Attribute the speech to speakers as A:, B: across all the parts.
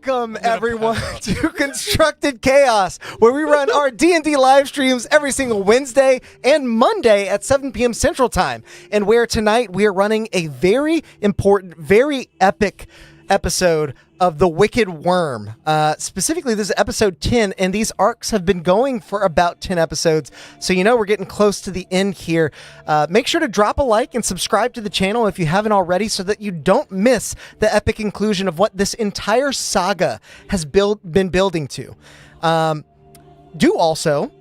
A: Welcome, everyone, to Constructed Chaos, where we run our D&D live streams every single Wednesday and Monday at 7 p.m. Central Time, and where tonight we are running a very important, very epic episode of the Wicked Wyrm. Specifically, this is episode 10, and these arcs have been going for about 10 episodes, so you know we're getting close to the end here. Make sure to drop a like and subscribe to the channel if you haven't already so that you don't miss the epic conclusion of what this entire saga has been building to. Do also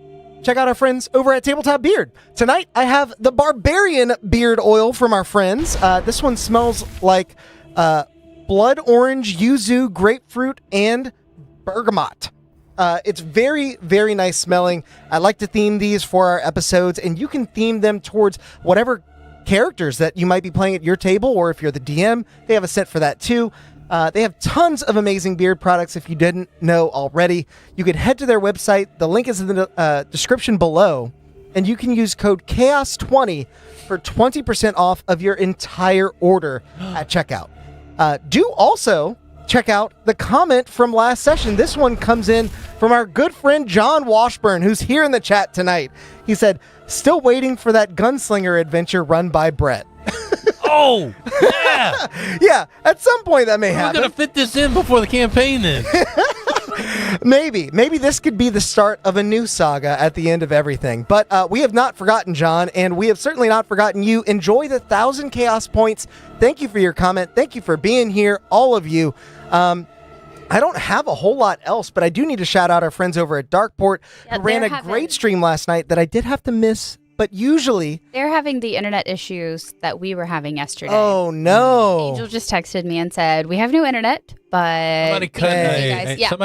A: check out our friends over at Tabletop Beard. Tonight, I have the Barbarian Beard Oil from our friends. This one smells like blood orange, yuzu, grapefruit, and bergamot. It's very, very nice smelling. I like to theme these for our episodes, and you can theme them towards whatever characters that you might be playing at your table, or if you're the DM, they have a set for that too. They have tons of amazing beard products if you didn't know already. You can head to their website. The link is in the description below, and you can use code CHAOS20 for 20% off of your entire order at checkout. Do also check out the comment from last session. This one comes in from our good friend John Washburn, who's here in the chat tonight. He said, still waiting for that gunslinger adventure run by Brett.
B: Oh, yeah.
A: Yeah, at some point that may happen.
B: We're going to fit this in before the campaign then.
A: Maybe this could be the start of a new saga at the end of everything. But we have not forgotten John, and we have certainly not forgotten you. Enjoy the 1,000 chaos points. Thank you for your comment. Thank you for being here, all of you. I don't have a whole lot else, but I do need to shout out our friends over at Darkport, who ran a great stream last night that I did have to miss. But usually
C: they're having the internet issues that we were having yesterday.
A: Oh, no.
C: Angel just texted me and said, we have no internet, but
B: somebody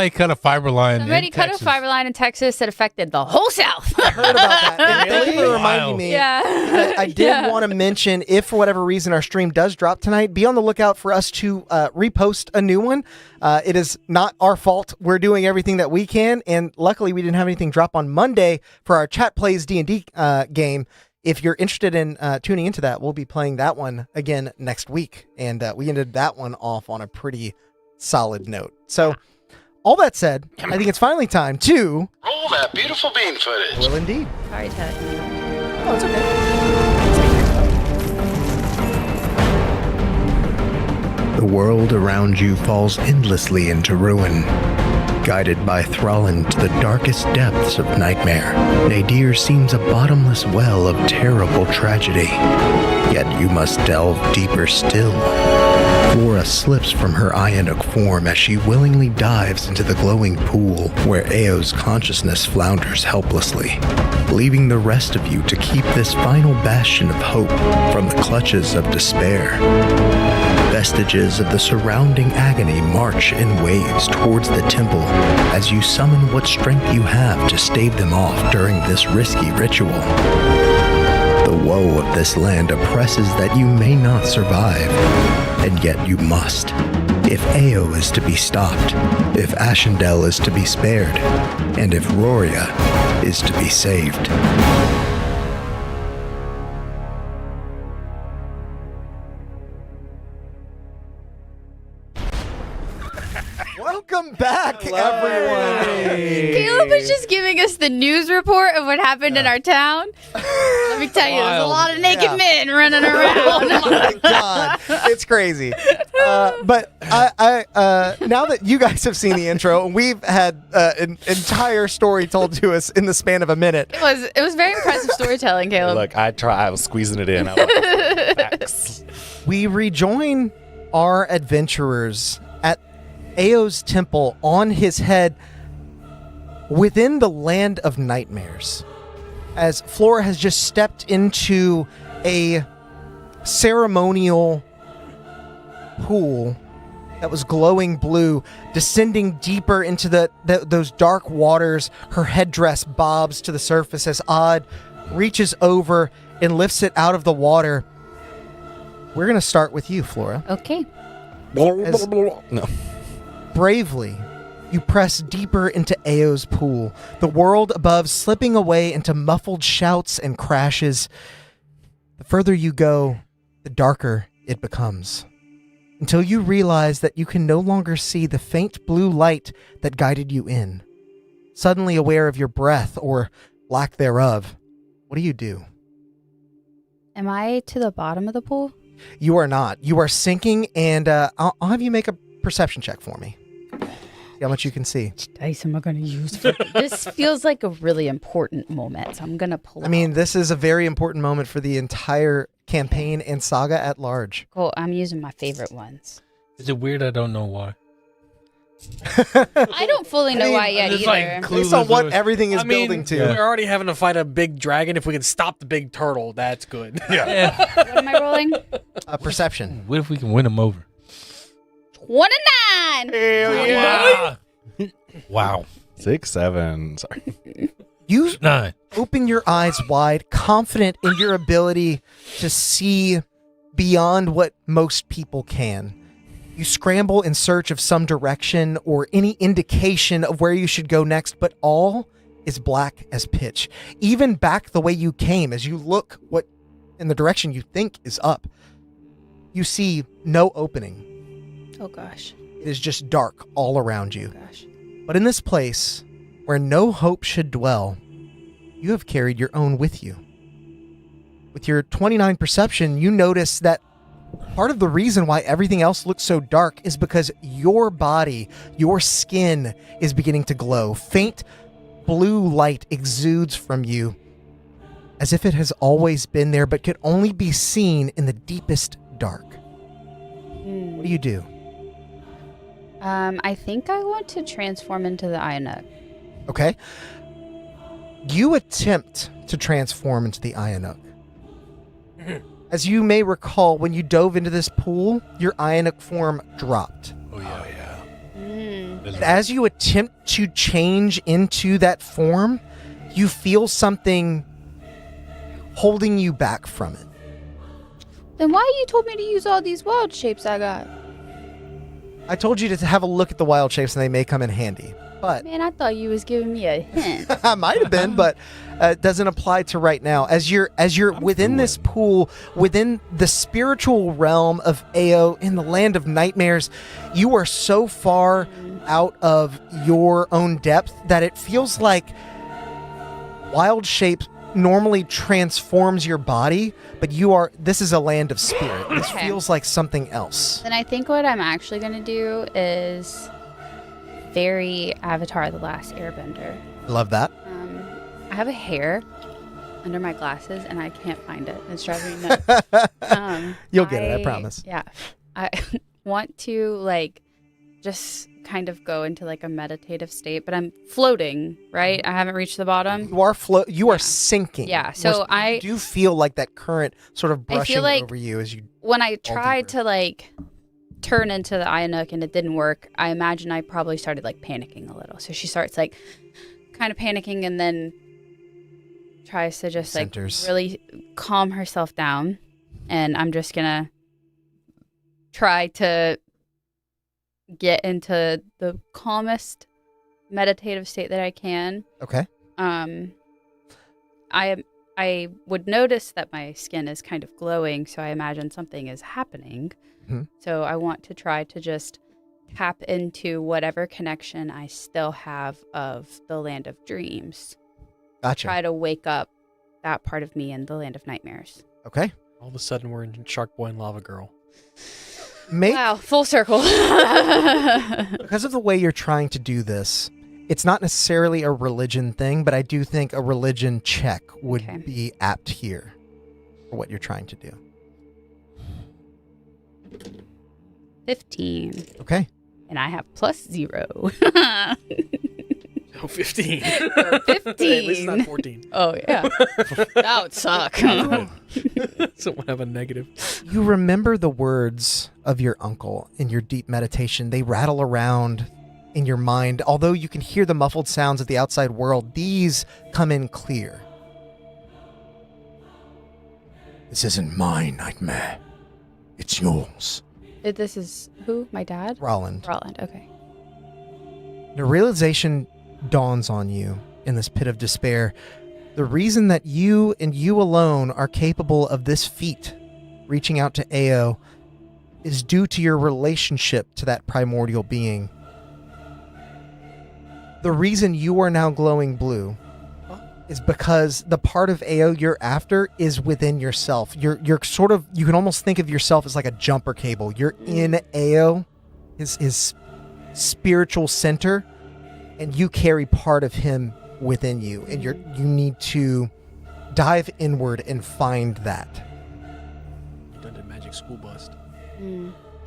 B: cut a fiber line.
C: Somebody cut a fiber line in Texas that affected the whole South.
A: I heard about that. And thank you for reminding me.
C: Yeah.
A: I did want to mention, if for whatever reason our stream does drop tonight, be on the lookout for us to repost a new one. It is not our fault. We're doing everything that we can, and luckily we didn't have anything drop on Monday for our Chat Plays D&D game. If you're interested in tuning into that, we'll be playing that one again next week, and we ended that one off on a pretty solid note. So, all that said, I think it's finally time to
D: roll that beautiful bean footage.
A: Well, indeed.
C: Sorry, Ted.
A: Oh, it's okay.
E: The world around you falls endlessly into ruin. Guided by Thrallin to the darkest depths of nightmare, Nadir seems a bottomless well of terrible tragedy. Yet you must delve deeper still. Flora slips from her ionic form as she willingly dives into the glowing pool where Ao's consciousness flounders helplessly, leaving the rest of you to keep this final bastion of hope from the clutches of despair. Vestiges of the surrounding agony march in waves towards the temple as you summon what strength you have to stave them off during this risky ritual. The woe of this land oppresses that you may not survive, and yet you must. If Ao is to be stopped, if Ashendel is to be spared, and if Roria is to be saved.
A: Welcome back, everyone.
C: Caleb was just giving us the news report of what happened in our town. Let me tell you, there's a lot of naked men running around.
A: Oh my God, it's crazy. But I now that you guys have seen the intro, we've had an entire story told to us in the span of a minute.
C: It was very impressive storytelling, Caleb.
F: Look, I was squeezing it in. Facts.
A: We rejoin our adventurers at Ao's temple on his head within the land of nightmares, as Flora has just stepped into a ceremonial pool that was glowing blue, descending deeper into those dark waters. Her headdress bobs to the surface as Odd reaches over and lifts it out of the water. We're going to start with you, Flora.
C: Okay.
F: No.
A: Bravely, you press deeper into Ao's pool, the world above slipping away into muffled shouts and crashes. The further you go, the darker it becomes. until you realize that you can no longer see the faint blue light that guided you in. Suddenly aware of your breath or lack thereof, what do?
C: Am I to the bottom of the pool?
A: You are not. You are sinking, and I'll have you make a perception check for me. See how much you can see.
C: Which dice am I going to use for this? Feels like a really important moment, so I'm going to pull out.
A: This is a very important moment for the entire campaign and saga at large.
C: Cool. I'm using my favorite ones.
B: Is it weird? I don't know why.
C: I don't fully know why yet
B: it's
C: either.
B: like
A: Based on what everything is building to.
G: We're already having to fight a big dragon. If we can stop the big turtle, that's good.
B: Yeah.
C: What am I rolling?
A: Perception.
B: What if we can win him over?
C: 29!
B: Wow. Wow.
F: 6, 7. Sorry.
A: You
B: 9.
A: open your eyes wide, confident in your ability to see beyond what most people can. You scramble in search of some direction or any indication of where you should go next, but all is black as pitch. Even back the way you came, as you look in the direction you think is up, you see no opening.
C: Oh, gosh.
A: It is just dark all around you.
C: Oh, gosh.
A: But in this place, where no hope should dwell, you have carried your own with you. With your 29 perception, you notice that part of the reason why everything else looks so dark is because your body, your skin is beginning to glow. Faint blue light exudes from you as if it has always been there but could only be seen in the deepest dark. What do?
C: I think I want to transform into the Ionuk.
A: Okay. You attempt to transform into the Ionuk. As you may recall, when you dove into this pool, your Ionuk form dropped.
B: Oh, yeah.
A: As you attempt to change into that form, you feel something holding you back from it.
C: Then why you told me to use all these wild shapes I got?
A: I told you to have a look at the wild shapes and they may come in handy. But
C: Man, I thought you was giving me a hint.
A: I might have been, but it doesn't apply to right now. As you're within this pool, within the spiritual realm of Ao, in the land of nightmares, you are so far out of your own depth that it feels like wild shape normally transforms your body, but this is a land of spirit. This
C: Okay.
A: feels like something else.
C: Then I think what I'm actually going to do is very Avatar The Last Airbender.
A: Love that.
C: I have a hair under my glasses and I can't find it. It's driving me nuts.
A: You'll get it, I promise.
C: Yeah. I want to just kind of go into a meditative state, but I'm floating, right? I haven't reached the bottom.
A: You are sinking.
C: Yeah, so
A: I do feel like that current sort of brushing
C: like
A: over you as you.
C: When I tried to turn into the Ionuk and it didn't work, I imagine I probably started panicking a little. So she starts kind of panicking and then tries to just
A: Centers.
C: really calm herself down. And I'm just gonna try to get into the calmest meditative state that I can.
A: Okay.
C: I would notice that my skin is kind of glowing, so I imagine something is happening.
A: Mhm.
C: So I want to try to just tap into whatever connection I still have of the land of dreams.
A: Gotcha.
C: Try to wake up that part of me in the land of nightmares.
A: Okay.
G: All of a sudden, we're in Shark Boy and Lava Girl.
C: Wow, full circle.
A: Because of the way you're trying to do this, it's not necessarily a religion thing, but I do think a religion check would be apt here for what you're trying to do.
C: 15.
A: Okay.
C: And I have +0.
G: Oh, 15.
C: 15.
G: At least it's not 14.
C: Oh, yeah. That would suck.
G: Someone have a negative.
A: You remember the words of your uncle in your deep meditation. They rattle around in your mind. Although you can hear the muffled sounds of the outside world, these come in clear. This isn't my nightmare. It's yours.
C: This is who? My dad?
A: Roland.
C: Roland, okay.
A: The realization dawns on you in this pit of despair. The reason that you and you alone are capable of this feat, reaching out to Ao, is due to your relationship to that primordial being. The reason you are now glowing blue is because the part of Ao you're after is within yourself. You're sort of, you can almost think of yourself as like a jumper cable. You're in Ao, his spiritual center, and you carry part of him within you, and you need to dive inward and find that.
G: You done the magic school bust.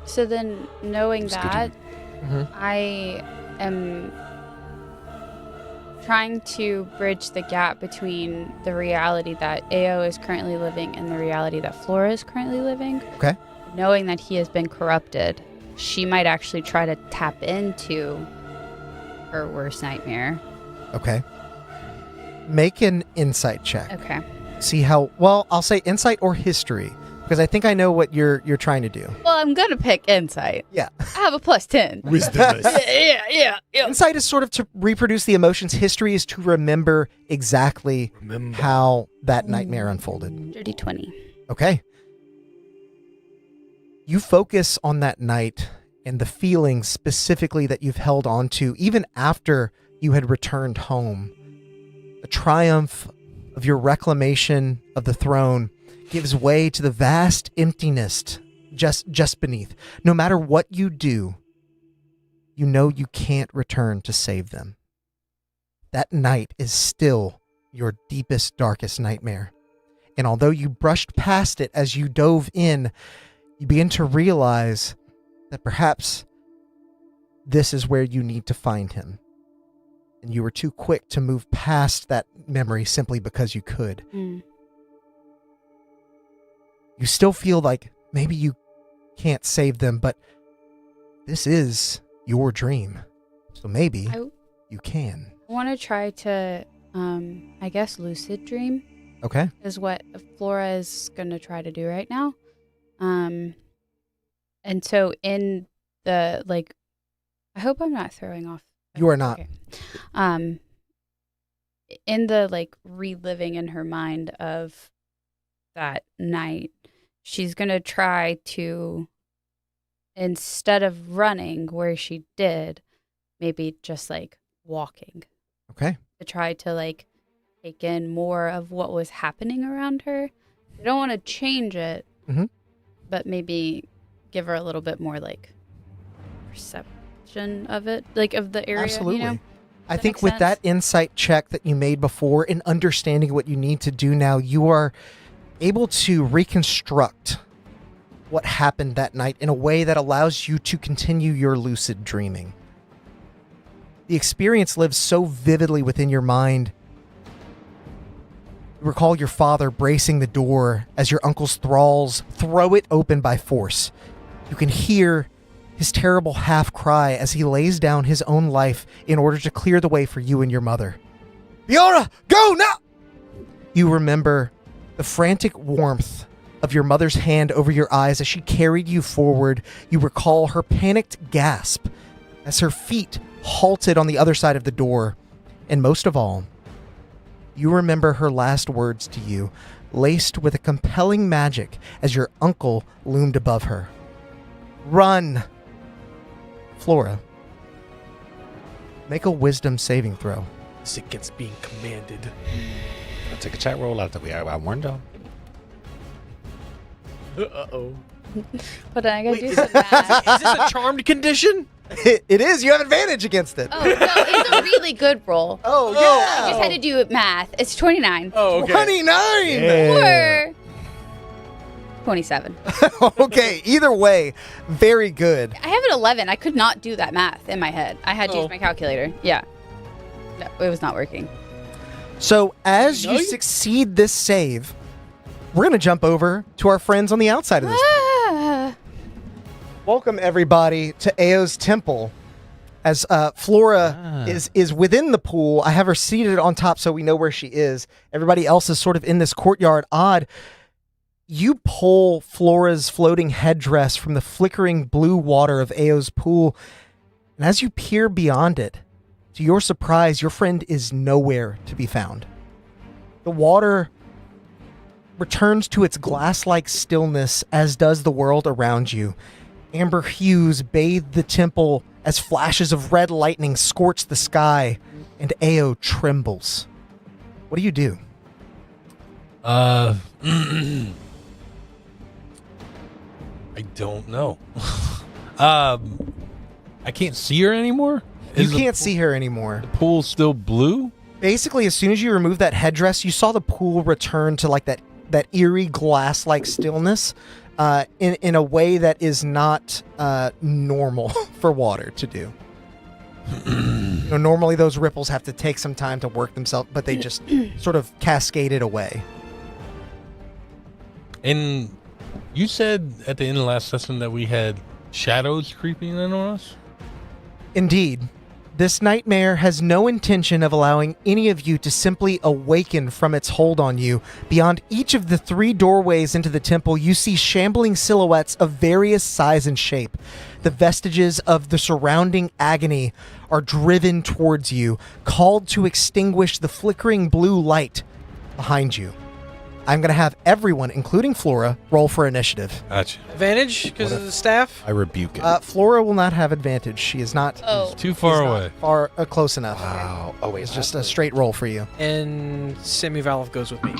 C: So then, knowing that,
A: Mhm.
C: I am trying to bridge the gap between the reality that Ao is currently living and the reality that Flora is currently living.
A: Okay.
C: Knowing that he has been corrupted, she might actually try to tap into her worst nightmare.
A: Okay. Make an insight check.
C: Okay.
A: See how, well, I'll say insight or history, because I think I know what you're trying to do.
C: Well, I'm going to pick insight.
A: Yeah.
C: I have a +10.
F: Wisdom.
C: Yeah.
A: Insight is sort of to reproduce the emotions. History is to remember exactly how that nightmare unfolded.
C: Dirty 20.
A: Okay. You focus on that night and the feelings specifically that you've held on to, even after you had returned home. The triumph of your reclamation of the throne gives way to the vast emptiness just beneath. No matter what you do, you know you can't return to save them. That night is still your deepest, darkest nightmare. And although you brushed past it as you dove in, you begin to realize that perhaps this is where you need to find him. And you were too quick to move past that memory simply because you could.
C: Mm.
A: You still feel like maybe you can't save them, but this is your dream. So maybe you can.
C: I want to try to, I guess, lucid dream
A: Okay.
C: is what Flora is going to try to do right now. And so in the, like, I hope I'm not throwing off.
A: You are not.
C: Okay. In the, like, reliving in her mind of that night, she's going to try to, instead of running where she did, maybe just, like, walking.
A: Okay.
C: To try to, like, take in more of what was happening around her. I don't want to change it, but maybe give her a little bit more, like, perception of it, like, of the area.
A: Absolutely.
C: You know?
A: I
C: That
A: think
C: makes
A: with
C: sense?
A: that insight check that you made before and understanding what you need to do now, you are able to reconstruct what happened that night in a way that allows you to continue your lucid dreaming. The experience lives so vividly within your mind. You recall your father bracing the door as your uncle's thralls throw it open by force. You can hear his terrible half cry as he lays down his own life in order to clear the way for you and your mother. Fiona, go now! You remember the frantic warmth of your mother's hand over your eyes as she carried you forward. You recall her panicked gasp as her feet halted on the other side of the door. And most of all, you remember her last words to you, laced with a compelling magic as your uncle loomed above her. Run! Flora, make a wisdom saving throw.
G: It's against being commanded.
F: I'll take a chat roll out that I warned y'all.
G: Uh-oh.
C: But I gotta
G: Wait,
C: do
G: is
C: some math.
G: Is this a charmed condition?
A: It is. You have advantage against it.
C: Oh, no, it's a really good roll.
A: Oh,
C: I just had to do math. It's 29.
G: Oh, okay.
A: 29!
C: Or 27.
A: Okay, either way, very good.
C: I have an 11. I could not do that math in my head. I had to use my calculator. Yeah. No, it was not working.
A: So, as you succeed this save, we're going to jump over to our friends on the outside of this. Welcome, everybody, to Ao's Temple. As Flora is within the pool, I have her seated on top so we know where she is. Everybody else is sort of in this courtyard. Odd. You pull Flora's floating headdress from the flickering blue water of Ao's pool, and as you peer beyond it, to your surprise, your friend is nowhere to be found. The water returns to its glass-like stillness, as does the world around you. Amber hues bathe the temple as flashes of red lightning scorch the sky, and Ao trembles. What do you do?
B: I don't know. I can't see her anymore.
A: You can't see her anymore.
B: The pool still blue?
A: Basically, as soon as you remove that headdress, you saw the pool return to like that eerie glass-like stillness in a way that is not normal for water to do. Normally those ripples have to take some time to work themselves, but they just sort of cascaded away.
B: And you said at the end of last session that we had shadows creeping in on us?
A: Indeed. This nightmare has no intention of allowing any of you to simply awaken from its hold on you. Beyond each of the 3 doorways into the temple, you see shambling silhouettes of various size and shape. The vestiges of the surrounding agony are driven towards you, called to extinguish the flickering blue light behind you. I'm going to have everyone, including Flora, roll for initiative.
B: Gotcha.
G: Advantage because of the staff?
F: I rebuke it.
A: Flora will not have advantage. She is not
C: Oh.
B: Too far away.
A: far close enough.
F: Wow. Oh, wait.
A: It's just a straight roll for you.
G: And Semi-Valve goes with me.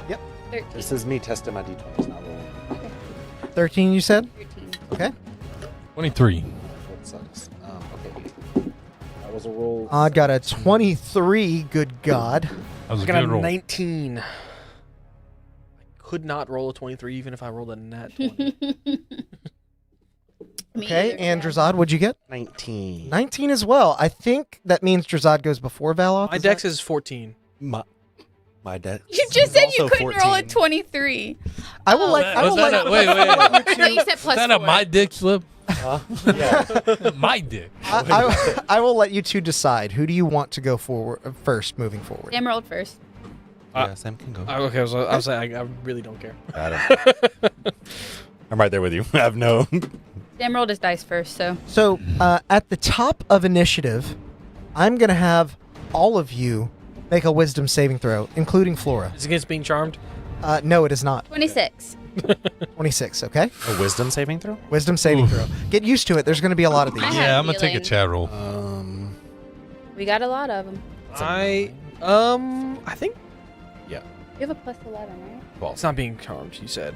G: Okay.
C: 13.
F: This is me testing my d20s, not rolling.
A: 13, you said?
C: 13.
A: Okay.
B: 23.
F: That sucks. Okay. That was a roll.
A: I got a 23, good God.
B: That was
G: I
B: a
G: got
B: good
G: a
B: roll.
G: 19. I could not roll a 23 even if I rolled a nat 20.
C: Me
A: Okay,
C: either,
A: and
C: Sam.
A: Drazad, what'd you get?
F: 19.
A: 19 as well. I think that means Drazad goes before Valoth.
G: My
A: is
G: dex
A: that-
G: is 14.
F: My deck.
C: You just said you couldn't roll a 23.
A: I will let. I will let.
C: I thought you said
B: Is
C: plus
B: that a
C: 4.
B: my dick slip?
F: Yeah.
B: My dick.
A: I will let you two decide. Who do you want to go forward first, moving forward?
C: Sam rolled first.
F: Yeah, Sam can go.
G: Okay, I was like, I really don't care.
F: I'm right there with you. I have no.
C: Sam rolled his dice first, so.
A: So, at the top of initiative, I'm gonna have all of you make a wisdom saving throw, including Flora.
G: Is it against being charmed?
A: No, it is not.
C: 26.
A: 26. Okay.
F: A wisdom saving throw?
A: Wisdom saving
B: Oof.
A: throw. Get used to it. There's gonna be a lot of these.
C: I have
B: Yeah, I'm gonna take a
C: healing.
B: chat roll.
C: We got a lot of them.
G: I think
C: You have a plus 11, right?
G: it's not being charmed, you said.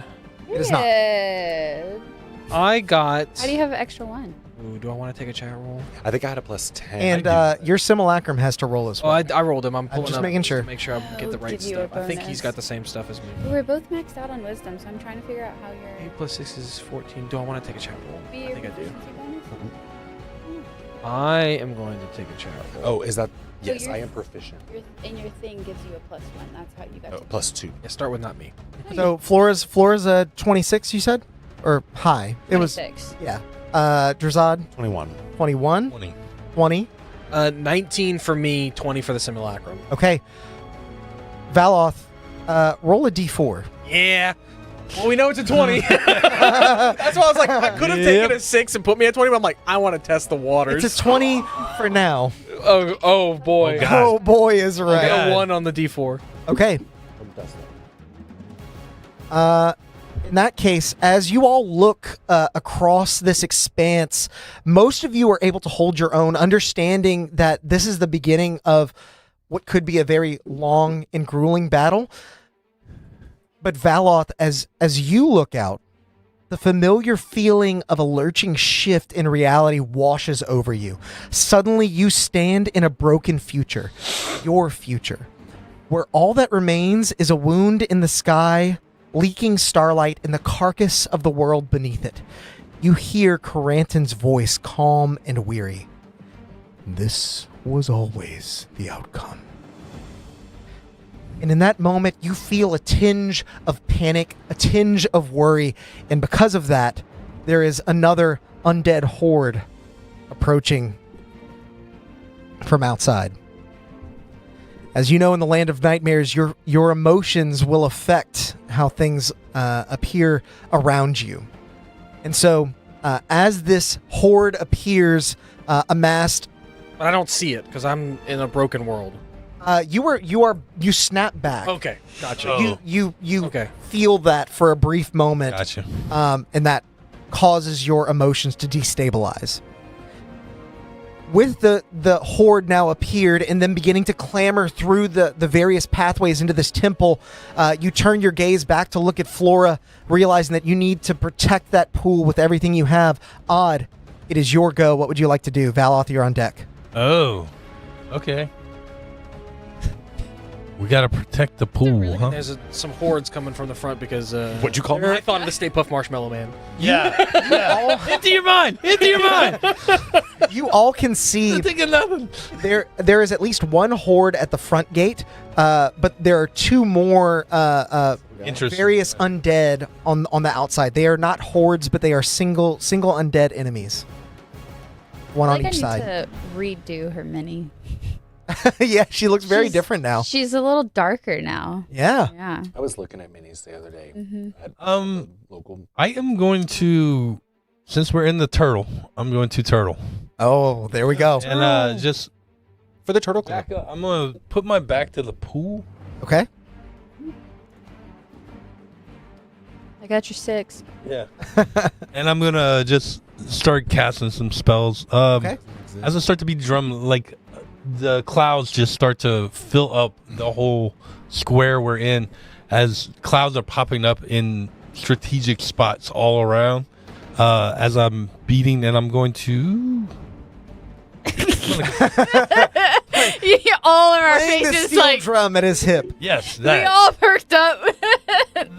A: It is not.
C: Good.
G: I got.
C: How do you have an extra one?
G: Ooh, do I want to take a chat roll?
F: I think I had a plus 10.
A: And your simulacrum has to roll as
G: Oh,
A: well.
G: I rolled him. I'm pulling
A: just
G: up
A: making
G: to
A: sure.
G: make sure I get the
C: I'll
G: right
C: give you a
G: stuff. I think he's
C: bonus.
G: got the same stuff as me.
C: We're both maxed out on wisdom, so I'm trying to figure out how you're.
G: 8 plus 6 is 14. Do I want to take a chat roll?
C: Be
G: I think I
C: able
G: do.
C: to take bonus?
G: I am going to take a chat roll.
F: Oh, is that? Yes,
C: you're-
F: I am proficient.
C: And your thing gives you a plus 1. That's how you got to.
F: Plus 2.
G: Yeah, start with not me.
A: So Flora's a 26. You said, or high? It was
C: 26.
A: yeah. Drazad
F: 21.
A: 21,
B: 20.
A: 20.
G: 19 for me, 20 for the simulacrum.
A: Okay. Valoth, roll a d4.
G: Yeah. Well, we know it's a 20. That's why I was like, I could have taken a 6 and put me at 20, but I'm like, I want to test the waters.
A: It's a 20 for now.
G: Oh boy.
B: Oh, God.
A: Oh boy, is
G: I
A: right.
G: got a 1 on the D4.
A: Okay. In that case, as you all look across this expanse, most of you are able to hold your own, understanding that this is the beginning of what could be a very long and grueling battle. But Valoth, as you look out, the familiar feeling of a lurching shift in reality washes over you. Suddenly, you stand in a broken future, your future, where all that remains is a wound in the sky, leaking starlight, and the carcass of the world beneath it. You hear Caranton's voice, calm and weary. This was always the outcome. And in that moment, you feel a tinge of panic, a tinge of worry, and because of that, there is another undead horde approaching from outside. As you know, in the land of nightmares, your emotions will affect how things appear around you. And so, as this horde appears amassed,
G: But I don't see it because I'm in a broken world.
A: you snap back.
G: Okay, gotcha.
B: Oh.
A: You
G: Okay.
A: feel that for a brief moment,
B: Gotcha.
A: and that causes your emotions to destabilize. With the horde now appeared and then beginning to clamor through the various pathways into this temple, you turn your gaze back to look at Flora, realizing that you need to protect that pool with everything you have. Odd, it is your go. What would you like to do? Valoth, you're on deck.
B: Oh, okay. We gotta protect the pool, huh?
G: There's some hordes coming from the front because
F: What'd you call me?
G: I thought of the Stay Puft Marshmallow Man.
B: Yeah. Into your mind. Into your mind.
A: You all can see
B: Think of nothing.
A: there is at least one horde at the front gate, but there are two more
B: Interesting.
A: various undead on the outside. They are not hordes, but they are single undead enemies. One
C: I
A: on
C: think
A: each
C: I need
A: side.
C: to redo her mini.
A: Yeah, she looks very
C: She's-
A: different now.
C: She's a little darker now.
A: Yeah.
C: Yeah.
F: I was looking at minis the other day. At local.
B: I am going to, since we're in the turtle, I'm going to turtle.
A: Oh, there we go.
B: And just
F: For the Turtle Club.
B: back up. I'm going to put my back to the pool.
A: Okay.
C: I got your 6.
B: Yeah. And I'm going to just start casting some spells.
A: Okay.
B: As I start to be like the clouds just start to fill up the whole square we're in as clouds are popping up in strategic spots all around as I'm beating, and I'm going to
C: All of our
A: Playing the
C: faces
A: steel
C: like
A: drum at his hip.
B: yes
C: we
B: that
C: all perked up.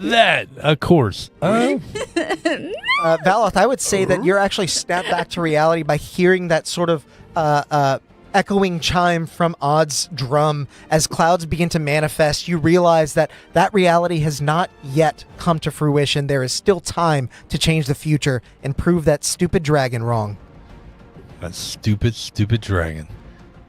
B: that of course
A: Valoth, I would say that you're actually snapped back to reality by hearing that sort of echoing chime from Odd's drum. As clouds begin to manifest, you realize that reality has not yet come to fruition. There is still time to change the future and prove that stupid dragon wrong.
B: that stupid dragon.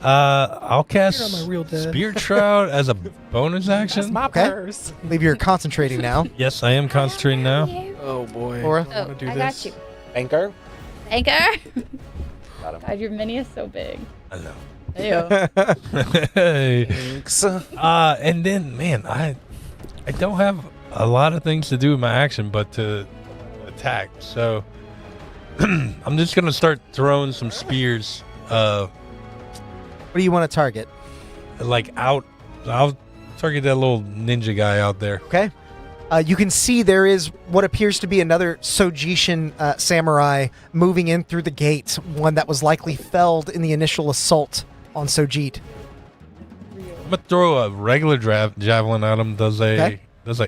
B: I'll cast
G: You're on my real dad.
B: Spirit Shroud as a bonus action.
A: Okay. Believe you're concentrating now.
B: Yes, I am concentrating now.
G: Oh boy.
A: Laura?
G: I want to do
C: I
G: this.
C: got you.
F: Anchor?
C: Anchor.
F: Got him.
C: God, your mini is so big.
B: I know.
C: Ew.
B: Hey.
F: Thanks.
B: And then, man, I don't have a lot of things to do with my action but to attack. So I'm just gonna start throwing some spears,
A: What do you want to target?
B: like out. I'll target that little ninja guy out there.
A: Okay. You can see there is what appears to be another Sojishan samurai moving in through the gate, one that was likely felled in the initial assault on Sojit.
B: I'm gonna throw a regular javelin at him. Does a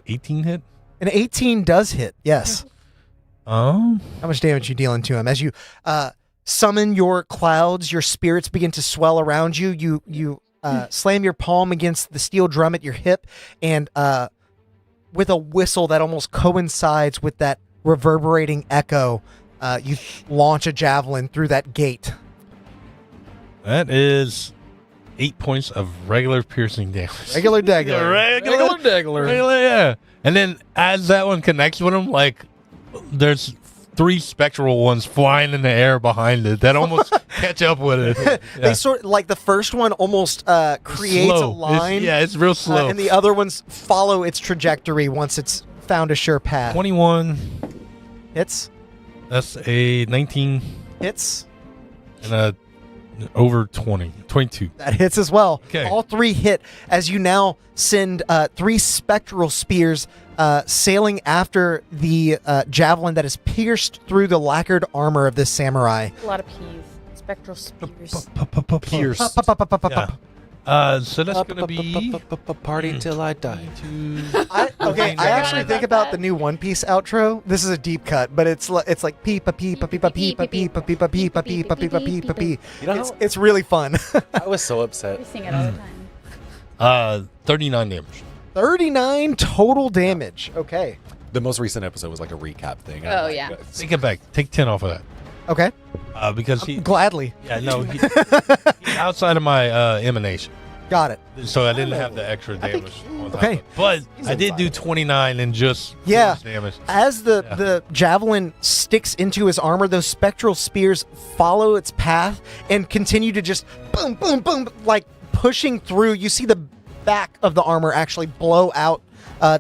B: 18 hit?
A: An 18 does hit, yes.
B: Oh,
A: How much damage you dealing to him? As you summon your clouds, your spirits begin to swell around you. You slam your palm against the steel drum at your hip, and with a whistle that almost coincides with that reverberating echo, you launch a javelin through that gate.
B: that is 8 points of regular piercing damage.
A: Regular dagger.
G: Regular Degler.
B: Regular, yeah. And then as that one connects with him, like there's 3 spectral ones flying in the air behind it that almost catch up with it.
A: They sort like the first one almost creates a
B: Slow.
A: line,
B: It's real slow.
A: and the other ones follow its trajectory once it's found a sure path.
B: 21.
A: Hits,
B: That's a 19
A: hits.
B: and a over 20. 22.
A: That hits as well.
B: Okay.
A: All 3 hit as you now send 3 spectral spears sailing after the javelin that is pierced through the lacquered armor of this samurai.
C: A lot of peas. Spectral spears.
F: Pierce.
A: Pop, pop, pop, pop, pop, pop.
B: So that's going to be...
F: Party till I die.
A: I actually think about the new One Piece outro. This is a deep cut, but it's like peepa peepa peepa peepa peepa peepa peepa peepa peepa peepa peepa.
F: You know,
A: It's really fun.
F: I was so upset.
C: We sing it all the time.
B: 39 damage.
A: 39 total damage. Okay.
F: The most recent episode was like a recap thing. and
C: Oh,
F: I'm like,
C: yeah.
B: Take it back. Take 10 off of that.
A: Okay.
B: Because he...
A: Gladly.
B: Yeah, no, he's outside of my emanation.
A: Got it.
B: So I didn't have the extra damage on top
A: Okay.
B: of it. But I did do 29 and just
A: Yeah.
B: force damage.
A: As the javelin sticks into his armor, those spectral spears follow its path and continue to just boom, boom, boom, like pushing through. You see the back of the armor actually blow out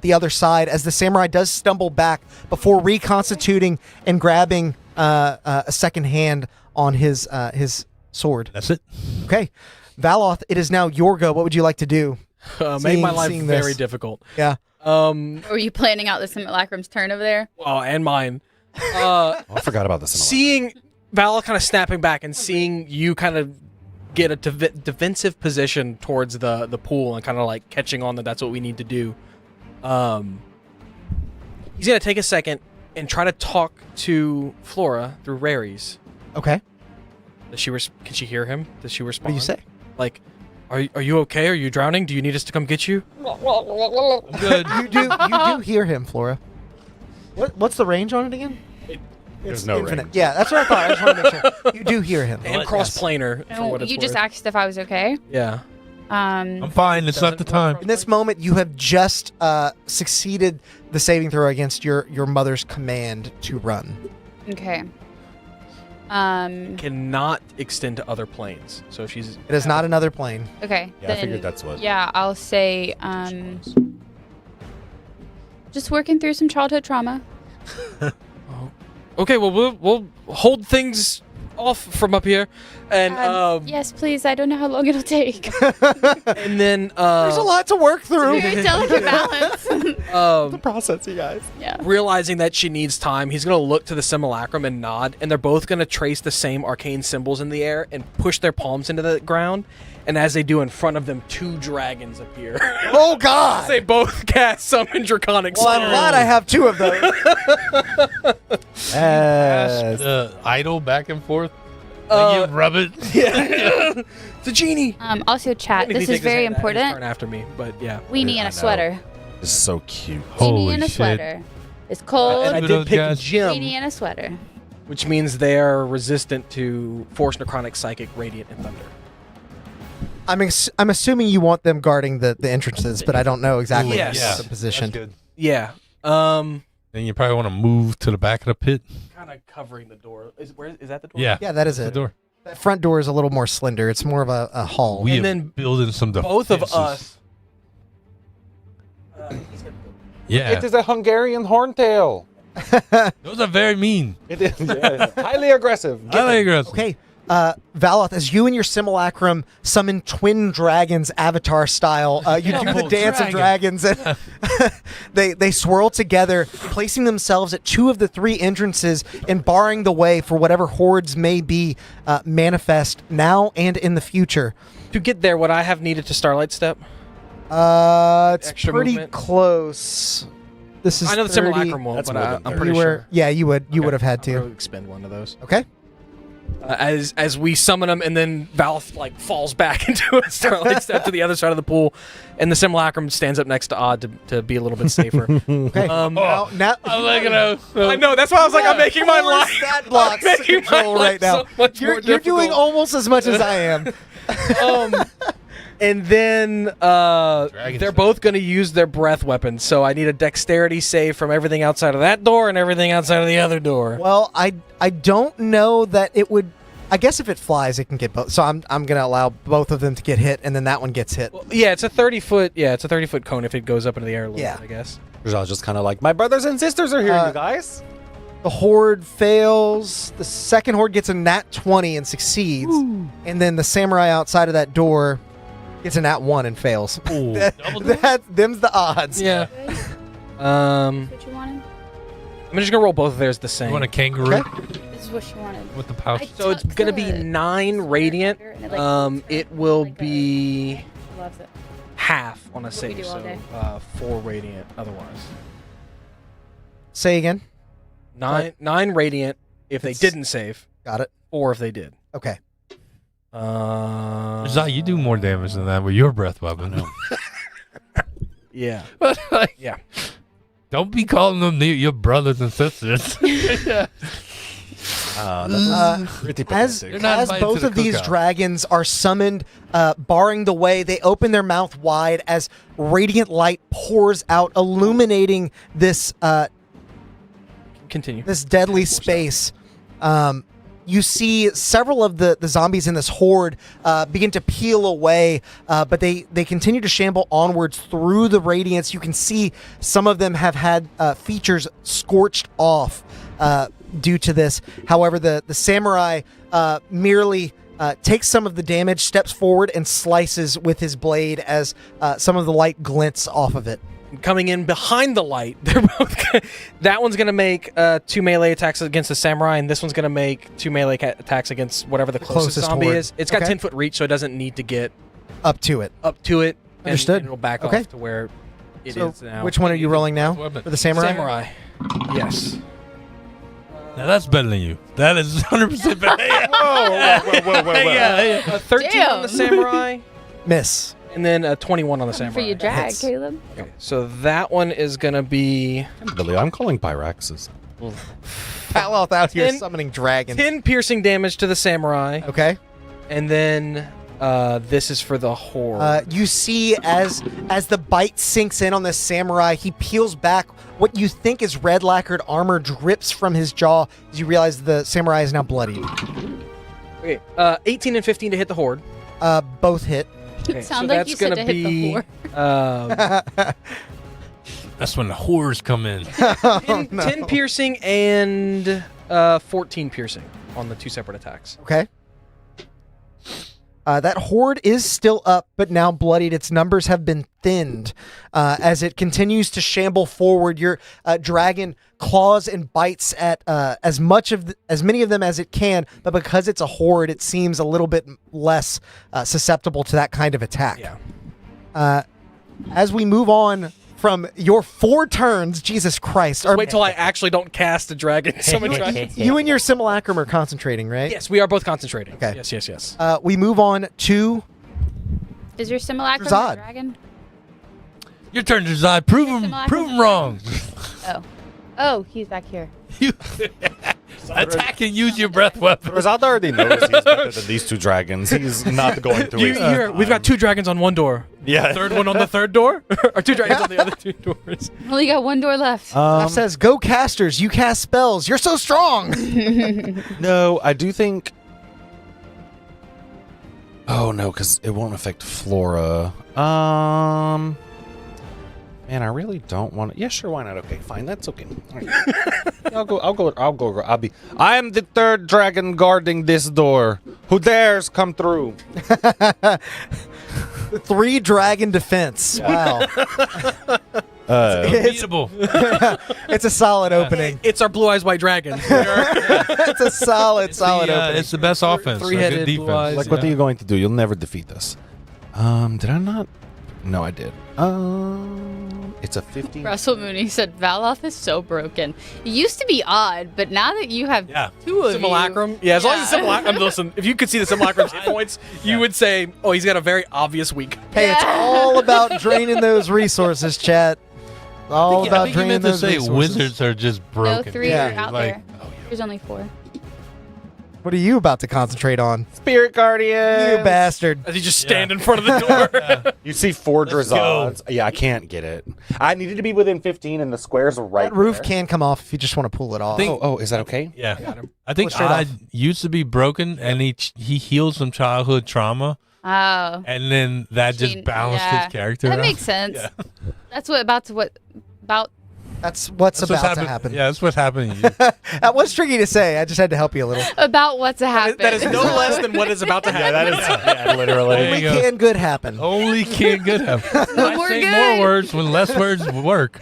A: the other side as the samurai does stumble back before reconstituting and grabbing a second hand on his sword.
B: That's it.
A: Okay. Valoth, it is now your go. What would you like to do?
G: Make my life
A: seeing
G: very
A: this.
G: difficult.
A: Yeah.
C: Were you planning out the simulacrum's turn over there?
G: Oh, and mine.
F: Oh, I forgot about this.
G: Seeing Val kind of snapping back and seeing you kind of get a defensive position towards the pool and kind of like catching on that that's what we need to do. He's gonna take a second and try to talk to Flora through Raries.
A: Okay.
G: Does she can she hear him? Does she respond?
A: What do you say?
G: Like, are you okay? Are you drowning? Do you need us to come get you?
B: I'm good.
A: You do hear him, Flora. What's the range on it again?
F: There's no
A: infinite.
F: range.
A: Yeah, that's what I thought. I just want to make sure. You do hear him.
G: And cross-planar. for what it's
C: You just
G: worth.
C: asked if I was okay.
G: Yeah.
B: I'm fine. It's not the time.
A: In this moment, you have just succeeded the saving throw against your mother's command to run.
C: Okay.
G: Cannot extend to other planes. So if she's
A: It is not another plane.
C: Okay.
F: Yeah, I figured that's what.
C: Yeah, I'll say just working through some childhood trauma.
G: okay. Well, we'll hold things off from up here, and
C: Yes, please. I don't know how long it'll take.
G: and then
A: There's a lot to work through.
C: Very delicate balance.
F: The process, you guys.
C: Yeah.
G: realizing that she needs time, he's gonna look to the simulacrum and nod, and they're both gonna trace the same arcane symbols in the air and push their palms into the ground. And as they do, in front of them, 2 dragons appear.
A: Oh God!
G: They both cast summon draconic
A: Well, I'm
G: spirit.
A: glad I have 2 of those.
B: Pass idle back and forth. Like you rub it.
G: It's a genie.
C: Also, chat.
G: Technically
C: This is
G: takes his
C: very
G: hand- his
C: important.
G: turn after me, but yeah.
C: Weenie
F: I
C: and
F: know.
C: a sweater.
F: This is so cute.
C: Weenie
B: Holy
C: and a
B: shit.
C: sweater. It's cold.
G: And I
B: Those
G: did pick
B: guys.
C: Weenie
G: Jim,
C: and a sweater.
G: which means they are resistant to Force, Necrotic, Psychic, Radiant, and Thunder.
A: I'm assuming you want them guarding the entrances, but I don't know exactly
G: Yes.
A: the position.
B: That's good.
G: Yeah.
B: Then you probably want to move to the back of the pit.
G: Kind of covering the door. Is that the door?
B: Yeah.
A: Yeah, that is
B: The
A: it.
B: door.
A: That front door is a little more slender. It's more of a hall.
B: We
G: And
B: have
G: then
B: building some
G: Both of
B: defenses.
G: us.
B: Yeah.
F: It is a Hungarian horntail.
B: Those are very mean.
F: It is highly aggressive.
B: I like aggressive.
A: Okay, Valoth, as you and your simulacrum summon twin dragons, Avatar style, you do the
B: Double
A: dance of
B: dragon.
A: dragons, and they swirl together, placing themselves at 2 of the 3 entrances and barring the way for whatever hordes may be manifest now and in the future.
G: To get there, would I have needed to Starlight Step?
A: It's
G: Extra
A: pretty
G: movement?
A: close. This is
G: I know the
A: 30
G: simulacrum won't,
F: That's
G: but
F: more than
G: I'm
F: 30.
G: pretty
A: You were,
G: sure.
A: yeah, you would
G: Okay.
A: have had
G: I'll
A: to.
G: probably expend one of those.
A: Okay.
G: As we summon them, and then Val like falls back into a Starlight Step to the other side of the pool, and the simulacrum stands up next to Odd to be a little bit safer.
A: Okay. now,
B: I like it.
G: I know, that's why I was like, I'm making my
A: 4
G: life.
A: stat blocks to
G: making my
A: control
G: life
A: right now.
G: so much
A: You're
G: more
A: doing
G: difficult.
A: almost as much as I am.
G: And then they're both going to use their breath weapons, so I need a dexterity save from everything outside of that door and everything outside of the other door.
A: Well, I don't know that it would. I guess if it flies, it can get both. So I'm gonna allow both of them to get hit, and then that one gets hit.
G: Well, yeah, it's a 30-foot. Yeah, it's a 30-foot cone if it goes up into the air a little
A: Yeah.
G: bit, I guess.
F: I was just kind of like, my brothers and sisters are here, you guys.
A: The horde fails. The second horde gets a nat 20 and succeeds, and then the samurai outside of that door gets a nat 1 and fails.
B: Ooh, double
A: Them's the odds.
G: Yeah.
C: What you wanted?
G: I'm just gonna roll both of theirs the same.
B: You want a kangaroo
A: Okay.
C: This is what she wanted.
B: with the pouch?
G: So it's gonna be 9 radiant. It will be
C: She loves it.
G: half on a
C: we
G: save,
C: do all
G: so
C: day.
G: 4 radiant otherwise.
A: Say again.
G: 9 radiant if they
A: It's-
G: didn't save,
A: Got it.
G: 4 if they did.
A: Okay.
B: Zai, you do more damage than that with your breath weapon.
G: Yeah. Yeah.
B: Don't be calling them your brothers and sisters.
F: Pretty
A: As,
F: pathetic.
B: They're not
A: as
B: invited
A: both
B: to the
A: of these
B: cookout.
A: dragons are summoned, barring the way, they open their mouth wide as radiant light pours out, illuminating this
G: Continue.
A: this deadly space. you see several of the zombies in this horde begin to peel away, but they continue to shamble onwards through the radiance. You can see some of them have had features scorched off due to this. However, the samurai merely takes some of the damage, steps forward, and slices with his blade as some of the light glints off of it.
G: Coming in behind the light, they're both. That one's gonna make 2 melee attacks against the samurai, and this one's gonna make 2 melee attacks against whatever the closest zombie
A: horde.
G: is. It's got
A: Okay.
G: 10-foot reach, so it doesn't need to get
A: Up to it.
G: and
A: Understood.
G: it'll back
A: Okay.
G: off to where it
A: So
G: is now.
A: which one are you rolling now?
B: Weapon.
A: For the samurai?
G: Samurai. Yes.
B: Now that's better than you. That is 100% better.
F: Whoa.
B: Yeah.
G: 13 on the
C: Damn.
G: samurai,
A: Miss.
G: and then 21 on the samurai.
C: For you drag,
A: Hits.
C: Caleb.
G: Okay, so that one is gonna be
F: Billy, I'm calling Pyraxes.
A: Paloth out here
G: 10
A: summoning dragons.
G: 10 piercing damage to the samurai,
A: Okay.
G: and then this is for the horde.
A: You see as the bite sinks in on this samurai, he peels back. What you think is red lacquered armor drips from his jaw as you realize the samurai is now bloodied.
G: Okay, 18 and 15 to hit the horde.
A: Both hit.
G: Okay,
C: Sound like you said to hit the horde.
B: That's when the horrors come in.
G: 10 piercing and 14 piercing on the 2 separate attacks.
A: Okay. That horde is still up, but now bloodied. Its numbers have been thinned as it continues to shamble forward. Your dragon claws and bites at as many of them as it can, but because it's a horde, it seems a little bit less susceptible to that kind of attack.
G: Yeah.
A: As we move on from your 4 turns, Jesus Christ!
G: Wait till I actually don't cast a dragon. Summon dragon.
A: You and your simulacrum are concentrating, right?
G: Yes, we are both concentrating.
A: Okay.
G: Yes.
A: We move on to
C: Is your simulacrum
A: Zod.
C: a dragon?
B: Your turn, Josiah. Prove him wrong.
C: Oh, he's back here.
B: You attack and use your breath weapon.
F: Rosada already knows he's better than these 2 dragons. He's not going to waste his
G: We've got
F: time.
G: 2 dragons on one door.
F: Yeah.
G: Third one on the third door? Or 2 dragons on the other 2 doors?
C: Only got one door left.
A: Steph says, "Go casters! You cast spells. You're so strong."
F: No, I do think. Oh no, because it won't affect Flora. Man, I really don't want to. Yeah, sure, why not? Okay, fine, that's okay. All right. I am the 3rd dragon guarding this door. Who dares come through?
A: 3 dragon defense. Wow.
B: Unbeatable.
A: It's a solid opening.
G: It's our Blue Eyes White Dragon.
A: It's a solid opening.
B: It's the best offense.
G: Three-headed
B: Good defense.
G: blue eyes.
F: Like, what are you going to do? You'll never defeat us. Did I not? No, I did. It's a 15.
C: Russell Mooney said Valoth is so broken. It used to be odd, but now that you have 2 of
G: Simulacrum? Yeah, as long as the simulacrum. Listen, if you could see the simulacrum's hit points, you would say, oh, he's got a very obvious weak.
A: Hey, it's all about draining those resources, chat. All
B: I
A: about
B: think you
A: draining
B: meant to
A: those
B: say
A: resources.
B: wizards are just
C: No,
B: broken.
C: 3
A: Yeah.
C: are out
B: Like,
C: there. There's only 4.
A: What are you about to concentrate on?
F: Spirit Guardian.
A: You bastard.
G: As you just stand in front of the door.
F: You see 4
B: Let's go.
F: Drazads. Yeah, I can't get it. I needed to be within 15, and the squares are right
A: That roof
F: there.
A: can come off if you just want to pull it off.
B: Think-
F: Oh, is that okay?
B: Yeah. I think
A: straight
B: I
A: off.
B: used to be broken, and he healed some childhood trauma,
C: Oh.
B: and then that just
C: Gene-
B: balanced
C: yeah.
B: his character.
C: That
B: out.
C: makes sense.
B: Yeah.
C: That's about
A: That's what's
B: That's
A: about
B: what's
A: to
B: happen-
A: happen.
B: Yeah, that's what's happening. to you.
A: That was tricky to say. I just had to help you a little.
C: about what to happen.
G: That is no less than what is about to happen.
F: That is yeah, literally.
B: There
A: Only
B: you go.
A: can good happen.
B: Only can good happen.
C: No
B: I
C: more
B: say
C: good.
B: more words when less words work.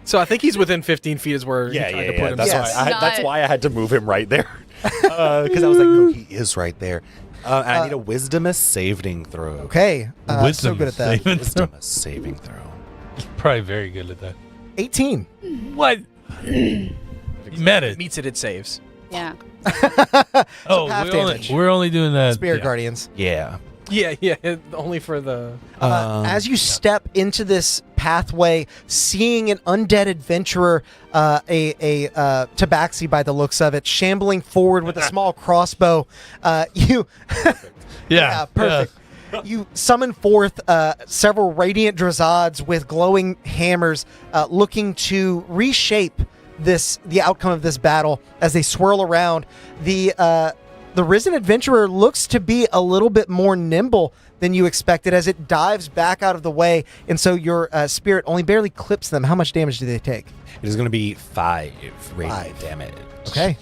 G: So I think he's within 15 feet is where
F: Yeah,
G: he tried
F: yeah,
G: to put
F: yeah.
G: him.
F: That's,
A: Yes.
F: that's
C: Not-
F: why I had to move him right there. Because I was like, no, he is right there. And I need a wisdom saving throw.
A: Okay. So
B: Wisdom
A: good at that.
B: saving
F: Wisdom
B: throw.
F: saving throw.
B: Probably very good at that.
A: 18.
B: What? You met it.
G: Meets it saves.
C: Yeah.
B: Oh,
A: half damage.
B: we're only doing that.
A: Spirit
B: yeah.
A: Guardians.
F: Yeah.
G: Yeah, only for the...
A: As you step into this pathway, seeing an undead adventurer, a tabaxi by the looks of it, shambling forward with a small crossbow, you...
B: Yeah.
A: perfect. You summon forth several radiant Drazads with glowing hammers, looking to reshape the outcome of this battle as they swirl around. The risen adventurer looks to be a little bit more nimble than you expected as it dives back out of the way, and so your spirit only barely clips them. How much damage do they take?
F: It is going to be 5 radiant damage.
A: Okay.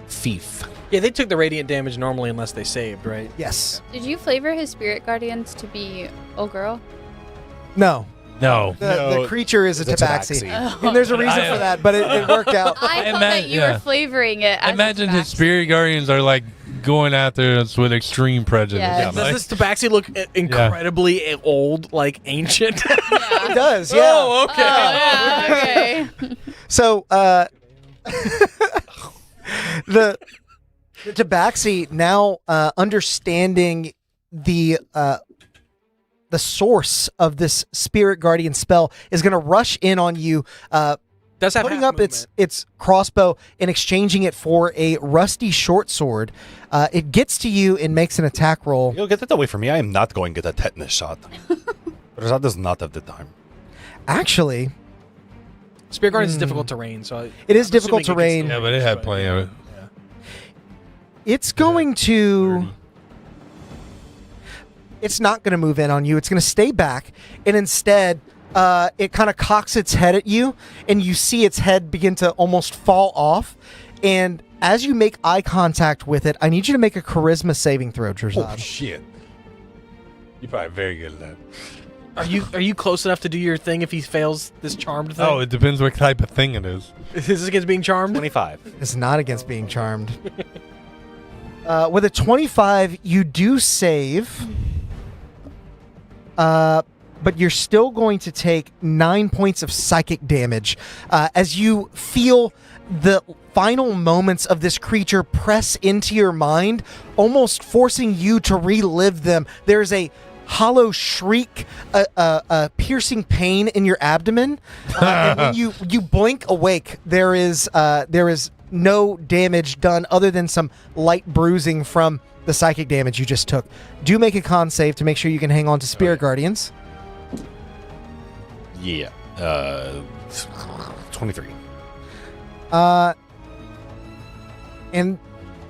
F: Thief.
G: Yeah, they took the radiant damage normally unless they saved, right?
A: Yes.
C: Did you flavor his spirit guardians to be old girl?
A: No.
B: No.
A: The creature is a
F: It's a
A: tabaxi.
F: tabaxi.
A: And there's a reason for that, but it worked out.
C: I thought that you were flavoring it. As
B: Imagine
C: a
B: his spirit guardians are like going after us with extreme prejudice.
C: Yeah.
G: Does this tabaxi look incredibly old, like ancient?
A: It does, yeah.
G: Oh, okay.
C: yeah, okay.
A: So, the tabaxi now understanding the source of this spirit guardian spell is going to rush in on you,
G: Does have
A: putting
G: half
A: up its crossbow and exchanging it for a rusty short sword. It gets to you and makes an attack roll.
F: Yo, get that away from me. I am not going to get a tetanus shot. Rashad does not have the time.
A: Actually,
G: Spirit Guardian is difficult terrain, so
A: it is
G: I'm
A: difficult
G: assuming it
A: terrain.
G: gets
B: Yeah, but it had plenty of it.
A: It's going to... It's not going to move in on you. It's going to stay back, and instead, it kind of cocks its head at you, and you see its head begin to almost fall off. And as you make eye contact with it, I need you to make a charisma saving throw, Drazad.
B: Oh, shit. You're probably very good at that.
G: Are you close enough to do your thing if he fails this charmed thing?
B: Oh, it depends what type of thing it is.
G: Is this against being charmed?
F: 25.
A: It's not against being charmed. With a 25, you do save, but you're still going to take 9 points of psychic damage as you feel the final moments of this creature press into your mind, almost forcing you to relive them. There's a hollow shriek, a piercing pain in your abdomen, and when you blink awake, there is no damage done other than some light bruising from the psychic damage you just took. Do make a con save to make sure you can hang on to Spirit Guardians.
F: Yeah. 23.
A: And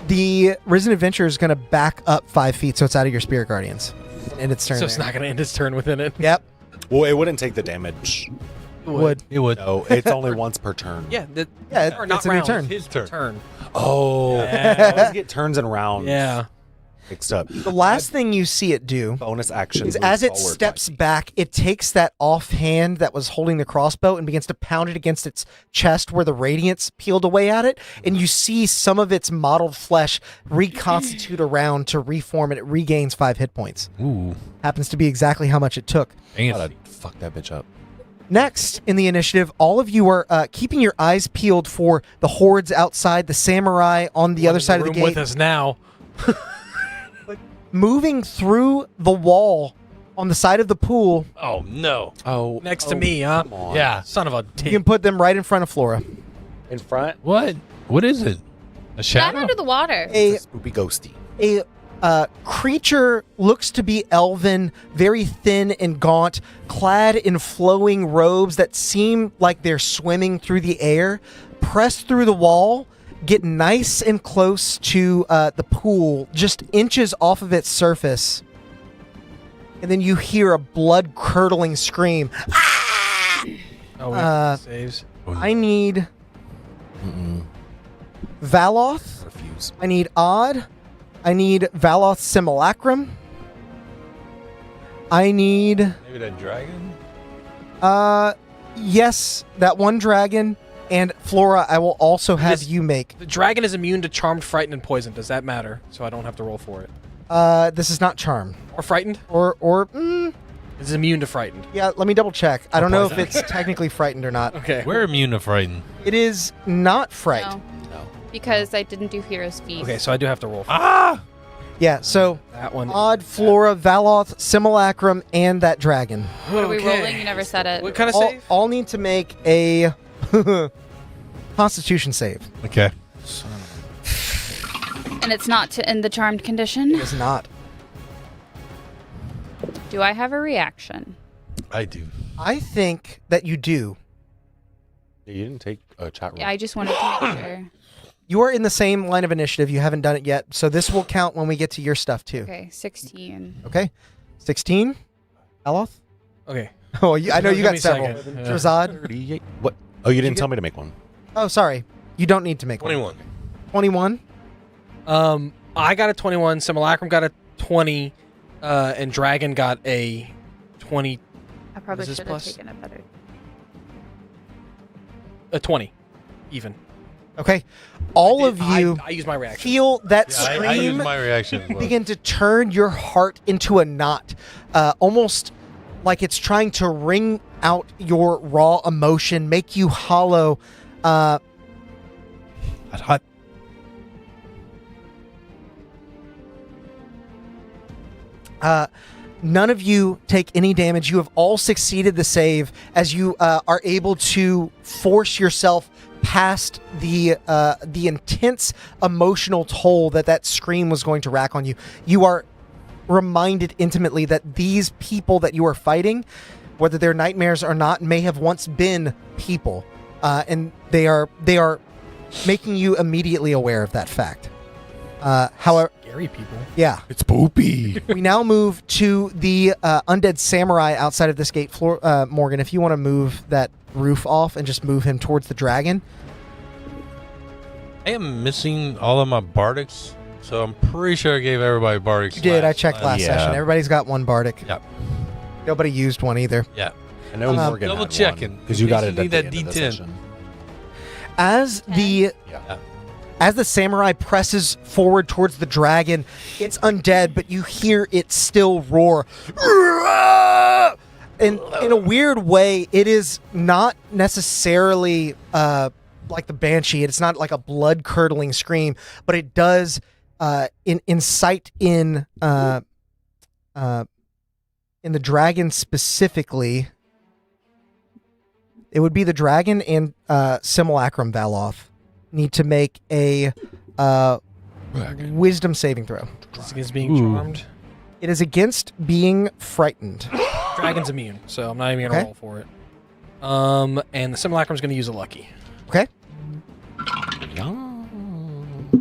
A: the Risen Adventurer is going to back up 5 feet, so it's out of your Spirit Guardians. And its turn.
G: So it's not going to end its turn within it.
A: Yep.
F: Well, it wouldn't take the damage.
A: Would.
B: It would.
F: No, it's only once per turn.
G: Yeah.
A: Yeah,
G: or not
A: it's a new
G: round.
A: turn.
B: His turn.
G: Turn.
F: Oh.
G: Yeah.
F: I always get turns and rounds
G: Yeah.
F: mixed up.
A: The last thing you see it do
F: Bonus action.
A: is
F: move
A: as it
F: forward
A: steps
F: 5 feet.
A: back, it takes that off hand that was holding the crossbow and begins to pound it against its chest where the radiance peeled away at it. And you see some of its mottled flesh reconstitute around to reform, and it regains 5 hit points.
B: Ooh.
A: Happens to be exactly how much it took.
B: Fancy.
F: Gotta fuck that bitch up.
A: Next in the initiative, all of you are keeping your eyes peeled for the hordes outside, the samurai on the other side of the
G: room with
A: gate,
G: us now.
A: moving through the wall on the side of the pool.
B: Oh, no.
F: Oh.
G: Next to me, huh?
F: Come on.
B: Yeah.
G: Son of a
A: You
G: tit.
A: can put them right in front of Flora.
F: In front.
B: What? What is it? A
C: Dive
B: shadow?
C: under the water.
A: A
F: Spoopy ghosty.
A: creature looks to be elven, very thin and gaunt, clad in flowing robes that seem like they're swimming through the air, press through the wall, get nice and close to the pool, just inches off of its surface. And then you hear a blood-curdling scream.
G: Oh, we have saves.
A: I need Valoth.
F: Refuse.
A: I need Odd. I need Valoth's Simulacrum. I need...
B: Maybe that dragon?
A: Yes, that one dragon. And Flora, I will also have
G: This-
A: you make.
G: The dragon is immune to charmed, frightened, and poison. Does that matter? So I don't have to roll for it.
A: This is not charm.
G: Or frightened?
A: It's
G: immune to frightened.
A: yeah, let me double check. I don't know if
G: poison.
A: it's technically frightened or not.
G: Okay.
B: We're immune to frighten.
A: It is not fright.
C: No. Because I didn't do Hero's Feast.
G: Okay, so I do have to roll for
B: Ah!
A: Yeah, so
G: that one.
A: Odd, Flora, Valoth, Simulacrum, and that dragon.
C: What are we rolling? You never said it.
G: What kind of
A: All,
G: save?
A: all need to make a Constitution save.
B: Okay.
C: And it's not to end the charmed condition.
A: It is not.
C: Do I have a reaction?
B: I do.
A: I think that you do.
F: You didn't take a chat roll.
C: Yeah, I just wanted to make sure.
A: You are in the same line of initiative. You haven't done it yet, so this will count when we get to your stuff too.
C: Okay, 16.
A: Okay, 16. Aloth.
G: Okay.
A: Oh, I know you
G: Give
A: got
G: me a
A: several.
G: second. Yeah.
A: Drazad.
F: 38. What? Oh, you didn't tell me to make one.
A: Oh, sorry. You don't need to make
B: 21.
A: 21.
G: I got a 21. Simulacrum got a 20, and Dragon got a 20.
C: I probably
G: Is this
C: should have
G: plus?
C: taken it better.
G: A 20, even.
A: Okay. All of you
G: I use my reaction.
A: feel that
B: Yeah, I use
A: scream
B: my reaction. as well.
A: begin to turn your heart into a knot, almost like it's trying to wring out your raw emotion, make you hollow.
B: Hot.
A: None of you take any damage. You have all succeeded the save as you are able to force yourself past the intense emotional toll that scream was going to rack on you. You are reminded intimately that these people that you are fighting, whether they're nightmares or not, may have once been people, and they are making you immediately aware of that fact. However,
G: Scary people.
A: yeah.
F: It's poopy.
A: We now move to the undead samurai outside of this gate floor. Morgan, if you want to move that roof off and just move him towards the dragon.
B: I am missing all of my bardics, so I'm pretty sure I gave everybody bardics.
A: You did. I checked last
F: yeah.
A: session. Everybody's got one bardic.
B: Yep.
A: Nobody used one either.
B: Yeah.
F: I know Morgan
B: double
F: had
B: checking,
F: one, because you
B: in
F: got
B: case
F: it
B: you
F: at
B: need
F: the
B: that
F: end of the
B: D10.
F: session.
A: As the
F: Yeah.
A: As the samurai presses forward towards the dragon, it's undead, but you hear it still roar. And in a weird way, it is not necessarily like the banshee. It's not like a blood-curdling scream, but it does incite in the dragon specifically. It would be the dragon and Simulacrum Valoth need to make a wisdom saving throw.
G: It's against being charmed.
A: It is against being frightened.
G: Dragon's immune, so I'm not even gonna
A: Okay.
G: roll for it. And the Simulacrum's gonna use a lucky.
A: Okay.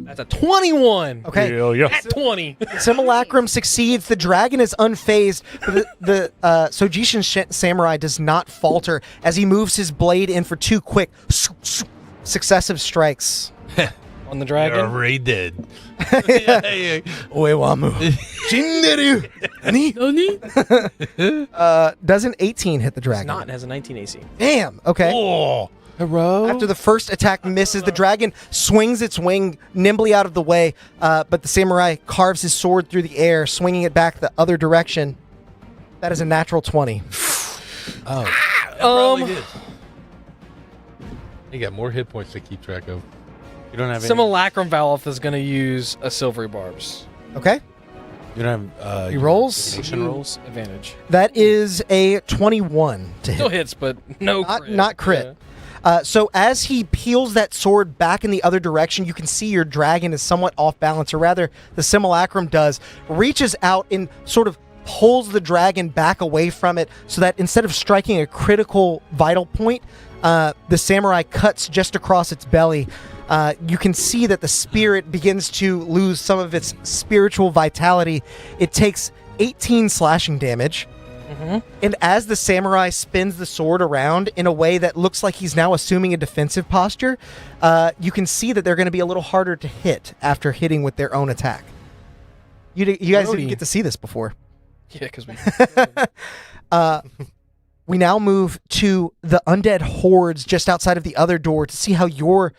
G: That's a 21.
A: Okay.
G: At 20.
A: Simulacrum succeeds. The dragon is unfazed, but the Sojishin samurai does not falter as he moves his blade in for two quick successive strikes.
G: On the
B: You're
G: dragon.
B: already dead.
A: Oewamu. Shinderu. Does an 18 hit the
G: It's
A: dragon?
G: not. It has a 19 AC.
A: Damn. Okay.
B: Oh,
F: Hello?
A: After the first attack misses, the dragon swings its wing nimbly out of the way, but the samurai carves his sword through the air, swinging it back the other direction. That is a natural 20.
B: probably did. You got more hit points to keep track of.
F: You don't have any.
G: Simulacrum Valoth is gonna use a silvery barbs.
A: Okay.
F: You don't have.
A: He rolls?
F: divination rolls?
G: Advantage.
A: That is a 21 to
G: Still
A: hit.
G: hits, but no
A: Not,
G: crit.
A: not crit. So as he peels that sword back in the other direction, you can see your dragon is somewhat off balance, or rather, the simulacrum does, reaches out and sort of pulls the dragon back away from it so that instead of striking a critical vital point, the samurai cuts just across its belly. You can see that the spirit begins to lose some of its spiritual vitality. It takes 18 slashing damage. And as the samurai spins the sword around in a way that looks like he's now assuming a defensive posture, you can see that they're going to be a little harder to hit after hitting with their own attack. You guys didn't get to see this before.
G: Yeah, because we.
A: We now move to the undead hordes just outside of the other door to see how your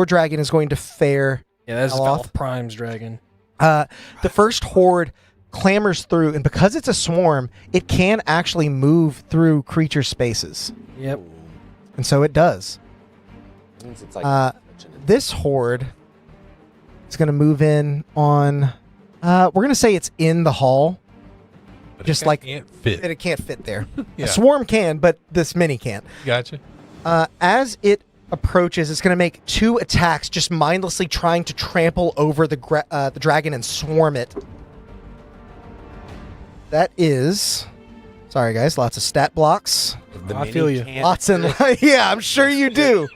A: dragon is going to fare.
G: Yeah, that's
A: Aloth.
G: Valoth Prime's dragon.
A: The first horde clambers through, and because it's a swarm, it can actually move through creature spaces.
G: Yep.
A: And so it does.
F: It's like
A: This horde is going to move in on... we're going to say it's in the hall.
B: But
A: Just
B: it
A: like-
B: can't fit.
A: And it can't fit there.
B: Yeah.
A: A swarm can, but this mini can't.
B: Gotcha.
A: As it approaches, it's going to make two attacks, just mindlessly trying to trample over the dragon and swarm it. That is Sorry, guys. Lots of stat blocks.
G: I feel you.
A: Lots and yeah, I'm sure you do.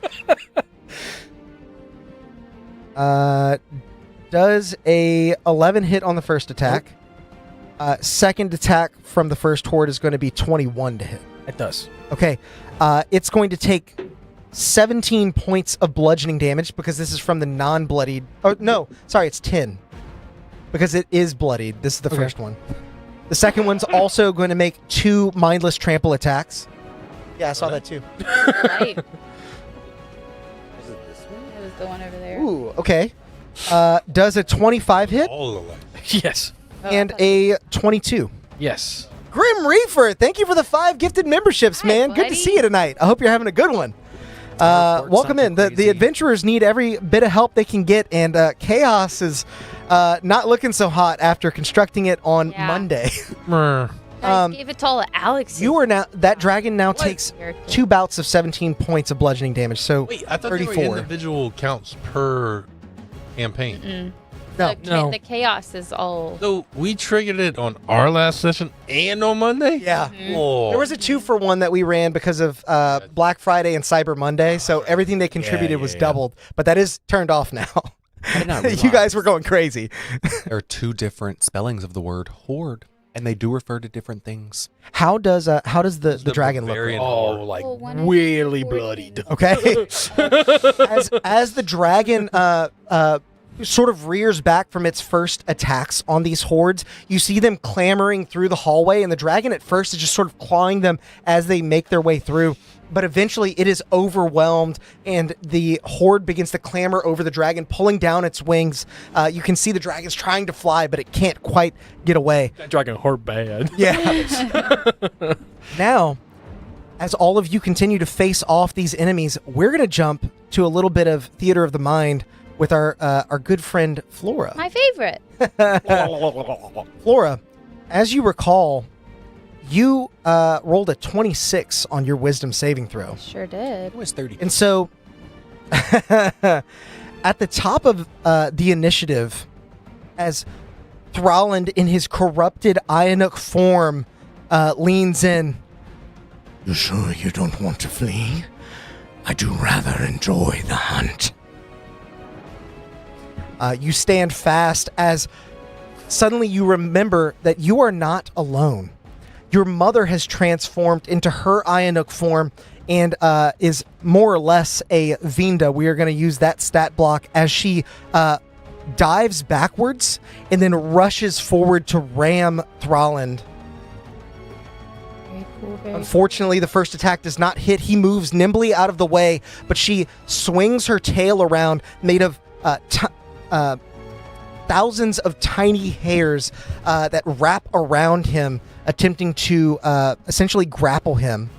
A: Does a 11 hit on the first attack? Second attack from the first horde is going to be 21 to hit.
G: It does.
A: Okay. It's going to take 17 points of bludgeoning damage because this is from the non-bloodied. Oh, no. Sorry, it's 10. Because it is bloodied. This is the first one. The second one's also going to make 2 mindless trample attacks. Yeah, I saw that too.
C: Right. It was the one over there.
A: Ooh, okay. Does a 25 hit
B: All alike.
G: Yes.
A: and a 22.
G: Yes.
A: Grim Reaper, thank you for the 5 gifted memberships,
C: Hi,
A: man. Good to
C: buddy.
A: see you tonight. I hope you're having a good one. Welcome in. The adventurers need every bit of help they can get, and Chaos is not looking so hot after constructing it on
C: Yeah.
A: Monday.
C: I gave it to all of Alex.
A: You are now that dragon now takes
C: Character.
A: 2 bouts of 17 points of bludgeoning damage. So
B: Wait, I thought they
A: 34.
B: were individual counts per campaign.
A: No.
C: The chaos is all.
B: So we triggered it on our last session and on Monday?
A: Yeah.
B: Oh.
A: There was a 2-for-1 that we ran because of Black Friday and Cyber Monday, so everything they contributed was doubled. But that is turned off now.
F: I did not
A: You
F: realize
A: guys were going crazy.
F: there are 2 different spellings of the word horde, and they do refer to different things.
A: How does the dragon look?
B: Barbarian
G: Oh, like
C: Well, one is
G: really
C: 40.
G: bloodied.
A: Okay. as the dragon sort of rears back from its first attacks on these hordes, you see them clamoring through the hallway, and the dragon at first is just sort of clawing them as they make their way through. But eventually it is overwhelmed, and the horde begins to clamor over the dragon, pulling down its wings. You can see the dragon's trying to fly, but it can't quite get away.
G: That dragon hurt bad.
A: Yeah. Now, as all of you continue to face off these enemies, we're going to jump to a little bit of theater of the mind with our good friend Flora.
C: My favorite.
A: Flora, as you recall, you rolled a 26 on your wisdom saving throw.
C: Sure did.
F: It was 30.
A: And so, at the top of the initiative, as Thralland in his corrupted Ionic form leans in, "You sure you don't want to flee? I do rather enjoy the hunt." You stand fast as suddenly you remember that you are not alone. Your mother has transformed into her Ionic form and is more or less a Vinda. We are going to use that stat block as she dives backwards and then rushes forward to ram Thralland.
C: Very cool. Very
A: Unfortunately, the first attack does not hit. He moves nimbly out of the way, but she swings her tail around, made of thousands of tiny hairs that wrap around him, attempting to essentially grapple him.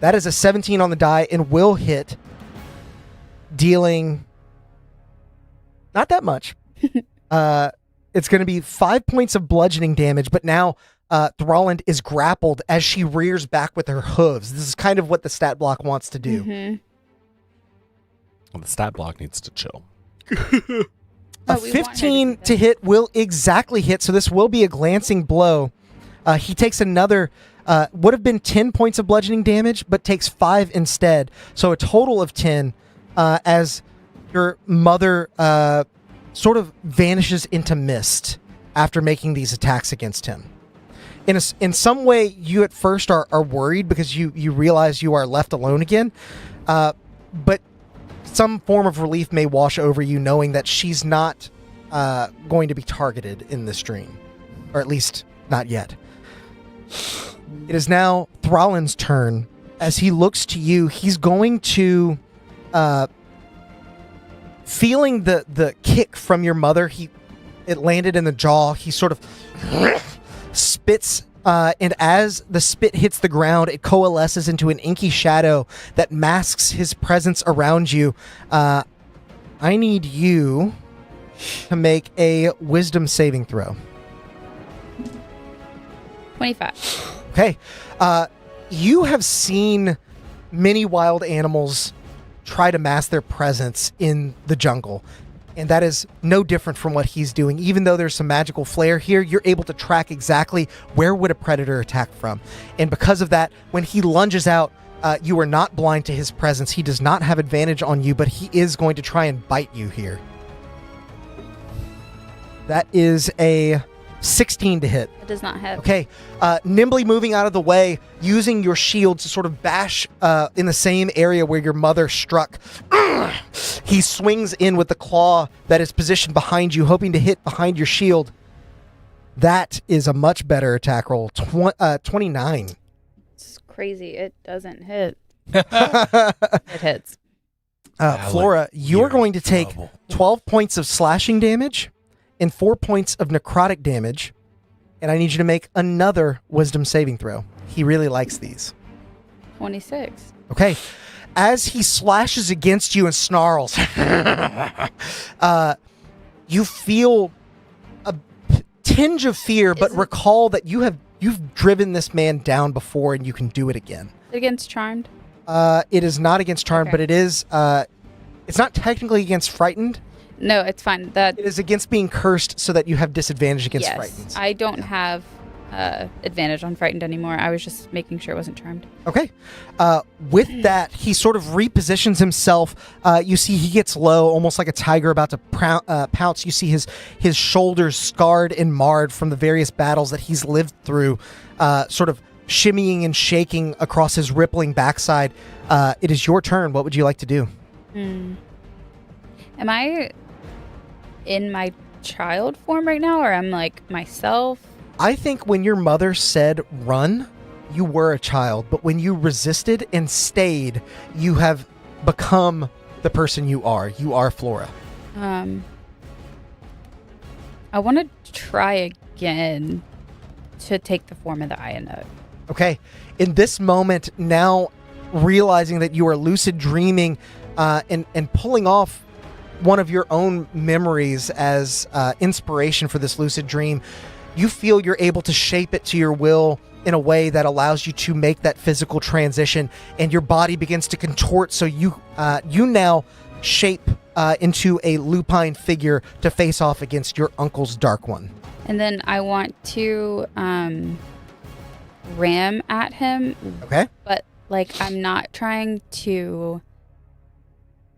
A: That is a 17 on the die and will hit, dealing not that much. It's going to be 5 points of bludgeoning damage, but now Thralland is grappled as she rears back with her hooves. This is kind of what the stat block wants to do.
F: Well, the stat block needs to chill.
A: A
C: Oh, we want her to
A: 15
C: do
A: to hit will exactly hit, so this will be a glancing blow. He takes another, would have been 10 points of bludgeoning damage, but takes 5 instead. So a total of 10 as your mother sort of vanishes into mist after making these attacks against him. In some way, you at first are worried because you realize you are left alone again, but some form of relief may wash over you knowing that she's not going to be targeted in this dream, or at least not yet. It is now Thralland's turn. As he looks to you, he's going to, feeling the kick from your mother, it landed in the jaw. He sort of spits, and as the spit hits the ground, it coalesces into an inky shadow that masks his presence around you. I need you to make a wisdom saving throw.
C: 25.
A: Okay. You have seen many wild animals try to mask their presence in the jungle. And that is no different from what he's doing. Even though there's some magical flair here, you're able to track exactly where would a predator attack from. And because of that, when he lunges out, you are not blind to his presence. He does not have advantage on you, but he is going to try and bite you here. That is a 16 to hit.
C: It does not hit.
A: Okay, nimbly moving out of the way, using your shield to sort of bash in the same area where your mother struck. He swings in with the claw that is positioned behind you, hoping to hit behind your shield. That is a much better attack roll. 29.
C: It's crazy. It doesn't hit. It hits.
A: Flora, you're going to take 12 points of slashing damage and 4 points of necrotic damage, and I need you to make another wisdom saving throw. He really likes these.
C: 26.
A: Okay. As he slashes against you and snarls, you feel a tinge of fear, but recall that you've driven this man down before and you can do it again.
C: Against Charmed?
A: It is not against Charmed,
C: Okay.
A: but it is, it's not technically against Frightened.
C: No, it's fine. That
A: It is against being cursed so that you have disadvantage against
C: yes,
A: Frightened.
C: I don't have advantage on Frightened anymore. I was just making sure it wasn't Charmed.
A: Okay. With that, he sort of repositions himself. You see he gets low, almost like a tiger about to pounce. You see his shoulders scarred and marred from the various battles that he's lived through, sort of shimmying and shaking across his rippling backside. It is your turn. What would you like to do?
C: Am I in my child form right now, or I'm like myself?
A: I think when your mother said run, you were a child, but when you resisted and stayed, you have become the person you are. You are Flora.
C: I want to try again to take the form of the Ionut.
A: Okay. In this moment, now realizing that you are lucid dreaming and pulling off one of your own memories as inspiration for this lucid dream, you feel you're able to shape it to your will in a way that allows you to make that physical transition, and your body begins to contort, so you now shape into a lupine figure to face off against your uncle's Dark One.
C: And then I want to ram at him.
A: Okay.
C: But like I'm not trying to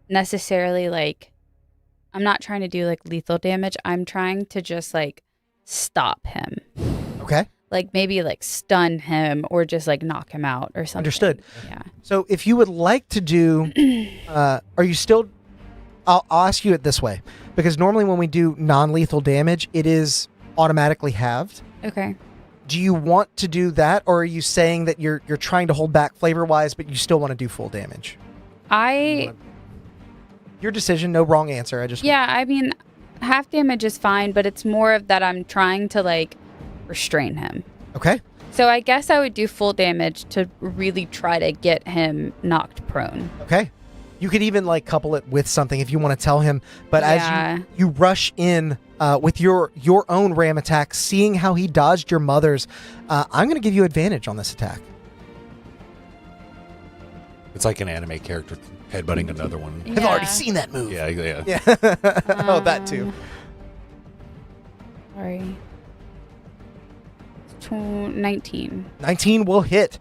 C: necessarily I'm not trying to do like lethal damage. I'm trying to just like stop him.
A: Okay.
C: Like maybe like stun him or just like knock him out or something.
A: Understood.
C: Yeah.
A: So if you would like to do, are you still, I'll ask you it this way, because normally when we do non-lethal damage, it is automatically halved.
C: Okay.
A: Do you want to do that, or are you saying that you're trying to hold back flavor-wise, but you still want to do full damage? Your decision, no wrong answer.
C: I mean, half damage is fine, but it's more of that I'm trying to like restrain him.
A: Okay.
C: So I guess I would do full damage to really try to get him knocked prone.
A: Okay. You could even like couple it with something if you want to tell him, but
C: Yeah.
A: as you rush in with your own ram attack, seeing how he dodged your mother's, I'm going to give you advantage on this attack.
F: It's like an anime character headbutting another one.
A: I've already seen that move.
F: Yeah.
A: Yeah. Oh, that too.
C: Sorry. 19.
A: 19 will hit.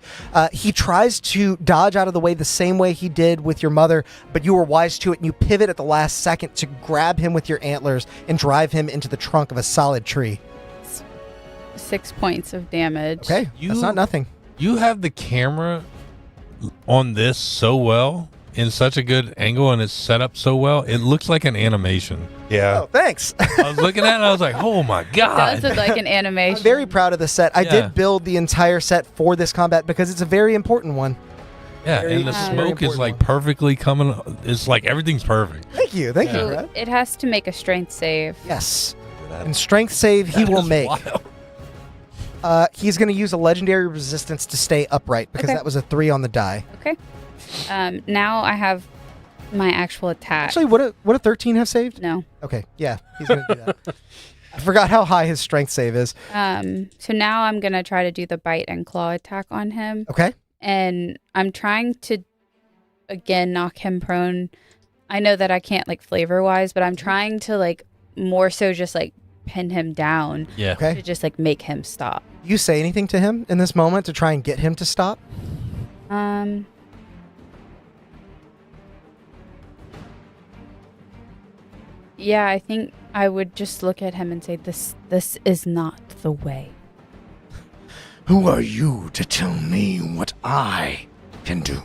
A: He tries to dodge out of the way the same way he did with your mother, but you were wise to it, and you pivot at the last second to grab him with your antlers and drive him into the trunk of a solid tree.
C: 6 points of damage.
A: Okay, that's not nothing.
B: You have the camera on this so well, in such a good angle, and it's set up so well. It looks like an animation.
F: Yeah.
A: Oh, thanks.
B: I was looking at it and I was like, oh my God.
C: Does look like an animation.
A: I'm very proud of the set. I
B: Yeah.
A: did build the entire set for this combat because it's a very important one.
B: Yeah,
A: Very-
B: and the
A: very
B: smoke is
A: important
B: like
A: one.
B: perfectly coming. It's like everything's perfect.
A: Thank you. Thank you,
C: So
A: Brad.
C: it has to make a strength save.
A: Yes. And strength save he will
B: That is
A: make.
B: wild.
A: He's going to use a legendary resistance to stay upright because
C: Okay.
A: that was a 3 on the die.
C: Okay. Now I have my actual attack.
A: Actually, would a 13 have saved?
C: No.
A: Okay, yeah, he's going to do that. I forgot how high his strength save is.
C: So now I'm going to try to do the bite and claw attack on him.
A: Okay.
C: And I'm trying to, again, knock him prone. I know that I can't like flavor wise, but I'm trying to like more so just like pin him down
B: Yeah.
A: Okay.
C: to just like make him stop.
A: You say anything to him in this moment to try and get him to stop?
C: Yeah, I think I would just look at him and say, this is not the way.
E: Who are you to tell me what I can do?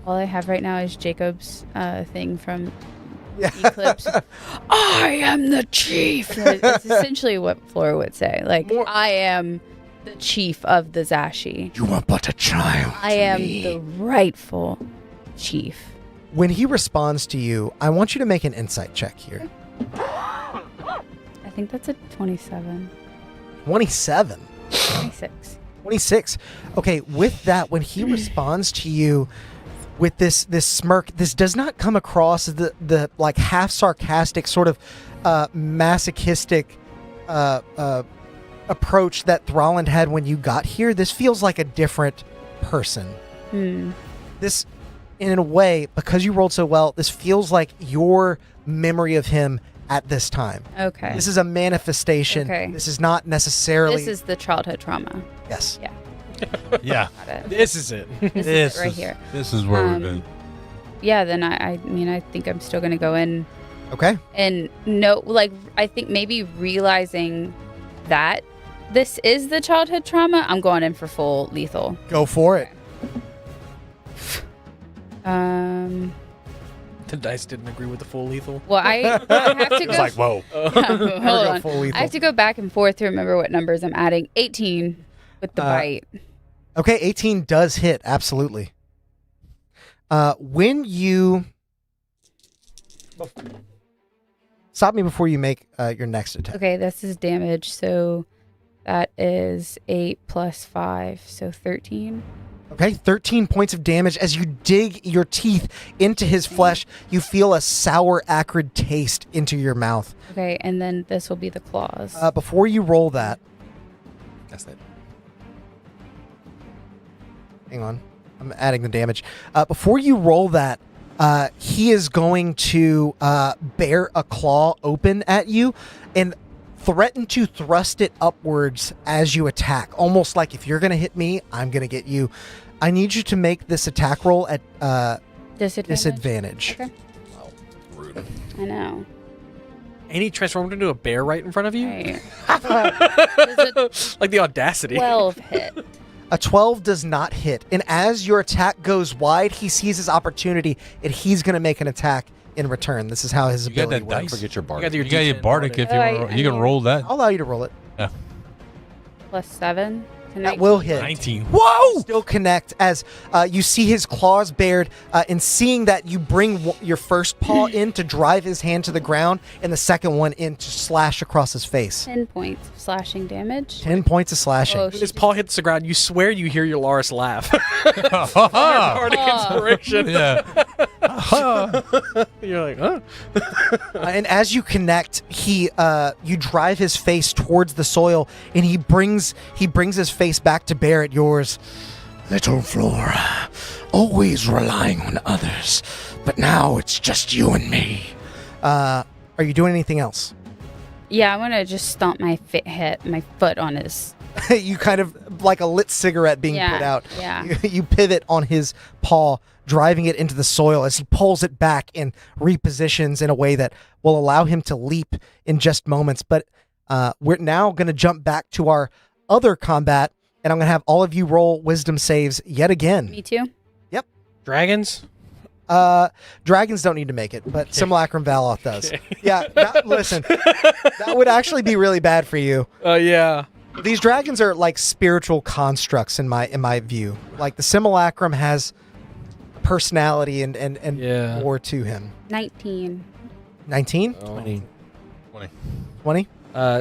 C: All I have right now is Jacob's thing from Eclipse. I am the chief. It's essentially what Flora would say. Like, I am the chief of the Zashi.
E: You are but a child.
C: I am the rightful chief.
A: When he responds to you, I want you to make an insight check here.
C: I think that's a 27.
A: 27.
C: 26.
A: 26. Okay, with that, when he responds to you with this smirk, this does not come across as the like half sarcastic sort of masochistic approach that Thralland had when you got here. This feels like a different person. This, in a way, because you rolled so well, this feels like your memory of him at this time.
C: Okay.
A: This is a manifestation.
C: Okay.
A: This is not necessarily...
C: This is the childhood trauma.
A: Yes.
C: Yeah.
B: Yeah.
C: Got it.
G: This is it.
C: This is it right here.
B: This is where we've been.
C: Yeah, then I mean, I think I'm still going to go in
A: Okay.
C: and no, like, I think maybe realizing that this is the childhood trauma, I'm going in for full lethal.
A: Go for it.
G: The dice didn't agree with the full lethal.
C: Well, I have to go.
F: It's like, whoa.
C: Hold
A: Go
C: on.
A: full lethal.
C: I have to go back and forth to remember what numbers I'm adding. 18 with the bite.
A: Okay, 18 does hit, absolutely. When you... Stop me before you make your next attack.
C: Okay, this is damage, so that is 8 plus 5, so 13.
A: Okay, 13 points of damage. As you dig your teeth into his flesh, you feel a sour, acrid taste into your mouth.
C: Okay, and then this will be the claws.
A: Before you roll that...
F: That's it.
A: Hang on. I'm adding the damage. Before you roll that, he is going to bear a claw open at you and threaten to thrust it upwards as you attack. Almost like if you're going to hit me, I'm going to get you. I need you to make this attack roll at disadvantage.
C: Okay.
F: Wow. Rude.
C: I know.
G: And he transformed into a bear right in front of you?
C: Right. Does
G: Like the audacity.
C: a 12 hit?
A: A 12 does not hit. And as your attack goes wide, he sees his opportunity and he's going to make an attack in return. This is how his
B: You got
A: ability
B: that
A: works.
B: dice?
F: Forget your bar.
G: You got your
B: You got your
G: D10
B: bardic if you
C: Oh,
B: want.
C: I
B: You can
C: mean-
B: roll that.
A: I'll allow you to roll it.
C: Plus 7 to
A: That will hit.
B: 19.
A: Whoa! Still connect as you see his claws bared, and seeing that you bring your first paw in to drive his hand to the ground, and the second one in to slash across his face.
C: 10 points of slashing damage.
A: 10 points of slashing.
C: Oh,
G: When his paw hits the ground, you swear you hear your Loris laugh.
B: Ha
G: Bardic inspiration.
B: Yeah.
G: You're like, huh?
A: And as you connect, you drive his face towards the soil, and he brings his face back to bear at yours.
E: Little Flora, always relying on others, but now it's just you and me.
A: Are you doing anything else?
C: Yeah, I want to just stomp my foot on his.
A: You kind of like a lit cigarette being
C: Yeah,
A: put out.
C: yeah.
A: You pivot on his paw, driving it into the soil as he pulls it back and repositions in a way that will allow him to leap in just moments. But we're now going to jump back to our other combat, and I'm going to have all of you roll wisdom saves yet again.
C: Me too.
G: Dragons?
A: Dragons don't need to make it, but Simulacrum Valoth does. Yeah, listen, that would actually be really bad for you.
G: Yeah.
A: These dragons are like spiritual constructs in my view. Like the Simulacrum has personality and
G: Yeah.
A: more to him.
C: 19.
A: 19?
F: 20.
A: 20?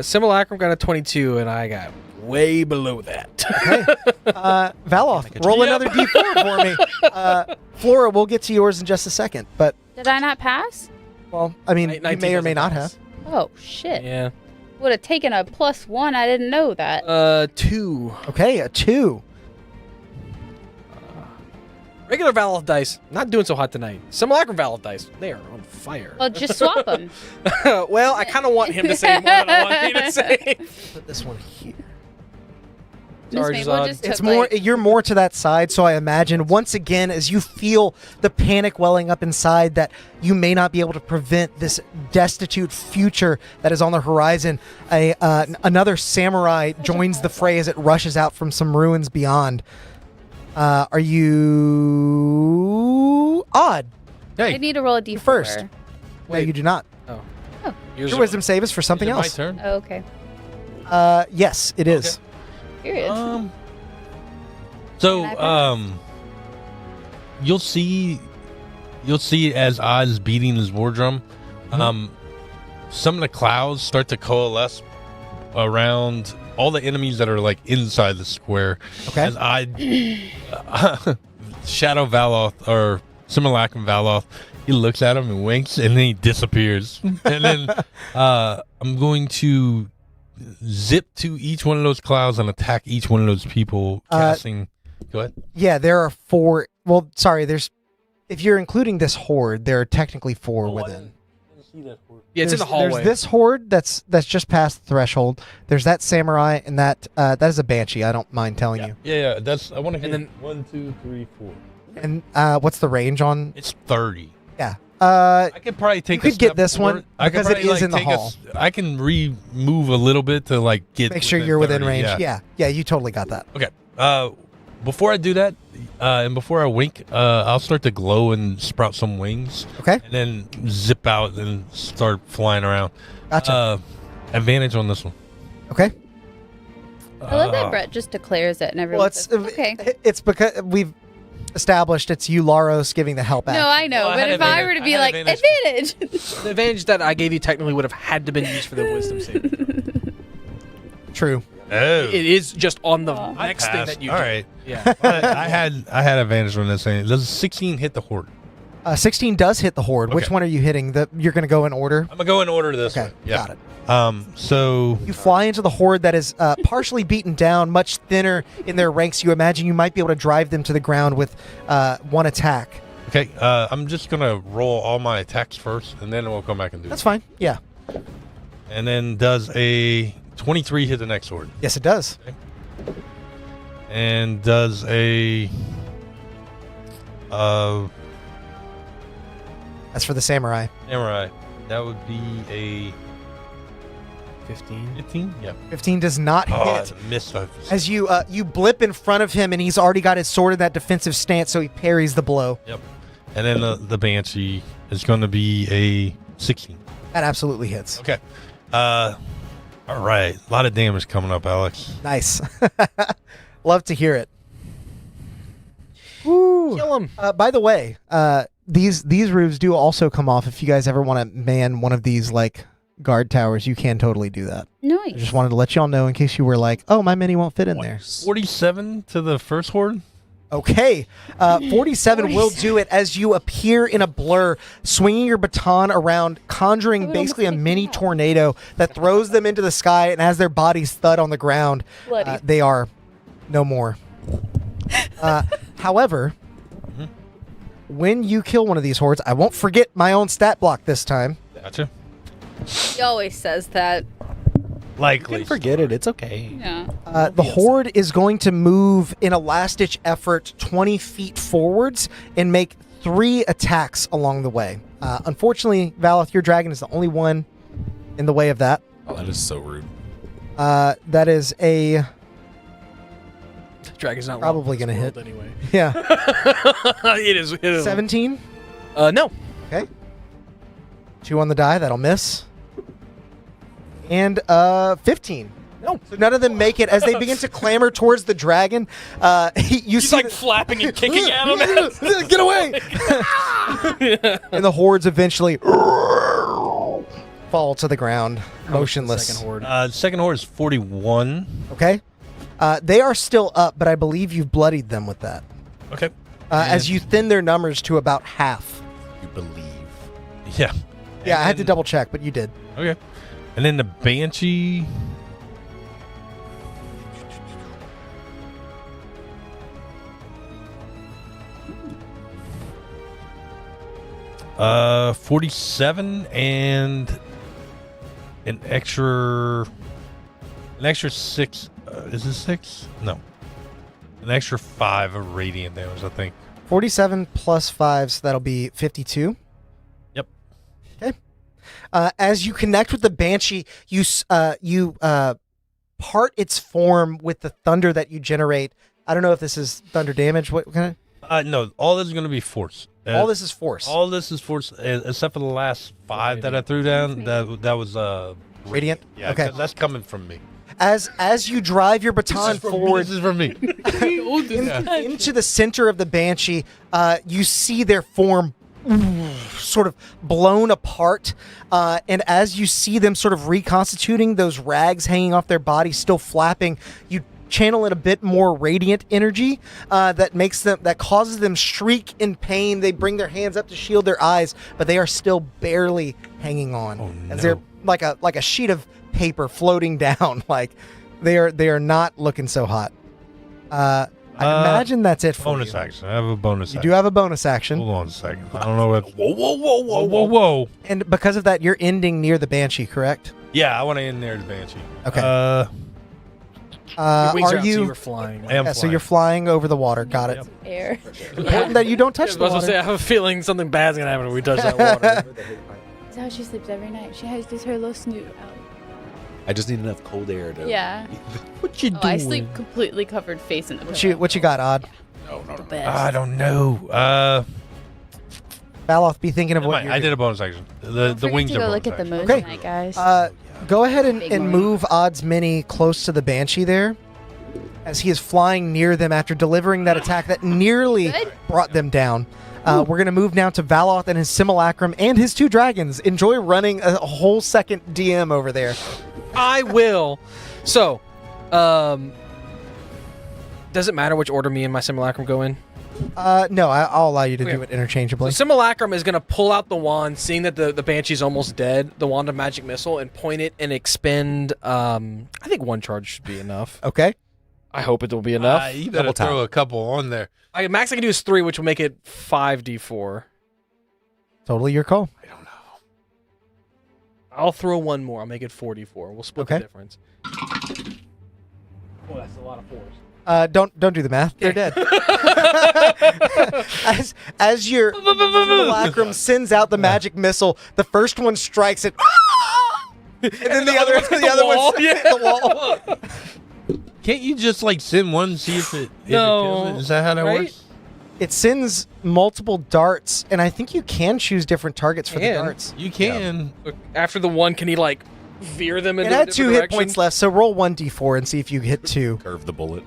G: Simulacrum got a 22, and I got way below that.
A: Okay. Valoth, roll another d4 for me. Flora, we'll get to yours in just a second. But,
C: Did I not pass?
A: well, I mean, you
G: 19
A: may or may not
G: doesn't
A: have.
C: Oh, shit.
G: Yeah.
C: Would have taken a +1. I didn't know that.
G: 2.
A: Okay, a 2.
G: Regular Valith dice, not doing so hot tonight. Simulacrum Valith dice, they are on fire.
C: Well, just swap them.
G: Well, I kind of want him to say more than I want me to say.
A: Put this one here.
G: Sorry,
C: Miss Mabel
G: Zod.
C: just
A: It's
C: took,
A: more.
C: like-
A: You're more to that side, so I imagine once again, as you feel the panic welling up inside, that you may not be able to prevent this destitute future that is on the horizon. Another samurai joins the fray as it rushes out from some ruins beyond. Are you odd?
C: I
B: Hey,
C: need to roll a d4.
A: first. No,
G: Wait.
A: you do not.
G: Yours
A: Your
G: are-
A: wisdom save is for something
B: is it my
A: else.
B: turn?
C: Oh, okay.
A: Yes, it is.
C: Period.
B: So,
C: Can I pass?
B: you'll see as Oz beating his war drum, some of the clouds start to coalesce around all the enemies that are like inside the square.
A: Okay.
B: As Shadow Valoth or Simulacrum Valoth, he looks at him and winks, and then he disappears. And then I'm going to zip to each one of those clouds and attack each one of those people, casting. Go ahead.
A: Yeah, there are 4. Well, sorry. If you're including this horde, there are technically 4 within.
G: Yeah, it's in the hallway.
A: There's this horde that's just past the threshold. There's that samurai, and that is a banshee. I don't mind telling you.
B: Yeah. That's I want to hit.
G: then-
B: 1, 2, 3, 4.
A: And what's the range on?
B: It's 30.
A: Yeah.
B: I could probably take.
A: You
B: a
A: could get
B: step
A: this one
B: forward. I could
A: because it
B: probably,
A: is in the
B: take a
A: hall.
B: I can move a little bit to like get.
A: Make sure you're within
B: 30,
A: range.
B: Yeah.
A: Yeah, you totally got that.
B: Okay. Before I do that, and before I wink, I'll start to glow and sprout some wings,
A: Okay.
B: and then zip out and start flying around.
A: Gotcha.
B: Advantage on this one.
A: Okay.
C: I love that Brett just declares it and everyone
A: Well,
C: says, okay.
A: it's because we've established it's you, Laros, giving the help
C: No,
A: action.
C: I know,
B: Well, I
C: but
B: had
C: if I
B: advantage.
C: were to
B: I
C: be
B: had
C: like,
B: advantage.
C: advantage.
G: The advantage that I gave you technically would have had to been used for the wisdom save.
A: True.
B: Oh,
G: It is just on the
C: Aw.
G: next thing that you
B: All
G: do.
B: right.
G: Yeah.
B: I had advantage on this thing. Does 16 hit the horde?
A: 16 does hit the horde. Which
B: Okay.
A: one are you hitting? You're going to go in order.
B: I'm gonna go in order to this
A: Okay,
B: one. Yeah.
A: got it.
B: So
A: You fly into the horde that is partially beaten down, much thinner in their ranks. You imagine you might be able to drive them to the ground with one attack.
B: okay, I'm just gonna roll all my attacks first, and then we'll come back and do
A: That's
B: it.
A: fine. Yeah.
B: And then does a 23 hit the next horde?
A: Yes, it does.
B: And does a
A: That's for the samurai.
B: samurai? That would be a
G: 15.
B: 15. Yeah.
A: 15 does not
B: Oh,
A: hit.
B: I missed.
A: As you blip in front of him, and he's already got his sword in that defensive stance, so he parries the blow.
B: Yep. And then the banshee is going to be a 16.
A: That absolutely hits.
B: Okay. All right. A lot of damage coming up, Alex.
A: Nice. Love to hear it. Woo.
G: Kill him.
A: By the way, these roofs do also come off. If you guys ever want to man one of these like guard towers, you can totally do that. I
C: Nice.
A: just wanted to let y'all know in case you were like, "Oh, my mini won't fit in there."
B: 47 to the first horde.
A: Okay, 47 will do it as you appear in a blur, swinging your baton around, conjuring basically a mini tornado that throws them into the sky, and as their bodies thud on the ground,
C: Bloody.
A: they are no more. However, when you kill one of these hordes, I won't forget my own stat block this time.
B: Gotcha.
C: He always says that.
B: Likely.
F: Forget it. It's okay.
C: Yeah.
A: The horde is going to move in a last-ditch effort 20 feet forwards and make 3 attacks along the way. Unfortunately, Valith, your dragon is the only one in the way of that.
F: Oh, that is so rude.
A: That is a...
G: Dragon's not
A: Probably
G: welcome in
A: gonna
G: this world anyway.
A: Yeah,
G: It is.
A: 17.
G: No.
A: Okay. 2 on the die. That'll miss. And 15.
G: No.
A: So none of them make it. As they begin to clamber towards the dragon, you
G: He's
A: see
G: like flapping and kicking at him.
A: Get away! And the hordes eventually fall to the ground, motionless.
G: Second horde.
B: Second horde is 41.
A: Okay? They are still up, but I believe you've bloodied them with that.
B: Okay.
A: As you thin their numbers to about half.
F: You believe.
B: Yeah.
A: Yeah, I had to
B: And-
A: double check, but you did.
B: Okay. And then the banshee. 47 and an extra 6. Is it 6? No. An extra 5 of radiant damage, I think.
A: 47 plus 5, so that'll be 52.
B: Yep.
A: Okay. As you connect with the Banshee, you part its form with the thunder that you generate. I don't know if this is thunder damage. What kind of?
B: No, all this is going to be force.
A: All this is force.
B: All this is force, except for the last 5 that I threw down. That was
A: Radiant?
B: Yeah,
A: Okay.
B: 'cause that's coming from me.
A: As you drive your baton forward
B: This is from me.
A: into the center of the Banshee, you see their form sort of blown apart, and as you see them sort of reconstituting, those rags hanging off their bodies still flapping, you channel in a bit more radiant energy that causes them shriek in pain. They bring their hands up to shield their eyes, but they are still barely hanging on, as they're like a sheet of paper floating down. Like they are not looking so hot. I imagine that's it for
B: Bonus
A: you.
B: action. I have a bonus
A: You
B: action.
A: do have a bonus action.
B: Hold on a second. I don't know what. Whoa.
A: And because of that, you're ending near the Banshee, correct?
B: Yeah, I want to end there the Banshee.
A: Okay.
G: Your wings
A: Are
G: are out, so
A: you?
G: you were flying.
B: I am
A: So you're flying over the water. Got it.
B: Yep.
C: Air.
A: Important that you don't touch
G: I
A: the
G: was about to say,
A: water.
G: I have a feeling something bad's gonna happen when we touch that water.
C: That's how she sleeps every night. She has just her little snoot out.
F: I just need enough cold air to.
C: Yeah.
B: What you
C: Oh, I sleep completely covered face in the
A: What you got, Odd?
C: The best.
B: I don't know.
A: Baloth, be thinking of what
B: I did a bonus action. The
C: Don't
B: wings
C: forget to
B: are
C: go
B: bonus
C: look at the
B: action.
C: moon
A: Okay.
C: tonight, guys.
A: Go ahead
C: Big
A: and
C: one.
A: move Odd's mini close to the Banshee there, as he is flying near them after delivering that attack that nearly
C: Good.
A: brought them down. We're going to move now to Valoth and his simulacrum and his 2 dragons. Enjoy running a whole second DM over there.
G: I will. So, does it matter which order me and my simulacrum go in?
A: No, I'll allow you to
G: Okay.
A: do it interchangeably.
G: So simulacrum is going to pull out the wand, seeing that the Banshee's almost dead, the wand of magic missile, and point it and expend. I think 1 charge should be enough.
A: Okay.
G: I hope it will be enough.
B: You better
F: Double tap.
B: throw a couple on there.
G: Max I can do is 3, which will make it 5d4.
A: Totally your call.
B: I don't know.
G: I'll throw 1 more. I'll make it 4d4. We'll split
A: Okay.
G: the difference. Oh, that's a lot of 4s.
A: Don't do the math. They're dead. as your simulacrum sends out the magic missile, the first one strikes it, and then the other one hit the wall.
B: Can't you just send one, see if it
G: No,
B: kills it? Is that how that
G: right?
B: works?
A: It sends multiple darts, and I think you can choose different targets for the
G: Can.
A: darts.
B: You can.
G: Look, after the 1, can he veer them
A: It
G: into a
A: had
G: different
A: 2 hit
G: direction?
A: points left, so roll 1d4 and see if you hit 2.
F: Curve the bullet.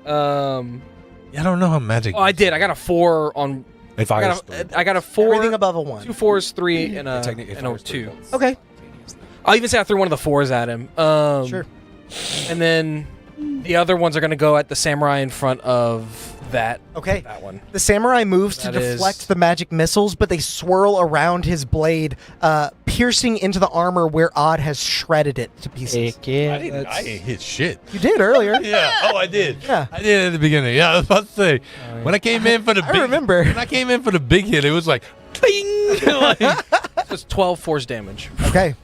B: I don't know how magic.
G: Oh, I did. I got a 4 on.
F: If
G: I got a 4.
A: Everything above a 1.
G: 2 4s, 3, and a,
F: Technically,
G: and a 2.
A: Okay,
G: I'll even say I threw one of the 4s at him.
A: sure.
G: And then the other ones are going to go at the samurai in front of that
A: Okay.
G: that one.
A: The samurai moves to
G: That is-
A: deflect the magic missiles, but they swirl around his blade, piercing into the armor where Odd has shredded it to pieces.
B: I didn't hit shit.
A: You did earlier.
B: Yeah. Oh, I did.
A: Yeah.
B: I did at the beginning. Yeah, I was about to say. When I came in for the
A: I
B: big,
A: remember.
B: When I came in for the big hit, it was like, bing.
G: It's 12 force damage
A: Okay.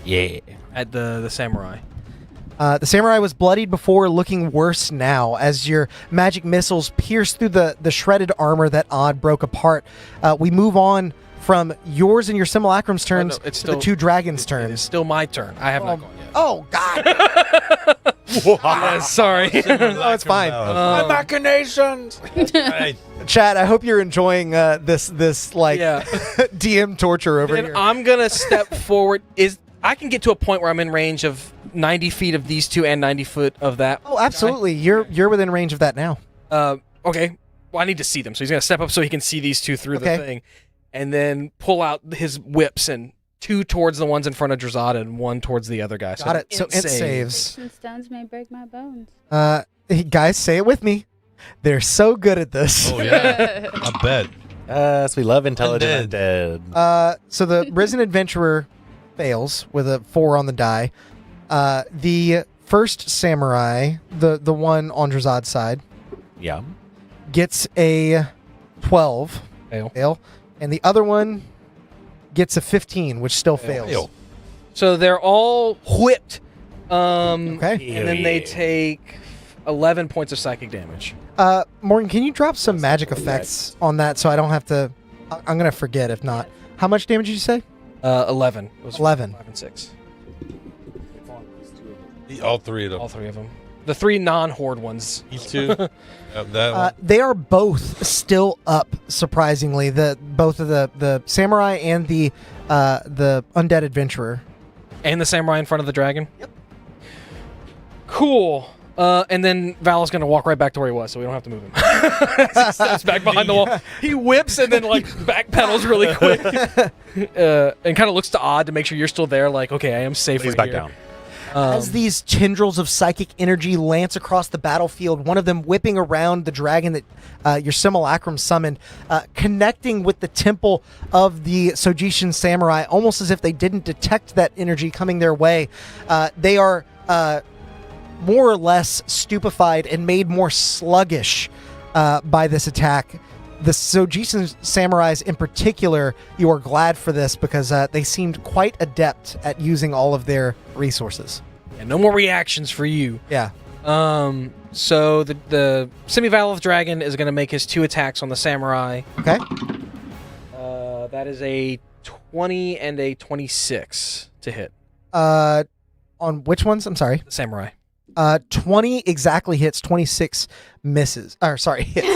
B: Yeah.
G: at the samurai.
A: The samurai was bloodied before, looking worse now, as your magic missiles pierce through the shredded armor that Odd broke apart. We move on from yours and your simulacrum's turns
G: no, it's
A: to the
G: still-
A: 2 dragons'
G: It's
A: turns.
G: still my turn. I have not gone yet.
A: Oh, God.
G: Yeah, sorry.
A: No, it's fine.
F: My machinations!
B: Right.
A: Chad, I hope you're enjoying this
G: Yeah.
A: DM torture over
G: And
A: here.
G: I'm going to step forward. I can get to a point where I'm in range of 90 feet of these 2 and 90 foot of that.
A: Oh, absolutely. You're within range of that now.
G: Okay. Well, I need to see them. So he's going to step up so he can see these 2 through
A: Okay.
G: the thing. And then pull out his whips and 2 towards the ones in front of Drazada and 1 towards the other guy.
A: Got it. So it saves.
C: Some stones may break my bones.
A: Guys, say it with me. They're so good at this.
B: Oh yeah. I bet.
F: Yes, we love intelligent undead.
A: So the risen adventurer fails with a 4 on the die. The first samurai, the one on Drazad's side,
F: Yeah.
A: gets a 12.
G: Fail.
A: Fail. And the other one gets a 15, which still fails.
B: Fail.
G: So they're all whipped.
A: Okay.
G: And then they take 11 points of psychic damage.
A: Morgan, can you drop some magic effects on that so I don't have to... I'm going to forget if not. How much damage did you say?
G: 11. It was
A: 11.
G: 5 and 6.
B: All three of them.
G: All 3 of them. The 3 non-horde ones.
B: These two. That one.
A: They are both still up, surprisingly. Both of the samurai and the undead adventurer.
G: And the samurai in front of the dragon? Yep. Cool. And then Val's going to walk right back to where he was, so we don't have to move him. He steps back behind the wall. He whips and then, like, backpedals really quick. And kind of looks to Odd to make sure you're still there, like, okay, I am safe
F: He's
G: right
F: back
G: here.
F: down.
A: As these tendrils of psychic energy lance across the battlefield, one of them whipping around the dragon that your simulacrum summoned, connecting with the temple of the Sojishin samurai, almost as if they didn't detect that energy coming their way. They are more or less stupefied and made more sluggish by this attack. The Sojishin samurais in particular, you are glad for this because they seemed quite adept at using all of their resources.
G: Yeah, no more reactions for you.
A: Yeah.
G: So the semi-valve dragon is going to make his 2 attacks on the samurai.
A: Okay.
G: That is a 20 and a 26 to hit.
A: On which ones? I'm sorry.
G: The samurai.
A: 20 exactly hits. 26 misses. Or sorry, hits.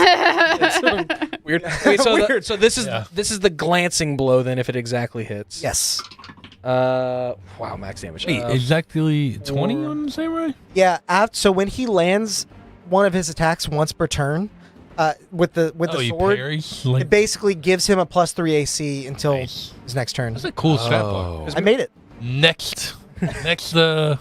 G: Weird. Wait, so
A: Weird.
G: so this is the glancing blow then if it exactly hits.
A: Yes.
G: Wow, max damage.
B: Wait, exactly 20 on the samurai?
A: Yeah. So when he lands one of his attacks once per turn, with the
B: He
A: sword,
B: parries?
A: it basically gives him a +3 AC until
B: Nice.
A: his next turn.
B: That's a cool stat block.
A: I made it.
B: Next,
A: It's a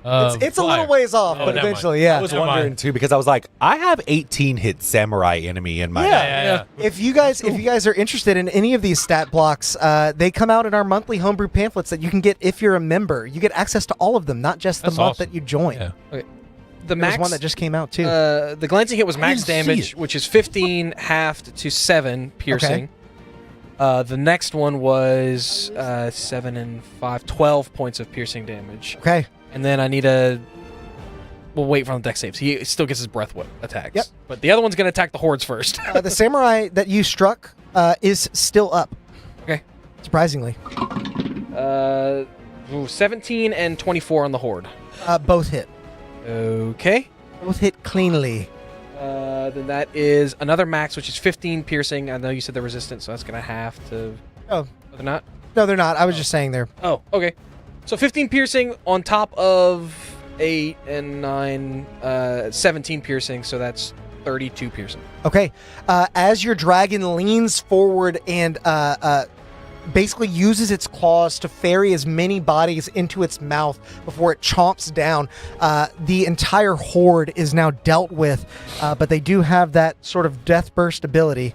A: little
B: flyer.
A: ways off,
B: Oh,
A: but
B: never
A: eventually,
B: mind.
A: yeah.
F: I was
B: Never
F: wondering
B: mind.
F: too because I was like, I have 18 hit samurai enemy in my
B: Yeah.
A: If you guys are interested in any of these stat blocks, they come out in our monthly homebrew pamphlets that you can get if you're a member. You get access to all of them, not just the
B: That's
A: month
B: awesome.
A: that you join.
B: Yeah.
G: The
A: There's
G: max
A: one that just came out too.
G: the glancing hit was max
B: didn't see
G: damage,
B: it.
G: which is 15 halved to 7 piercing. The next one was 7 and 5, 12 points of piercing damage.
A: Okay.
G: And then I need we'll wait for the deck saves. He still gets his breath whip attacks.
A: Yep.
G: But the other one's going to attack the hordes first.
A: The samurai that you struck is still up.
G: Okay.
A: Surprisingly.
G: 17 and 24 on the horde.
A: Both hit.
G: Okay.
A: Both hit cleanly.
G: Then that is another max, which is 15 piercing. I know you said they're resistant, so that's going to have to...
A: Oh.
G: They're not?
A: No, they're not. I was just saying they're...
G: Oh, okay. So 15 piercing on top of 8 and 9, 17 piercing, so that's 32 piercing.
A: Okay. As your dragon leans forward and basically uses its claws to ferry as many bodies into its mouth before it chomps down, the entire horde is now dealt with, but they do have that sort of death burst ability.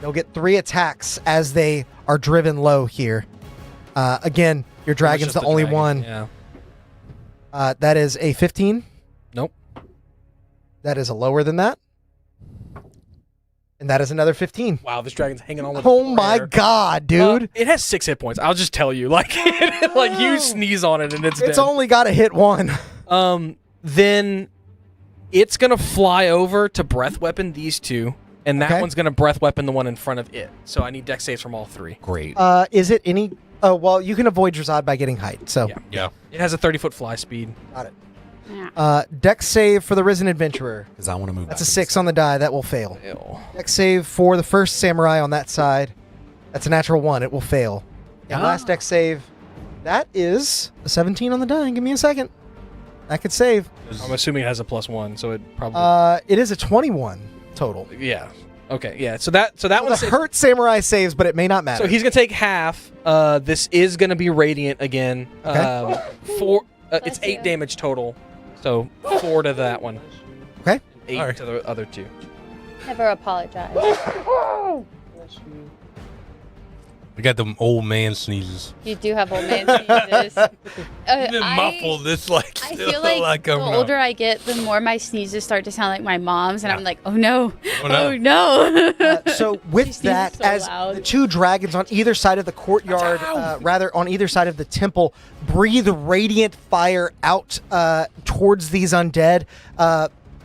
A: They'll get 3 attacks as they are driven low here. Again, your dragon's the only one.
G: Yeah.
A: That is a 15.
G: Nope.
A: That is a lower than that. And that is another 15.
G: Wow, this dragon's hanging on with
A: Oh my
G: fire.
A: god, dude.
G: It has 6 hit points. I'll just tell you. Like you sneeze on it and it's
A: It's
G: dead.
A: only got to hit 1.
G: Then it's going to fly over to breath weapon these 2. And that
A: Okay.
G: one's going to breath weapon the one in front of it. So I need dex saves from all 3.
F: Great.
A: Is it any... Oh, well, you can avoid Drazad by getting height, so...
G: Yeah.
B: Yeah.
G: It has a 30-foot fly speed.
A: Got it.
C: Yeah.
A: Dex save for the Risen Adventurer.
F: Because I want to move.
A: That's a
F: back
A: 6 on the die. That will fail.
G: Ew.
A: Dex save for the first Samurai on that side. That's a natural 1. It will fail. And last dex save, that is a 17 on the die. Give me a second. That could save.
G: I'm assuming it has a +1, so it probably...
A: It is a 21 total.
G: yeah. Okay, yeah. So that
A: The
G: one's...
A: hurt Samurai saves, but it may not matter.
G: So he's going to take half. This is going to be radiant again.
A: Okay.
G: 4... it's 8 damage total. So 4 to that one.
A: Okay.
G: 8
B: All right.
G: to the other 2.
C: Never apologize.
B: I got them old man sneezes.
C: You do have old man sneezes.
B: Even muffled, it's like
C: I
B: still
C: feel like the
B: I'm
C: older I get, the more my sneezes start to sound like my mom's, and I'm like, oh no,
B: Oh, no.
C: oh no.
A: So
C: She
A: with
C: sneezes
A: that,
C: so
A: as
C: loud.
A: the two dragons on either side of the courtyard, rather on either side of the temple, breathe radiant fire out towards these undead.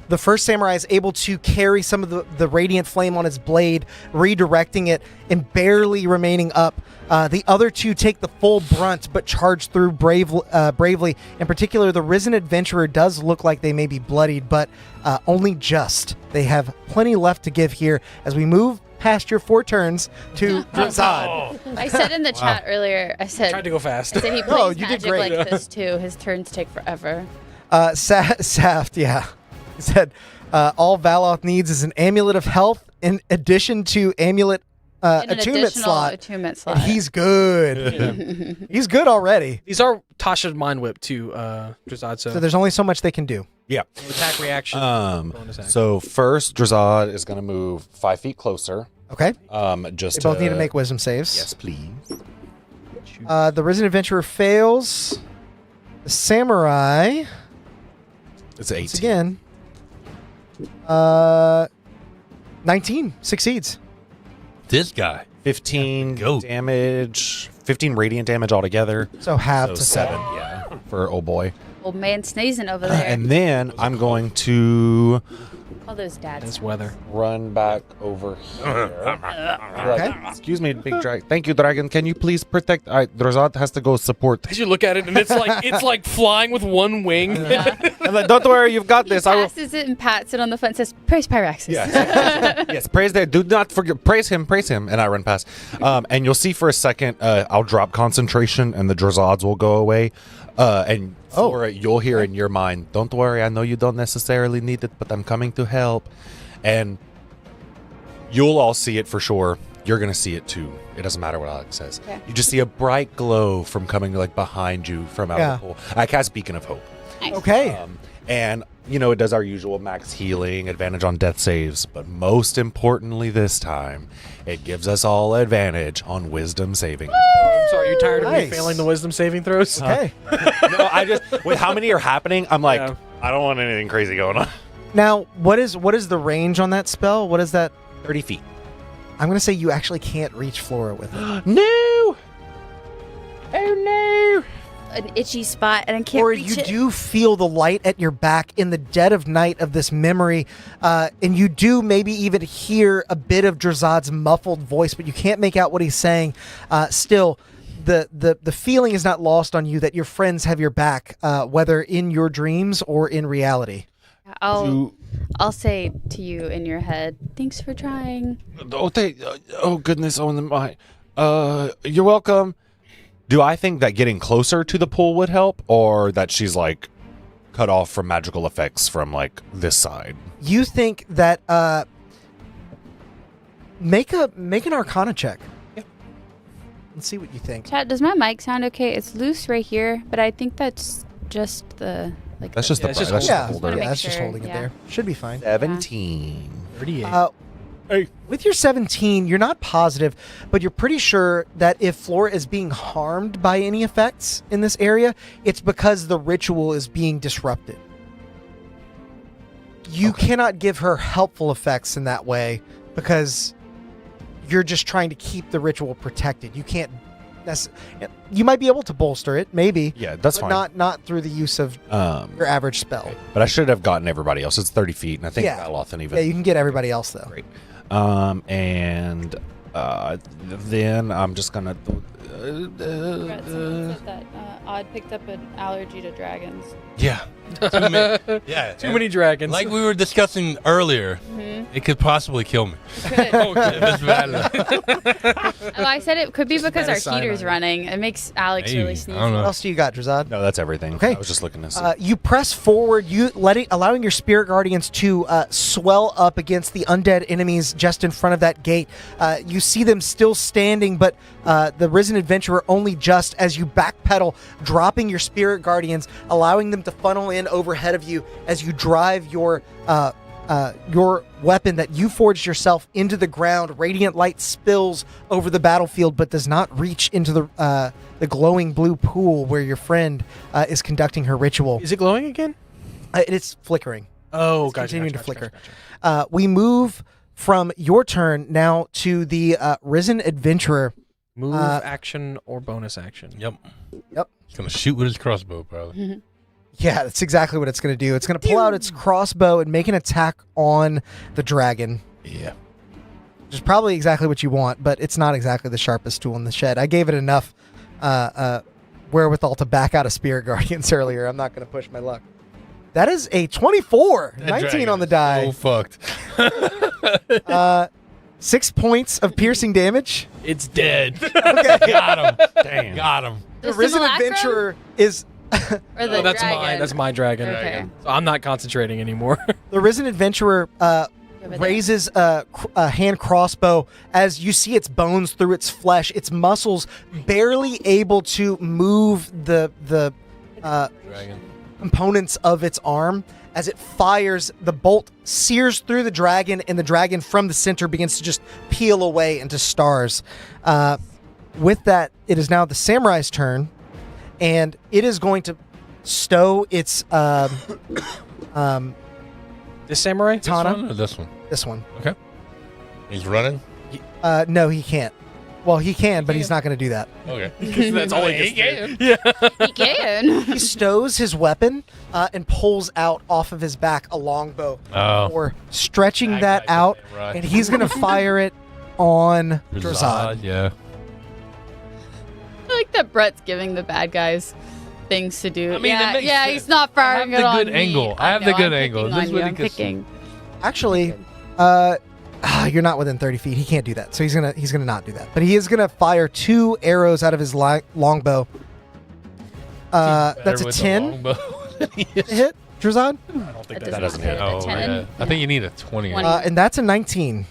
A: The first samurai is able to carry some of the radiant flame on his blade, redirecting it and barely remaining up. The other two take the full brunt but charge through bravely. In particular, the risen adventurer does look like they may be bloodied, but only just. They have plenty left to give here as we move past your 4 turns to Drazad.
C: I said in the chat earlier, I said
G: Tried to go fast.
C: I said he plays
A: No, you did
C: magic
A: great.
C: like this too. His turns take forever.
A: Saft, yeah. He said, all Valoth needs is an amulet of health in addition to amulet
C: In an
A: attunement
C: additional
A: slot.
C: attunement
A: And
C: slot.
A: he's good. He's good already.
G: These are Tasha's Mind Whip to Drazad,
A: So there's only so much they can do.
F: Yeah.
G: attack reaction. bonus action.
F: So first, Drazad is going to move 5 feet closer.
A: Okay?
F: Just
A: They both need to make wisdom saves.
F: Yes, please.
A: The Risen Adventurer fails. The Samurai,
F: It's 18.
A: once again, 19 succeeds.
B: This guy.
F: 15
B: Go.
F: damage, 15 radiant damage altogether.
A: So half
F: So
A: to
F: 7, yeah, for old boy.
C: Old man sneezing over there.
F: And then I'm going to
C: All those dads.
G: This weather.
F: run back over here.
A: Okay.
F: Excuse me, big dragon. Thank you, dragon. Can you please protect? Drazad has to go support.
G: As you look at it, and it's like flying with one wing.
F: I'm like, don't worry, you've got
C: He
F: this. I will.
C: passes it and pats it on the front and says, praise Pyraxis.
F: Yes, praise that. Do not forget. Praise him. And I run past. And you'll see for a second, I'll drop concentration, and the Drazads will go away. And Flora, you'll hear in your mind, don't worry, I know you don't necessarily need it, but I'm coming to help. And you'll all see it for sure. You're going to see it too. It doesn't matter what Alex says.
C: Okay.
F: You just see a bright glow from coming like behind you from out of the pool. I cast Beacon of Hope.
C: Nice.
A: Okay.
F: And, you know, it does our usual max healing, advantage on death saves, but most importantly this time, it gives us all advantage on wisdom saving.
G: I'm sorry, you tired of me
A: Nice.
G: failing the wisdom saving throws?
A: Okay.
F: No, I just, with how many are happening, I'm like,
G: Yeah.
F: I don't want anything crazy going on.
A: Now, what is the range on that spell? What is that?
F: 30 feet.
A: I'm going to say you actually can't reach Flora with it.
F: No! Oh no!
C: An itchy spot, and I can't
A: Or
C: reach
A: you
C: it.
A: do feel the light at your back in the dead of night of this memory, and you do maybe even hear a bit of Drazad's muffled voice, but you can't make out what he's saying. Still, the feeling is not lost on you that your friends have your back, whether in your dreams or in reality.
C: I'll say to you in your head, thanks for trying.
F: Oh goodness, my. You're welcome. Do I think that getting closer to the pool would help, or that she's like cut off from magical effects from like this side?
A: You think that make an Arcana check.
F: Yeah.
A: Let's see what you think.
C: Chat, does my mic sound okay? It's loose right here, but I think that's just the like.
F: That's
C: the-
F: just the
G: it's just
F: that's
A: Yeah,
F: the
C: wanna
F: holder.
C: make
A: it's just
C: sure,
A: holding it
C: yeah.
A: there. Should be fine.
F: 17.
G: 38.
A: With your 17, you're not positive, but you're pretty sure that if Flora is being harmed by any effects in this area, it's because the ritual is being disrupted. You cannot give her helpful effects in that way because you're just trying to keep the ritual protected. You can't. You might be able to bolster it, maybe.
F: Yeah, that's
A: but
F: fine.
A: Not through the use of your average spell.
F: Okay. But I should have gotten everybody else. It's 30 feet, and I think
A: Yeah.
F: Valothan even.
A: Yeah, you can get everybody else though.
F: Great. And then I'm just gonna.
C: Brett, someone said that Odd picked up an allergy to dragons.
B: Yeah. Yeah.
G: Too many dragons.
B: Like we were discussing earlier, it could possibly kill me.
C: Good.
B: If it's bad enough.
C: Oh, I said it could be because our
A: cyanide.
C: heater's running. It makes Alex
B: Maybe.
C: really
B: I
C: sneeze.
B: don't know.
A: What else do you got, Drazad?
F: No, that's everything.
A: Okay.
F: I was just looking to see.
A: You press forward, allowing your spirit guardians to swell up against the undead enemies just in front of that gate. You see them still standing, but the risen adventurer only just as you backpedal, dropping your spirit guardians, allowing them to funnel in overhead of you as you drive your your weapon that you forged yourself into the ground. Radiant light spills over the battlefield, but does not reach into the glowing blue pool where your friend is conducting her ritual.
G: Is it glowing again?
A: It's flickering.
G: Oh,
A: It's
G: gotcha.
A: continuing
G: Gotcha,
A: to flicker.
G: gotcha.
A: We move from your turn now to the risen adventurer.
G: Move, action, or bonus action.
B: Yep.
A: Yep.
B: He's gonna shoot with his crossbow, probably.
A: Yeah, that's exactly what it's going to do. It's going to pull out its crossbow and make an attack on the dragon.
B: Yeah.
A: Which is probably exactly what you want, but it's not exactly the sharpest tool in the shed. I gave it enough wherewithal to back out of Spirit Guardians earlier. I'm not going to push my luck. That is a 24.
B: That
A: 19
B: dragon
A: on the
B: is
A: die.
B: so fucked.
A: 6 points of piercing damage.
G: It's dead.
A: Okay.
B: Got him.
F: Damn.
B: Got him.
A: The risen
C: simulacrum?
A: adventurer is...
C: Or the
G: Oh, that's
C: dragon?
G: mine. That's my dragon.
C: Okay.
G: So I'm not concentrating anymore.
A: The risen adventurer
C: Over there.
A: raises a hand crossbow as you see its bones through its flesh, its muscles barely able to move the
B: Dragon.
A: components of its arm. As it fires, the bolt sears through the dragon, and the dragon from the center begins to just peel away into stars. With that, it is now the samurai's turn, and it is going to stow its
G: This samurai?
B: This
A: Tana.
B: one or this one?
A: This one.
B: Okay. He's running.
A: No, he can't. Well, he can, but he's not going to do that.
B: Okay.
G: That's all
B: he
G: he can.
B: can.
C: He can.
A: He stows his weapon and pulls out off of his back a longbow,
B: Oh.
A: or stretching
B: That
A: that
B: guy
A: out,
B: doesn't run.
A: and he's going to fire it on Drazad.
B: Drazad, yeah.
C: I like that Brett's giving the bad guys things to do.
B: I mean, it
C: yeah,
B: makes
C: yeah,
B: sense.
C: he's not firing
B: I have
C: it
B: the
C: on
B: good
C: me.
B: angle. I have
C: know,
B: the good
C: I'm
B: angle.
C: picking
B: This
C: on
B: is
C: you.
B: what he
C: I'm
B: can-
C: picking.
A: Actually, you're not within 30 feet. He can't do that, so he's gonna not do that. But he is gonna fire 2 arrows out of his longbow. That's
B: Better
A: a
B: with the
A: 10
B: longbow than he is.
A: to hit Drazad,
G: I don't think
C: That
G: that
C: does
F: doesn't
C: not
F: hit.
C: hit.
B: Oh,
C: A 10?
B: yeah. I think you need a 20.
C: 20.
A: and that's a 19.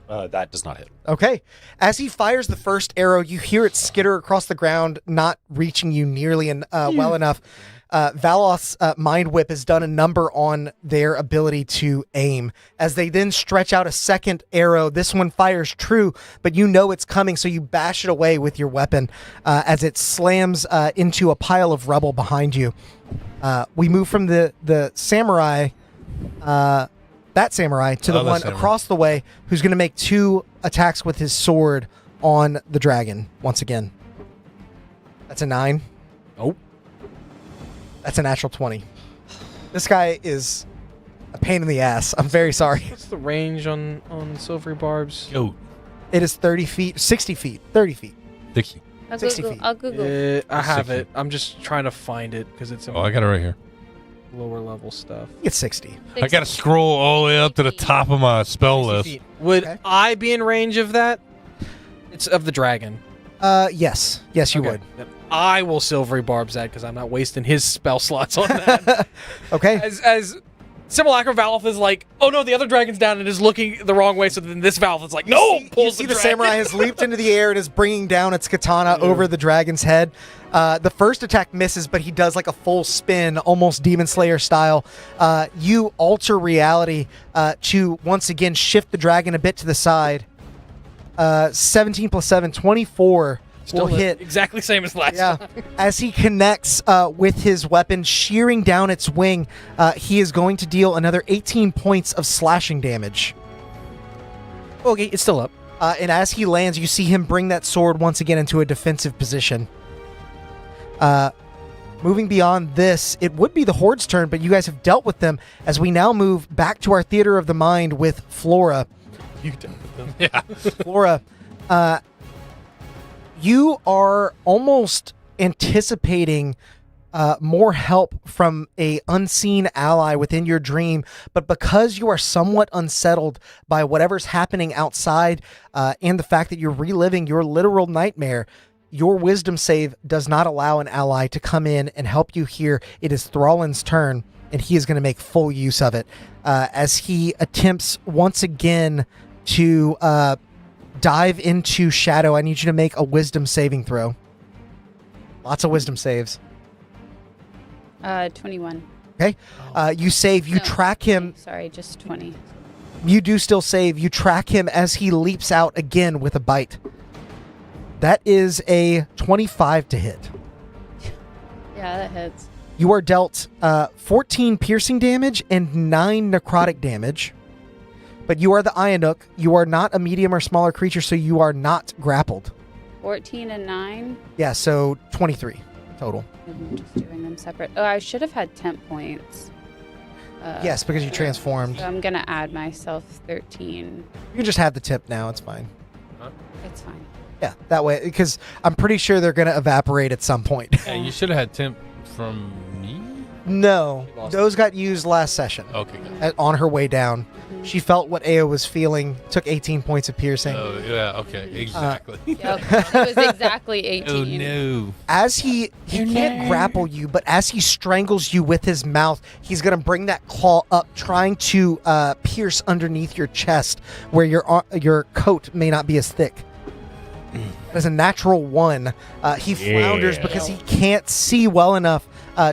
F: That does not hit.
A: Okay. As he fires the first arrow, you hear it skitter across the ground, not reaching you nearly well enough. Valoth's Mind Whip has done a number on their ability to aim. As they then stretch out a second arrow, this one fires true, but you know it's coming, so you bash it away with your weapon as it slams into a pile of rubble behind you. We move from the samurai, that samurai, to the
B: Other
A: one
B: samurai.
A: across the way, who's going to make 2 attacks with his sword on the dragon once again. That's a 9.
G: Oh.
A: That's a natural 20. This guy is a pain in the ass. I'm very sorry.
G: What's the range on silvery barbs?
B: Yo,
A: It is 30 feet, 60 feet, 30 feet.
B: 60.
C: I'll
A: 60
C: Google.
A: feet.
C: I'll Google.
G: I have
B: 60.
G: it. I'm just trying to find it because it's in
B: Oh, I got it right here.
G: lower level stuff.
A: It's 60.
B: I got to scroll all the way up to the top of my spell list.
G: Feet. Would
A: Okay.
G: I be in range of that? It's of the dragon.
A: Yes. Yes, you
G: Okay.
A: would.
G: Then I will silvery barbs that because I'm not wasting his spell slots on that.
A: Okay.
G: as Simulacrum Valve is like, oh no, the other dragon's down and is looking the wrong way. So then this Valve is like, no,
A: You
G: pulls
A: see
G: the
A: the
G: dragon.
A: samurai has leaped into the air and is bringing down its katana over the dragon's head. The first attack misses, but he does like a full spin, almost Demon Slayer style. You alter reality to once again shift the dragon a bit to the side. 17 plus 7, 24
G: Still
A: will hit.
G: exactly same as last
A: Yeah.
G: time.
A: As he connects with his weapon, shearing down its wing, he is going to deal another 18 points of slashing damage.
G: Okay, it's still up.
A: And as he lands, you see him bring that sword once again into a defensive position. Moving beyond this, it would be the Horde's turn, but you guys have dealt with them as we now move back to our Theater of the Mind with Flora.
G: You dealt with them.
B: Yeah.
A: Flora, you are almost anticipating more help from a unseen ally within your dream, but because you are somewhat unsettled by whatever's happening outside and the fact that you're reliving your literal nightmare, your wisdom save does not allow an ally to come in and help you here. It is Thrallin's turn, and he is going to make full use of it as he attempts once again to dive into Shadow. I need you to make a wisdom saving throw. Lots of wisdom saves.
C: 21.
A: Okay. You save. You
C: No,
A: track him.
C: Sorry, just 20.
A: You do still save. You track him as he leaps out again with a bite. That is a 25 to hit.
C: Yeah, that hits.
A: You are dealt 14 piercing damage and 9 necrotic damage. But you are the Ionuk. You are not a medium or smaller creature, so you are not grappled.
C: 14 and 9.
A: Yeah, so 23 total.
C: I'm just doing them separate. Oh, I should have had temp points.
A: Yes, because you transformed.
C: So I'm going to add myself 13.
A: You can just have the tip now. It's fine.
C: It's fine.
A: Yeah, that way, because I'm pretty sure they're going to evaporate at some point.
B: Yeah, you should have had temp from me.
A: No, those got used last session.
B: Okay. Good.
A: On her way down. She felt what Aya was feeling, took 18 points of piercing.
B: Oh yeah. Okay. Exactly.
C: Yep. It was exactly 18.
B: Oh no.
A: As he can't grapple you, but as he strangles you with his mouth, he's going to bring that claw up, trying to pierce underneath your chest where your coat may not be as thick. As a natural 1, he flounders because he can't see well enough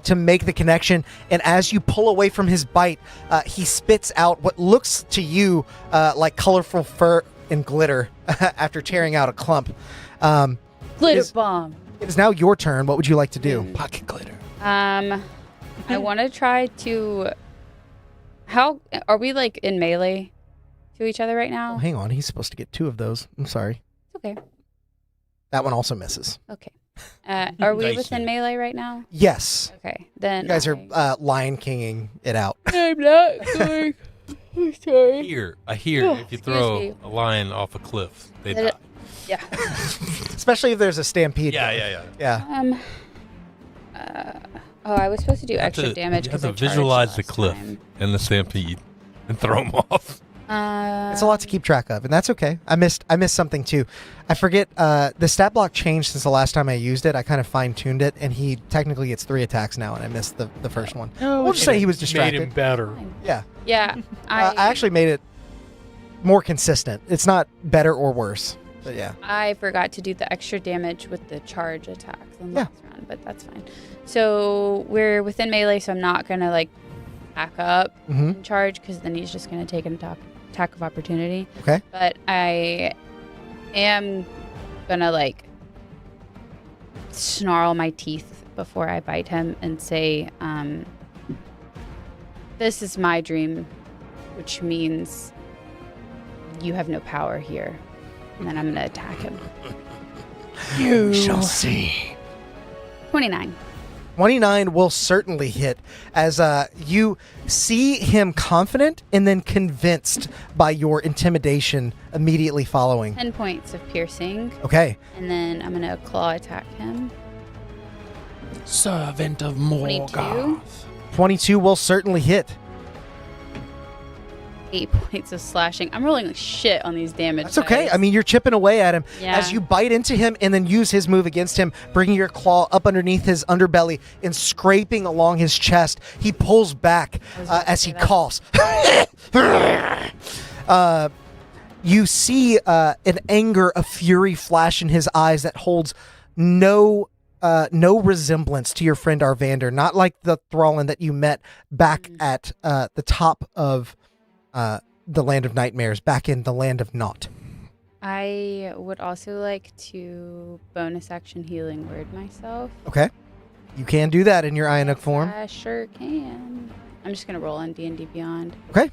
A: to make the connection. And as you pull away from his bite, he spits out what looks to you like colorful fur and glitter after tearing out a clump.
C: Glitter bomb.
A: It is now your turn. What would you like to do?
F: Pocket glitter.
C: I want to try to... How... Are we, like, in melee to each other right now?
A: Oh, hang on. He's supposed to get 2 of those. I'm sorry.
C: Okay.
A: That one also misses.
C: Okay. Are we
B: Nice.
C: within melee right now?
A: Yes.
C: Okay. Then
A: You guys are Lion Kinging it out.
C: I'm not going. I'm sorry.
B: Here, I hear if you throw
C: me.
B: a lion off a cliff, they
C: Did
B: die.
C: it- Yeah.
A: Especially if there's a stampede.
B: Yeah.
A: Yeah.
C: I was supposed to do
B: You have
C: extra
B: to-
C: damage
B: You have
C: because
B: to
C: I
B: visualize the
C: charged
B: cliff
C: last time.
B: and the stampede and throw them off.
A: It's a lot to keep track of, and that's okay. I missed something too. I forget the stat block changed since the last time I used it. I kind of fine-tuned it, and he technically gets 3 attacks now, and I missed the first one. We'll just say he was distracted.
G: Made him better.
A: Yeah.
C: Yeah.
A: I actually made it more consistent. It's not better or worse, but yeah.
C: I forgot to do the extra damage with the charge attacks in the
A: Yeah.
C: last round, but that's fine. So we're within melee, so I'm not gonna like back up
A: Mm-hmm.
C: and charge because then he's just gonna take an attack of opportunity.
A: Okay.
C: But I am gonna like snarl my teeth before I bite him and say, "This is my dream," which means you have no power here. And then I'm gonna attack him.
E: You shall see.
C: 29.
A: 29 will certainly hit as you see him confident and then convinced by your intimidation immediately following.
C: 10 points of piercing.
A: Okay.
C: And then I'm gonna claw attack him.
F: Servant of
C: 22.
A: 22 will certainly hit.
C: 8 points of slashing. I'm rolling like shit on these damage.
A: That's okay.
C: dice.
A: I mean, you're chipping away at him
C: Yeah.
A: as you bite into him and then use his move against him, bringing your claw up underneath his underbelly and scraping along his chest. He pulls back as he coughs. You see an anger, a fury flash in his eyes that holds no resemblance to your friend Arvander. Not like the Thrallin that you met back at the top of the Land of Nightmares, back in the Land of Naught.
C: I would also like to bonus action healing word myself.
A: Okay. You can do that in your Ionuk form.
C: I sure can. I'm just gonna roll on D&D Beyond.
A: Okay.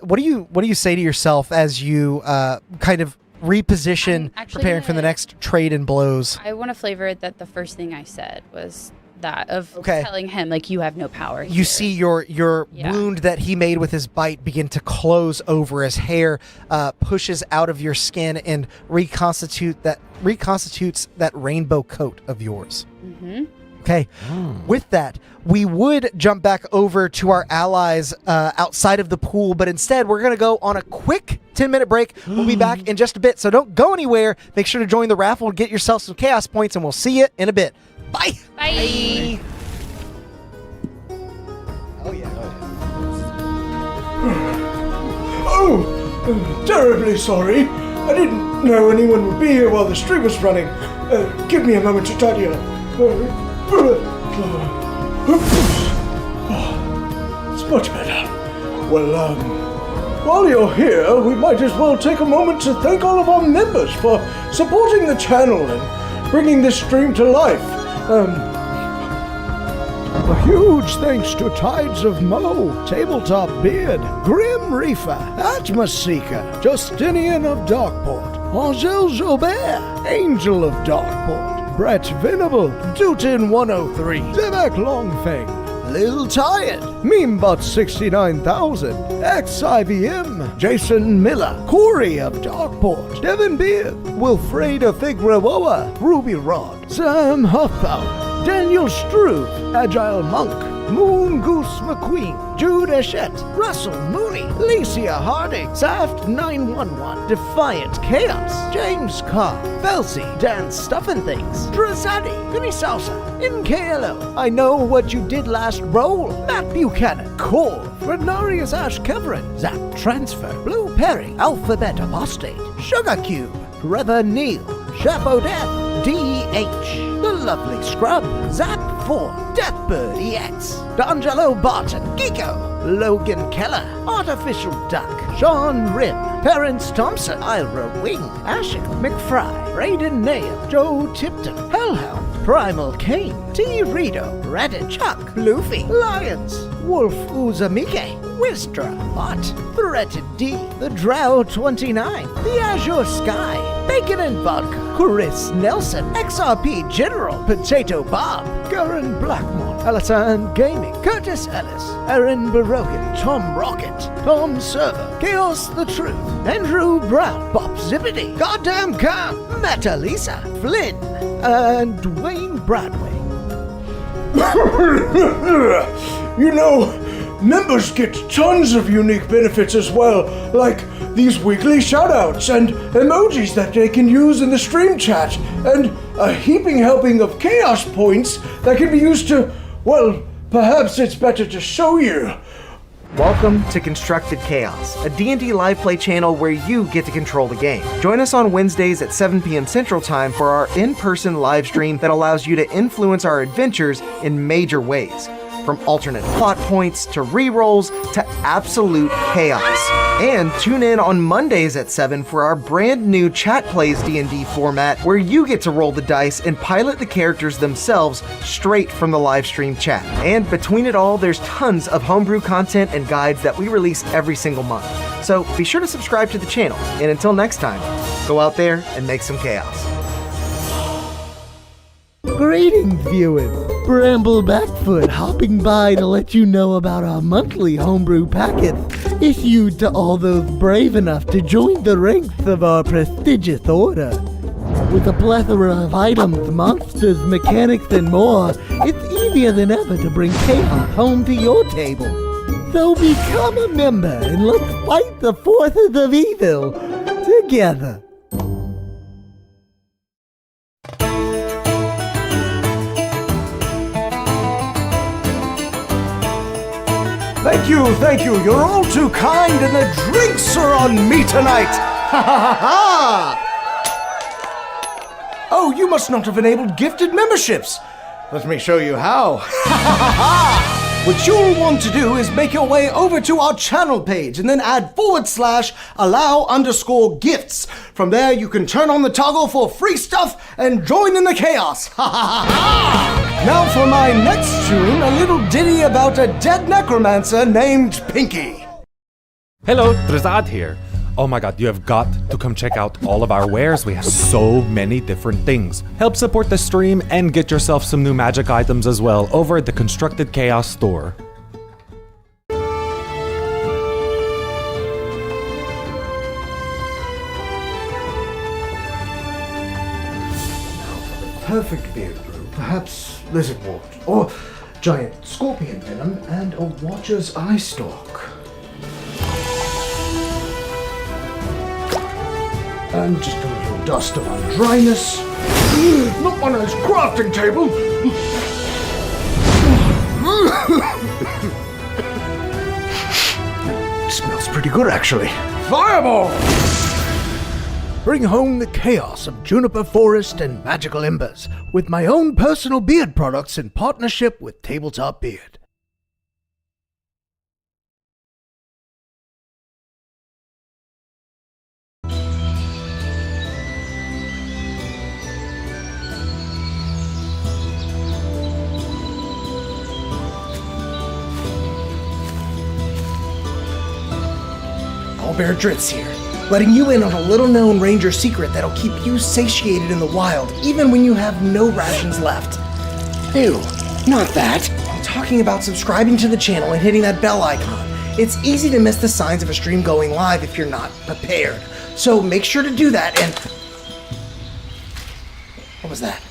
A: What do you say to yourself as you kind of reposition,
C: I'm actually
A: preparing for the
C: gonna-
A: next trade and blows?
C: I want to flavor it that the first thing I said was that of
A: Okay.
C: telling him like you have no power.
A: You
C: here.
A: see your
C: Yeah.
A: wound that he made with his bite begin to close over as hair pushes out of your skin and reconstitutes that rainbow coat of yours.
C: Mm-hmm.
A: Okay. With that, we would jump back over to our allies outside of the pool, but instead we're going to go on a quick 10-minute break. We'll be back in just a bit, so don't go anywhere. Make sure to join the raffle, get yourself some chaos points, and we'll see you in a bit. Bye.
C: Bye.
A: Oh, yeah.
H: Oh, terribly sorry. I didn't know anyone would be here while the stream was running. Give me a moment to tidy up. It's much better. Well, while you're here, we might as well take a moment to thank all of our members for supporting the channel and bringing this stream to life. A huge thanks to Tides of Mo, Tabletop Beard, Grim Reaper, Atmos Seeker, Justinian of Darkport, Angel Jobert, Angel of Darkport, Brett Venable, Dutin 103, Zebek Longfang, Lil Tired, Memebot 69000, XIVM, Jason Miller, Corey of Darkport, Devin Beard, Wilfredo Figueroa, Ruby Rod, Sam Huffpower, Daniel Struve, Agile Monk, Moon Goose McQueen, Jude Eshett, Russell Mooney, Alicia Harding, Saft 911, Defiant Chaos, James Carr, Felsi, Dan Stuffin' Drazani, Goody Salsa, NKLO, I Know What You Did Last Roll, Matt Buchanan, Core, Renarius Ash Kevrin, Zach Transfer, Blue Perry, Alphabet Apostate, Sugar Cube, Trevor Neal, Chef O'Death, DH, The Lovely Scrub, Zap4, Deathbird EX, D'Angelo Barton, Geeko, Logan Keller, Artificial Duck, Sean Rim, Terrence Thompson, Ira Wing, Ashen McFry, Raiden Nail, Joe Tipton, Hellhound, Primal Kane, T. Rito, Reddit Chuck, Luffy, Lions, Wolf Uzamike, Wistra, Bot, Threated D, The Drow 29, The Azure Sky, Bacon and Vodka, Chris Nelson, XRP General, Potato Bob, Garen Blackmore, Alasan Gaming, Curtis Ellis, Aaron Barogan, Tom Rocket, Tom Server, Chaos the Truth, Andrew Brown, Bob Zippity, Goddamn Cam, Meta Lisa, Flynn, and Dwayne Bradway. You know, members get tons of unique benefits as well, like these weekly shoutouts and emojis that they can use in the stream chat, and a heaping helping of chaos points that can be used to, well, perhaps it's better to show you.
A: Welcome to Constructed Chaos, a D&D live play channel where you get to control the game. Join us on Wednesdays at 7 p.m. Central Time for our in-person live stream that allows you to influence our adventures in major ways. From alternate plot points to rerolls to absolute chaos. And tune in on Mondays at 7 for our brand new Chat Plays D&D format where you get to roll the dice and pilot the characters themselves straight from the live stream chat. And between it all, there's tons of homebrew content and guides that we release every single month. So be sure to subscribe to the channel. And until next time, go out there and make some chaos.
I: Greetings, viewers. Bramble Backfoot hopping by to let you know about our monthly homebrew packets issued to all those brave enough to join the ranks of our prestigious order. With a plethora of items, monsters, mechanics, and more, it's easier than ever to bring chaos home to your table. So become a member and let's fight the forces of evil together.
H: Thank you, you're all too kind, and the drinks are on me tonight! Ha ha ha ha! Oh, you must not have enabled gifted memberships! Let me show you how. Ha ha ha ha! What you'll want to do is make your way over to our channel page and then add /allow_gifts. From there, you can turn on the toggle for free stuff and join in the chaos. Ha ha ha ha! Now for my next tune, a little ditty about a dead necromancer named Pinky.
F: Hello, Drazad here. Oh my god, you have got to come check out all of our wares. We have so many different things. Help support the stream and get yourself some new magic items as well over at the Constructed Chaos store.
H: Perfect beard brew, perhaps lizard wart, or giant scorpion venom, and a watcher's eye stalk. And just a little dust of undryness. Not my nice crafting table! Smells pretty good, actually. Fireball! Bring home the chaos of Juniper Forest and Magical Embers with my own personal beard products in partnership with Tabletop Beard.
J: Owlbear Dritz here, letting you in on a little-known ranger secret that'll keep you satiated in the wild, even when you have no rations left. Ew, not that. I'm talking about subscribing to the channel and hitting that bell icon. It's easy to miss the signs of a stream going live if you're not prepared. So make sure to do that and... What was that?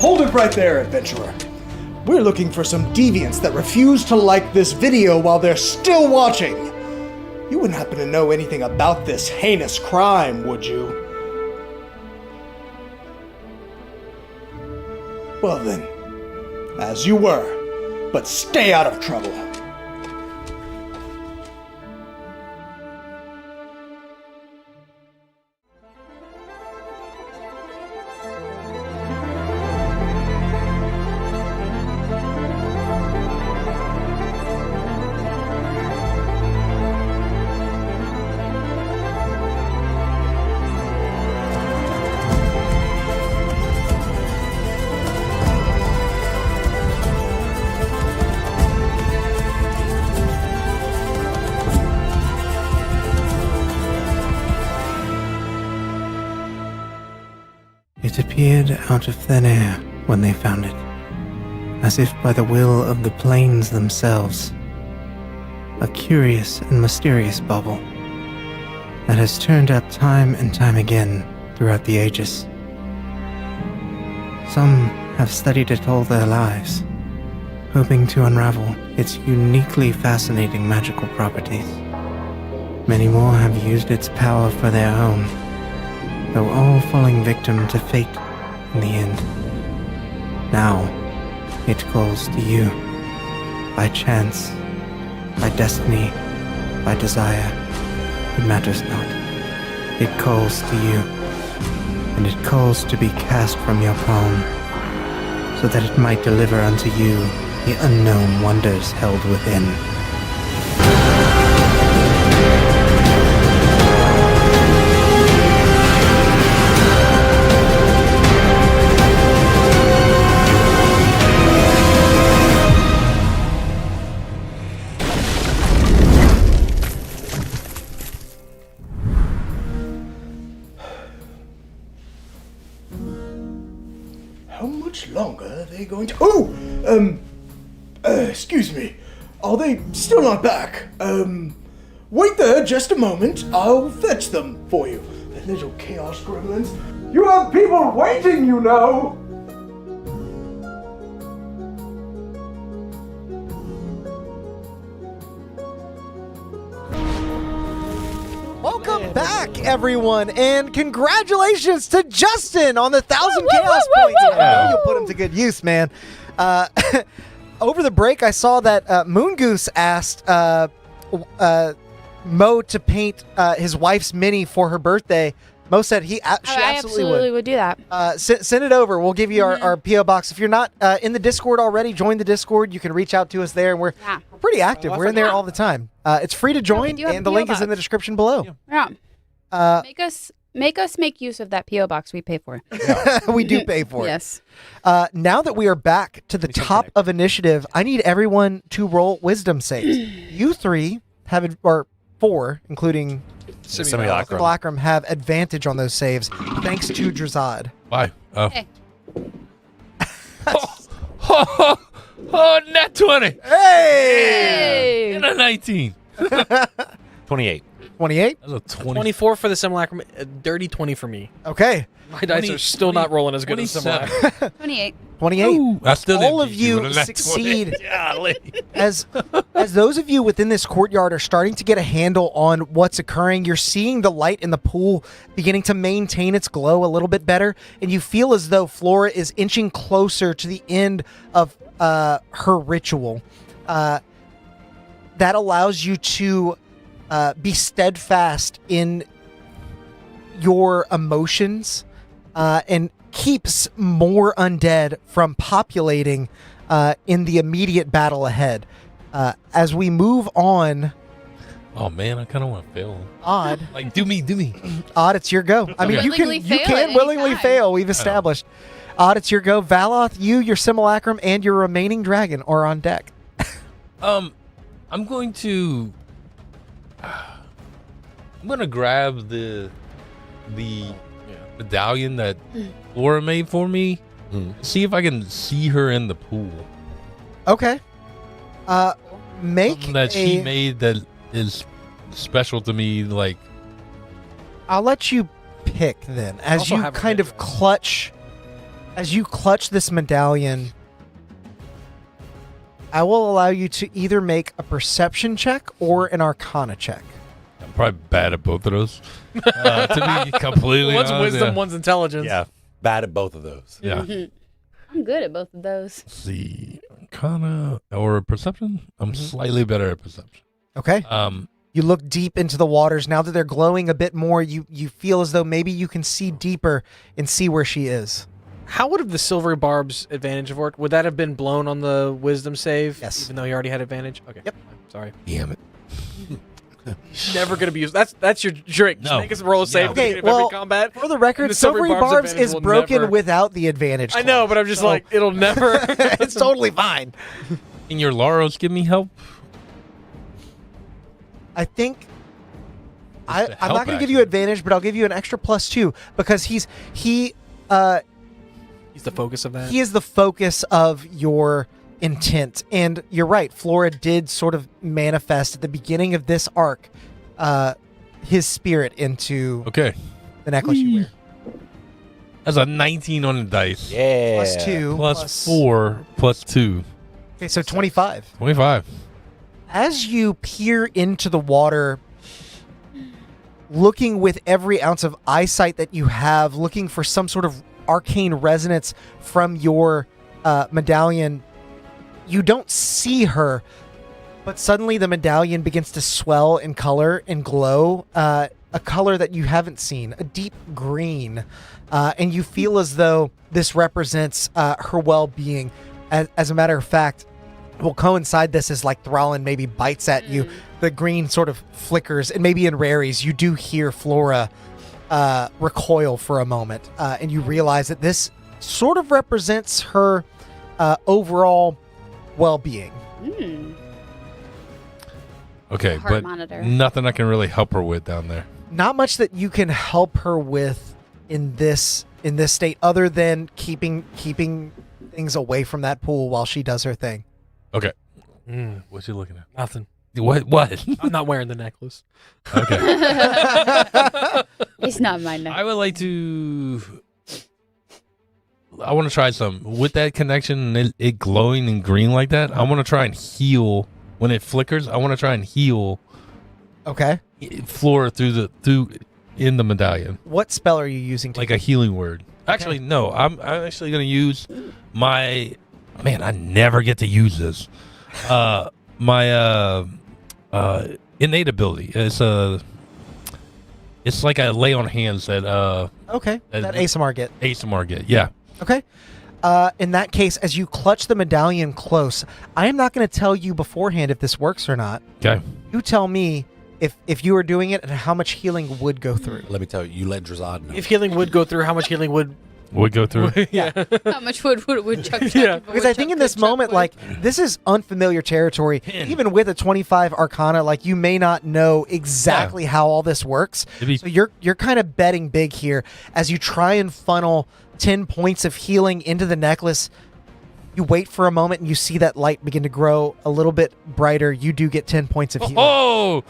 H: Hold it right there, adventurer. We're looking for some deviants that refuse to like this video while they're still watching. You wouldn't happen to know anything about this heinous crime, would you? Well then, as you were, but stay out of trouble.
E: It appeared out of thin air when they found it, as if by the will of the plains themselves. A curious and mysterious bauble that has turned up time and time again throughout the ages. Some have studied it all their lives, hoping to unravel its uniquely fascinating magical properties. Many more have used its power for their own, though all falling victim to fate in the end. Now, it calls to you. By chance, by destiny, by desire, it matters not. It calls to you, and it calls to be cast from your palm, so that it might deliver unto you the unknown wonders held within.
H: How much longer are they going to... Oh! Excuse me. Are they still not back? Wait there just a moment. I'll fetch them for you. The little chaos gremlins. You have people waiting, you know!
A: Welcome back, everyone, and congratulations to Justin on the 1,000 chaos points. I know you'll put them to good use, man. Over the break, I saw that Moongoose asked Mo to paint his wife's mini for her birthday. Mo said she absolutely
C: would do that.
A: Send it over. We'll give you our P.O. box. If you're not in the Discord already, join the Discord. You can reach out to us there, and we're pretty active. We're in there all the time. It's free to join, and the link is in the description below.
C: Yeah. Make us make use of that P.O. box we pay for.
A: We do pay for it.
C: Yes.
A: Now that we are back to the top of initiative, I need everyone to roll wisdom saves. You three have, or four, including Simulacrum, have advantage on those saves, thanks to Drazad.
B: Why?
C: Hey.
B: Oh, net 20.
A: Hey!
B: And a 19.
F: 28.
A: 28?
B: That's a
G: 24 for the simulacrum. A dirty 20 for me.
A: Okay.
G: My dice are still not rolling as good as the simulacrum.
C: 28.
A: 28.
B: Ooh, I still
A: All
B: didn't
A: of
B: beat
A: you
B: with a net
A: succeed
B: 20.
A: as those of you within this courtyard are starting to get a handle on what's occurring. You're seeing the light in the pool beginning to maintain its glow a little bit better, and you feel as though Flora is inching closer to the end of her ritual. That allows you to be steadfast in your emotions and keeps more undead from populating in the immediate battle ahead. As we move on,
B: Oh man, I kind of want to fail.
A: Odd,
B: Like, do me.
A: Odd, it's your go. I mean,
B: Okay.
A: you
C: Willingly fail
A: can
C: at
A: willingly
C: any time.
A: fail. We've established. Odd, it's your go. Valoth, you, your simulacrum, and your remaining dragon are on deck.
B: I'm going to. I'm gonna grab the medallion that Laura made for me. See if I can see her in the pool.
A: Okay. Make
B: Something that she made that is special to me. Like,
A: I'll let you pick then. As
G: Also
A: you
G: have her
A: kind of
G: headdress.
A: clutch this medallion, I will allow you to either make a perception check or an arcana check.
B: I'm probably bad at both of those. To be completely
G: One's
B: honest,
G: wisdom,
B: yeah.
G: one's intelligence.
F: Yeah, bad at both of those.
B: Yeah.
C: I'm good at both of those.
B: Let's see, arcana or perception. I'm slightly better at perception.
A: Okay. You look deep into the waters. Now that they're glowing a bit more, you feel as though maybe you can see deeper and see where she is.
G: How would have the silvery barbs advantage have worked? Would that have been blown on the wisdom save?
A: Yes.
G: Even though he already had advantage? Okay.
A: Yep.
G: Sorry.
B: Damn it.
G: Never going to be used. That's your drink. Just
B: No.
G: make us roll a save
B: Yeah.
G: at the
A: Okay,
G: beginning of
A: well,
G: every combat.
A: For the record,
G: And the silvery
A: Silvery
G: barbs
A: Barbs
G: advantage
A: is
G: will
A: broken
G: never-
A: without the advantage.
G: I know,
A: clause.
G: but I'm just
A: So
G: like, it'll never.
A: it's totally fine.
B: Can your Laros give me help?
A: I think I'm
B: to
A: not
B: help,
A: going to give you
B: actually.
A: advantage, but I'll give you an extra +2 because he
G: He's the focus of that.
A: he is the focus of your intent. And you're right, Flora did sort of manifest at the beginning of this arc his spirit into
B: Okay.
A: the necklace you wear.
B: That's a 19 on the dice.
F: Yeah.
A: +2
B: Plus 4 plus 2.
A: Okay, so 25.
B: 25.
A: As you peer into the water, looking with every ounce of eyesight that you have, looking for some sort of arcane resonance from your medallion, you don't see her, but suddenly the medallion begins to swell in color and glow, a color that you haven't seen, a deep green, and you feel as though this represents her well-being. As a matter of fact, will coincide this as like Thrallin maybe bites at you. The green sort of flickers, and maybe in Raries you do hear Flora recoil for a moment, and you realize that this sort of represents her overall well-being.
B: Okay,
C: Heart
B: but
C: monitor.
B: nothing I can really help her with down there.
A: Not much that you can help her with in this state, other than keeping things away from that pool while she does her thing.
B: Okay. What's she looking at?
G: Nothing.
B: What?
G: I'm not wearing the necklace.
B: Okay.
C: It's not my neck.
B: I would like to. I want to try some with that connection and it glowing in green like that. I want to try and heal when it flickers. I want to try and heal
A: Okay.
B: Flora through in the medallion,
A: What spell are you using to
B: like a healing word. Actually, no. I'm actually gonna use my. Man, I never get to use this. My innate ability. It's like a lay on hands that
A: Okay.
B: As-
A: That ASMR get.
B: ASMR get. Yeah.
A: Okay. In that case, as you clutch the medallion close, I am not going to tell you beforehand if this works or not.
B: Okay.
A: You tell me if you are doing it and how much healing would go through.
F: Let me tell you, you let Drazad know.
G: If healing would go through, how much healing would?
B: Would go through.
G: Yeah.
C: How much would Chuck?
G: Yeah.
A: Because I think in this moment, like, this is unfamiliar territory. Even with a 25 Arcana, like, you may not know exactly how all this works. So you're kind of betting big here as you try and funnel 10 points of healing into the necklace. You wait for a moment and you see that light begin to grow a little bit brighter. You do get 10 points of healing.
B: Oh,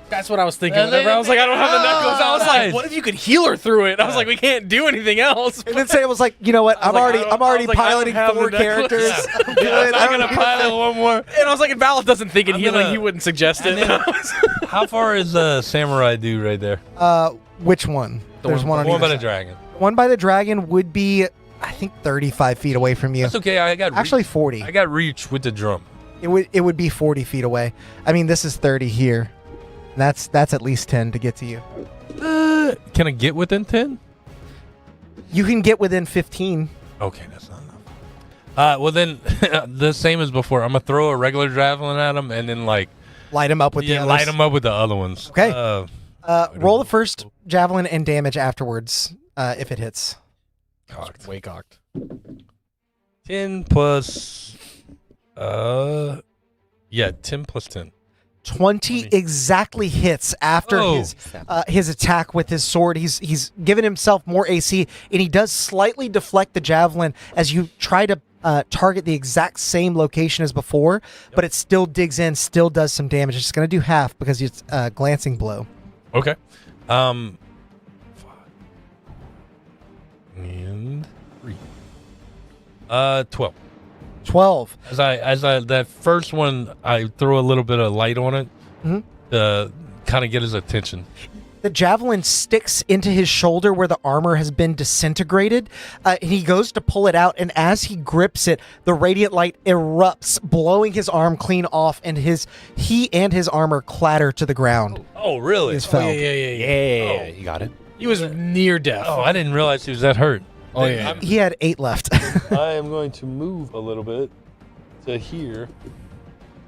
G: That's what I was thinking. Whenever I was like, I don't have the necklace. I was like, what if you could heal her through it? I was like, we can't do anything else.
A: And then Sam was like, you know what? I'm
G: like,
A: already
G: I was like, I don't
A: piloting
G: have
A: 4
G: the necklace.
A: characters.
G: Yeah.
A: I'm good.
B: I'm gonna pilot one more.
G: And I was like, if Valeth doesn't think in
B: I'm
G: healing,
B: gonna-
G: he wouldn't suggest it.
B: How far is Samurai Dude right there?
A: Which one? There's one on
B: One
A: either
B: by the
A: side.
B: dragon.
A: One by the dragon would be, I think, 35 feet away from you.
B: That's okay. I got
A: Actually,
B: reach.
A: 40.
B: I got reach with the drum.
A: It would be 40 feet away. I mean, this is 30 here. That's at least 10 to get to you.
B: Can I get within 10?
A: You can get within 15.
B: Okay, that's not enough. Well, then the same as before. I'm gonna throw a regular javelin at him, and then like
A: Light him up with the others.
B: light him up with the other ones.
A: Okay. Roll the first javelin and damage afterwards if it hits.
B: Cocked.
G: Way cocked.
B: 10 plus. 10 plus 10.
A: 20 exactly hits after
B: Oh.
A: his attack with his sword. He's given himself more AC, and he does slightly deflect the javelin as you try to target the exact same location as before, but it still digs in, still does some damage. It's going to do half because it's a glancing blow.
B: Okay. 5 and 3. 12.
A: 12.
B: As I that first one, I throw a little bit of light on it to kind of get his attention.
A: The javelin sticks into his shoulder where the armor has been disintegrated. And he goes to pull it out, and as he grips it, the radiant light erupts, blowing his arm clean off, and he and his armor clatter to the ground.
B: Oh, really?
A: He fell.
F: Yeah, you got it.
G: He was near death.
B: Oh, I didn't realize he was that hurt.
G: Oh, yeah.
A: He had 8 left.
B: I am going to move a little bit to here,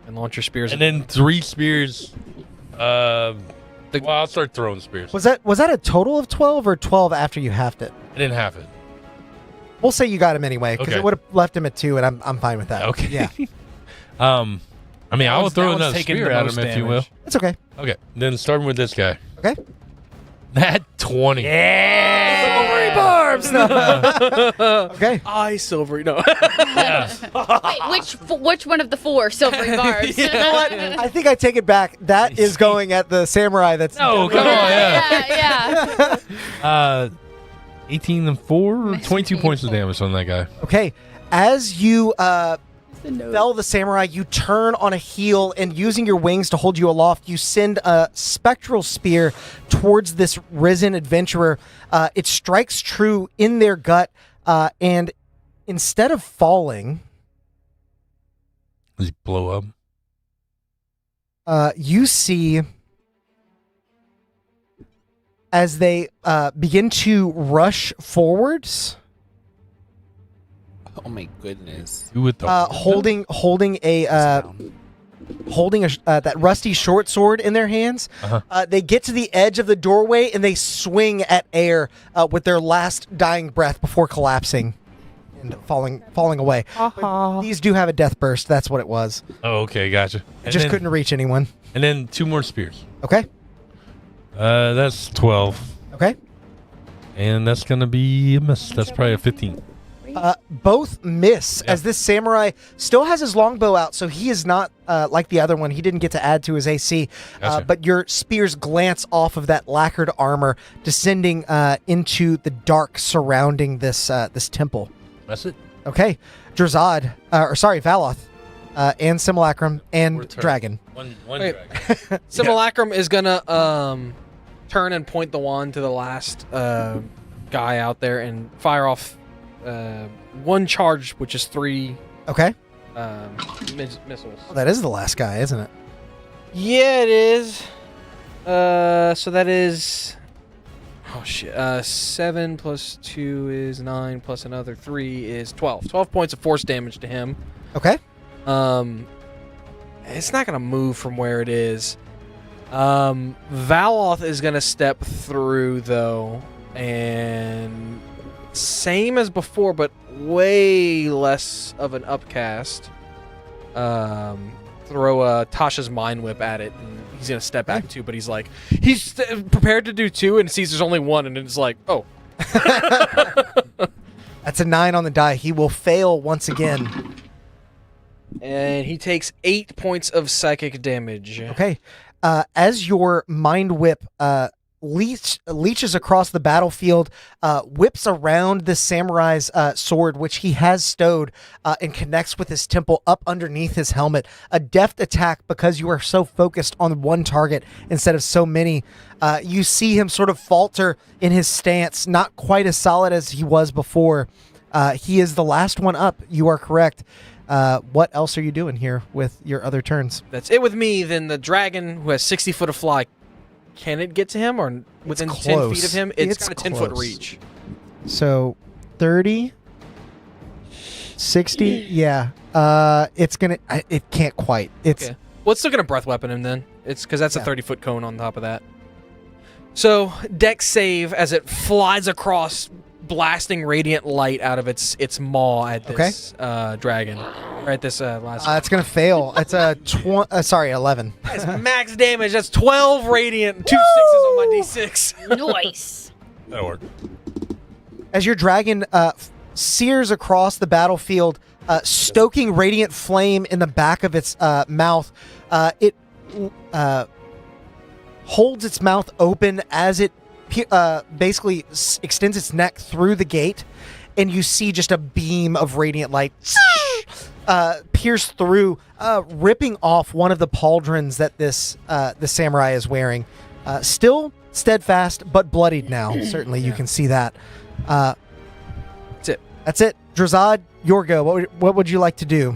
G: And launch your spears.
B: and then 3 spears. Well, I'll start throwing spears.
A: Was that a total of 12 or 12 after you halved it?
B: I didn't have it.
A: We'll say you got him anyway, because
B: Okay.
A: it would have left him at 2, and I'm fine with that.
B: Okay.
A: Yeah.
B: I mean, I will
G: one's-
B: throw
G: that one's
B: another
G: taking
B: spear
G: the
B: at
G: most
B: him if you will.
G: damage.
A: It's okay.
B: Okay. Then starting with this guy.
A: Okay.
B: That 20.
A: Silvery barbs! No. Okay.
G: I silvery. No.
B: Yeah.
C: Wait, which one of the 4 silvery barbs?
A: You know what? I think I take it back. That is going at the samurai that's...
B: No, come on, yeah.
C: yeah.
B: 18 and 4, 22 points of damage on that guy.
A: Okay. As you fell the samurai, you turn on a heel, and using your wings to hold you aloft, you send a spectral spear towards this risen adventurer. It strikes true in their gut, and instead of falling,
B: Does he blow up?
A: you see as they begin to rush forwards,
F: Oh my goodness.
B: Who with the
A: holding a that rusty short sword in their hands. They get to the edge of the doorway and they swing at air with their last dying breath before collapsing and falling away. These do have a death burst. That's what it was.
B: Oh, okay, gotcha. And
A: Just
B: then,
A: couldn't reach anyone.
B: And then 2 more spears.
A: Okay.
B: That's 12.
A: Okay.
B: And that's going to be a miss. That's probably a 15.
A: Both miss as this samurai still has his longbow out, so he is not like the other one. He didn't get to add to his AC,
B: Gotcha.
A: but your spears glance off of that lacquered armor, descending into the dark surrounding this temple.
B: That's it.
A: Okay, Valoth, and Simulacrum and
B: Or turn.
A: Dragon.
B: One
G: Wait.
B: dragon.
G: Simulacrum is gonna turn and point the wand to the last guy out there and fire off 1 charge, which is 3
A: Okay,
G: missiles.
A: well, that is the last guy, isn't it?
G: Yeah, it is. So that is. Oh shit. 7 plus 2 is 9 plus another 3 is 12. 12 points of force damage to him.
A: Okay,
G: It's not gonna move from where it is. Valoth is gonna step through though, and same as before, but way less of an upcast. Throw Tasha's mind whip at it, and he's gonna step back too. But he's prepared to do 2, and sees there's only 1, and it's like, oh,
A: that's a 9 on the die. He will fail once again.
G: and he takes 8 points of psychic damage.
A: Okay. As your mind whip leeches across the battlefield, whips around the samurai's sword, which he has stowed, and connects with his temple up underneath his helmet. A deft attack because you are so focused on one target instead of so many. You see him sort of falter in his stance, not quite as solid as he was before. He is the last one up. You are correct. What else are you doing here with your other turns?
G: That's it with me. Then the dragon, who has 60 foot of fly, can it get to him or within 10 feet of him? It's got a 10-foot
A: close.
G: reach.
A: So 30, 60. Yeah. It's gonna. It can't quite. It's
G: Okay. Well, it's still gonna breath weapon him then. It's because that's
A: Yeah.
G: a 30-foot cone on top of that. So dex save as it flies across, blasting radiant light out of its maw at this dragon. Or at this last.
A: it's gonna fail. It's a 11.
G: That's max damage. That's 12 radiant. 2 6s on my d6.
C: Nice.
B: That'll work.
A: As your dragon sears across the battlefield, stoking radiant flame in the back of its mouth, it holds its mouth open as it basically extends its neck through the gate, and you see just a beam of radiant light pierce through, ripping off one of the pauldrons that the samurai is wearing. Still steadfast, but bloodied now. Certainly, you can see that.
G: That's it.
A: That's it. Drazad, your go. What would you like to do?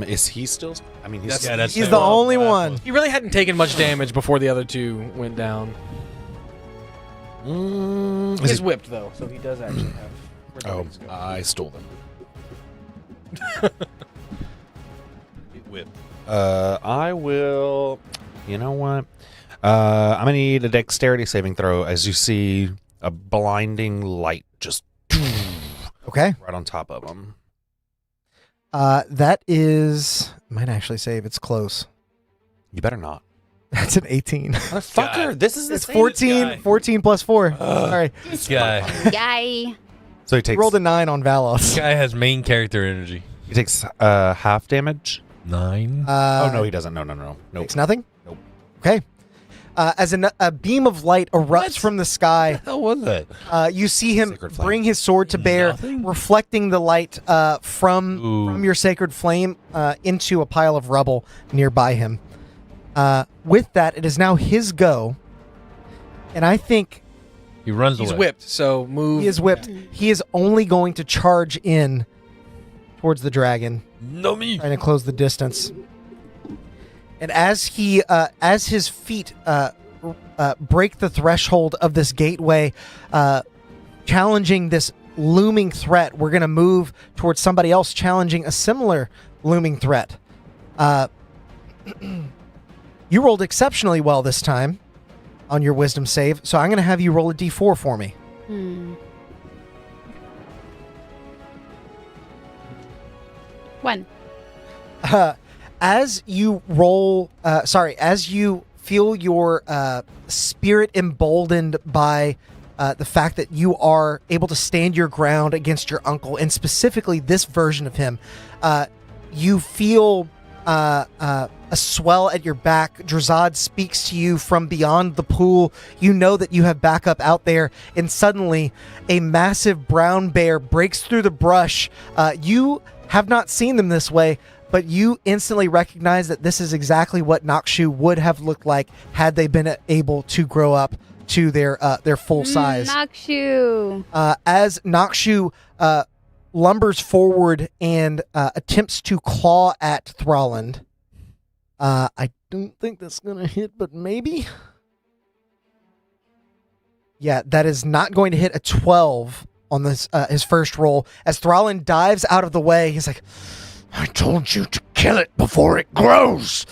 F: Is he still? I mean, he's.
A: He's the only one.
G: He really hadn't taken much damage before the other two went down. He's whipped though, so he does actually have.
F: Oh, I stole them.
B: Whip.
F: I will. You know what? I'm gonna need a dexterity saving throw as you see a blinding light just
A: Okay.
F: right on top of him.
A: That is might actually save. It's close.
F: You better not.
A: That's an 18.
F: Motherfucker, this is the
A: It's
F: same
A: 14.
B: guy.
A: 14 plus 4. Sorry.
B: This guy.
C: Yay.
F: So he takes.
A: Rolled a 9 on Valos.
B: This guy has main character energy.
F: He takes half damage.
B: 9.
F: Oh no, he doesn't. No. Nope.
A: Takes nothing?
F: Nope.
A: Okay. As a beam of light erupts from the sky,
B: What the hell was that?
A: you see him
F: Sacred flame.
A: bring his sword to bear,
B: Nothing?
A: reflecting the light from
B: Ooh.
A: your sacred flame into a pile of rubble nearby him. With that, it is now his go, and I think
B: He runs
G: He's
B: away.
G: whipped, so move.
A: he is whipped. He is only going to charge in towards the dragon,
B: No me.
A: trying to close the distance. And as his feet break the threshold of this gateway, challenging this looming threat, we're going to move towards somebody else challenging a similar looming threat. You rolled exceptionally well this time on your wisdom save, so I'm going to have you roll a d4 for me.
C: One.
A: As you roll, as you feel your spirit emboldened by the fact that you are able to stand your ground against your uncle, and specifically this version of him, you feel a swell at your back. Drazad speaks to you from beyond the pool. You know that you have backup out there, and suddenly a massive brown bear breaks through the brush. You have not seen them this way, but you instantly recognize that this is exactly what Nakshu would have looked like had they been able to grow up to their full size.
C: Nakshu.
A: As Nakshu lumbers forward and attempts to claw at Thralland. I don't think that's going to hit, but maybe. Yeah, that is not going to hit a 12 on this his first roll. As Thralland dives out of the way, he's like,
H: I told you to kill it before it grows.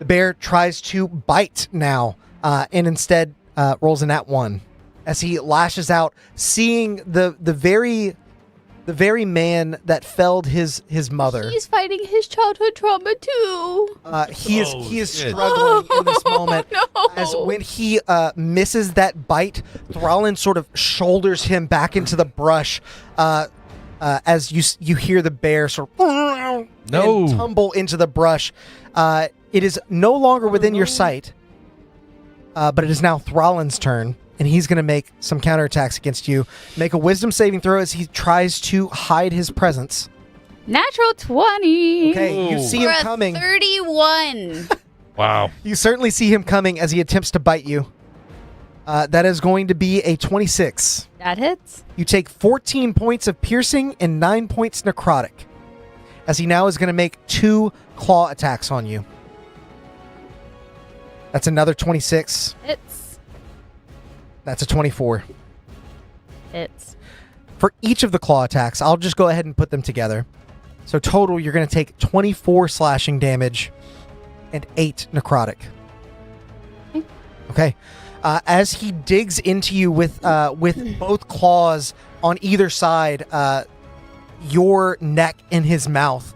A: the bear tries to bite now, and instead rolls a nat 1 as he lashes out, seeing the very man that felled his mother.
C: He's fighting his childhood trauma too.
A: He is
B: shit.
A: struggling in this moment.
C: No.
A: As when he misses that bite, Thralland sort of shoulders him back into the brush. As you hear the bear sort of and tumble into the brush. It is no longer within your sight, but it is now Thralland's turn, and he's going to make some counterattacks against you. Make a wisdom saving throw as he tries to hide his presence.
C: Natural 20.
A: Okay, you see him
C: For a
A: coming.
C: 31.
B: Wow.
A: You certainly see him coming as he attempts to bite you. That is going to be a 26.
C: That hits.
A: You take 14 points of piercing and 9 points necrotic, as he now is going to make 2 claw attacks on you. That's another 26.
C: Hits.
A: That's a 24.
C: Hits.
A: For each of the claw attacks, I'll just go ahead and put them together. So total, you're going to take 24 slashing damage and 8 necrotic. Okay. As he digs into you with both claws on either side, your neck and his mouth,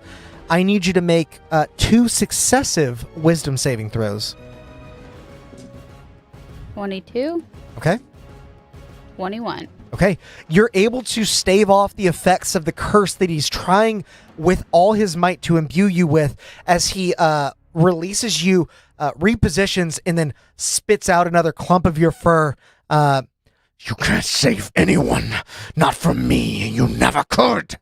A: I need you to make 2 successive wisdom saving throws.
C: 22,
A: Okay.
C: 21.
A: Okay. You're able to stave off the effects of the curse that he's trying with all his might to imbue you with as he releases you, repositions, and then spits out another clump of your fur.
H: You can't save anyone. Not from me. You never could.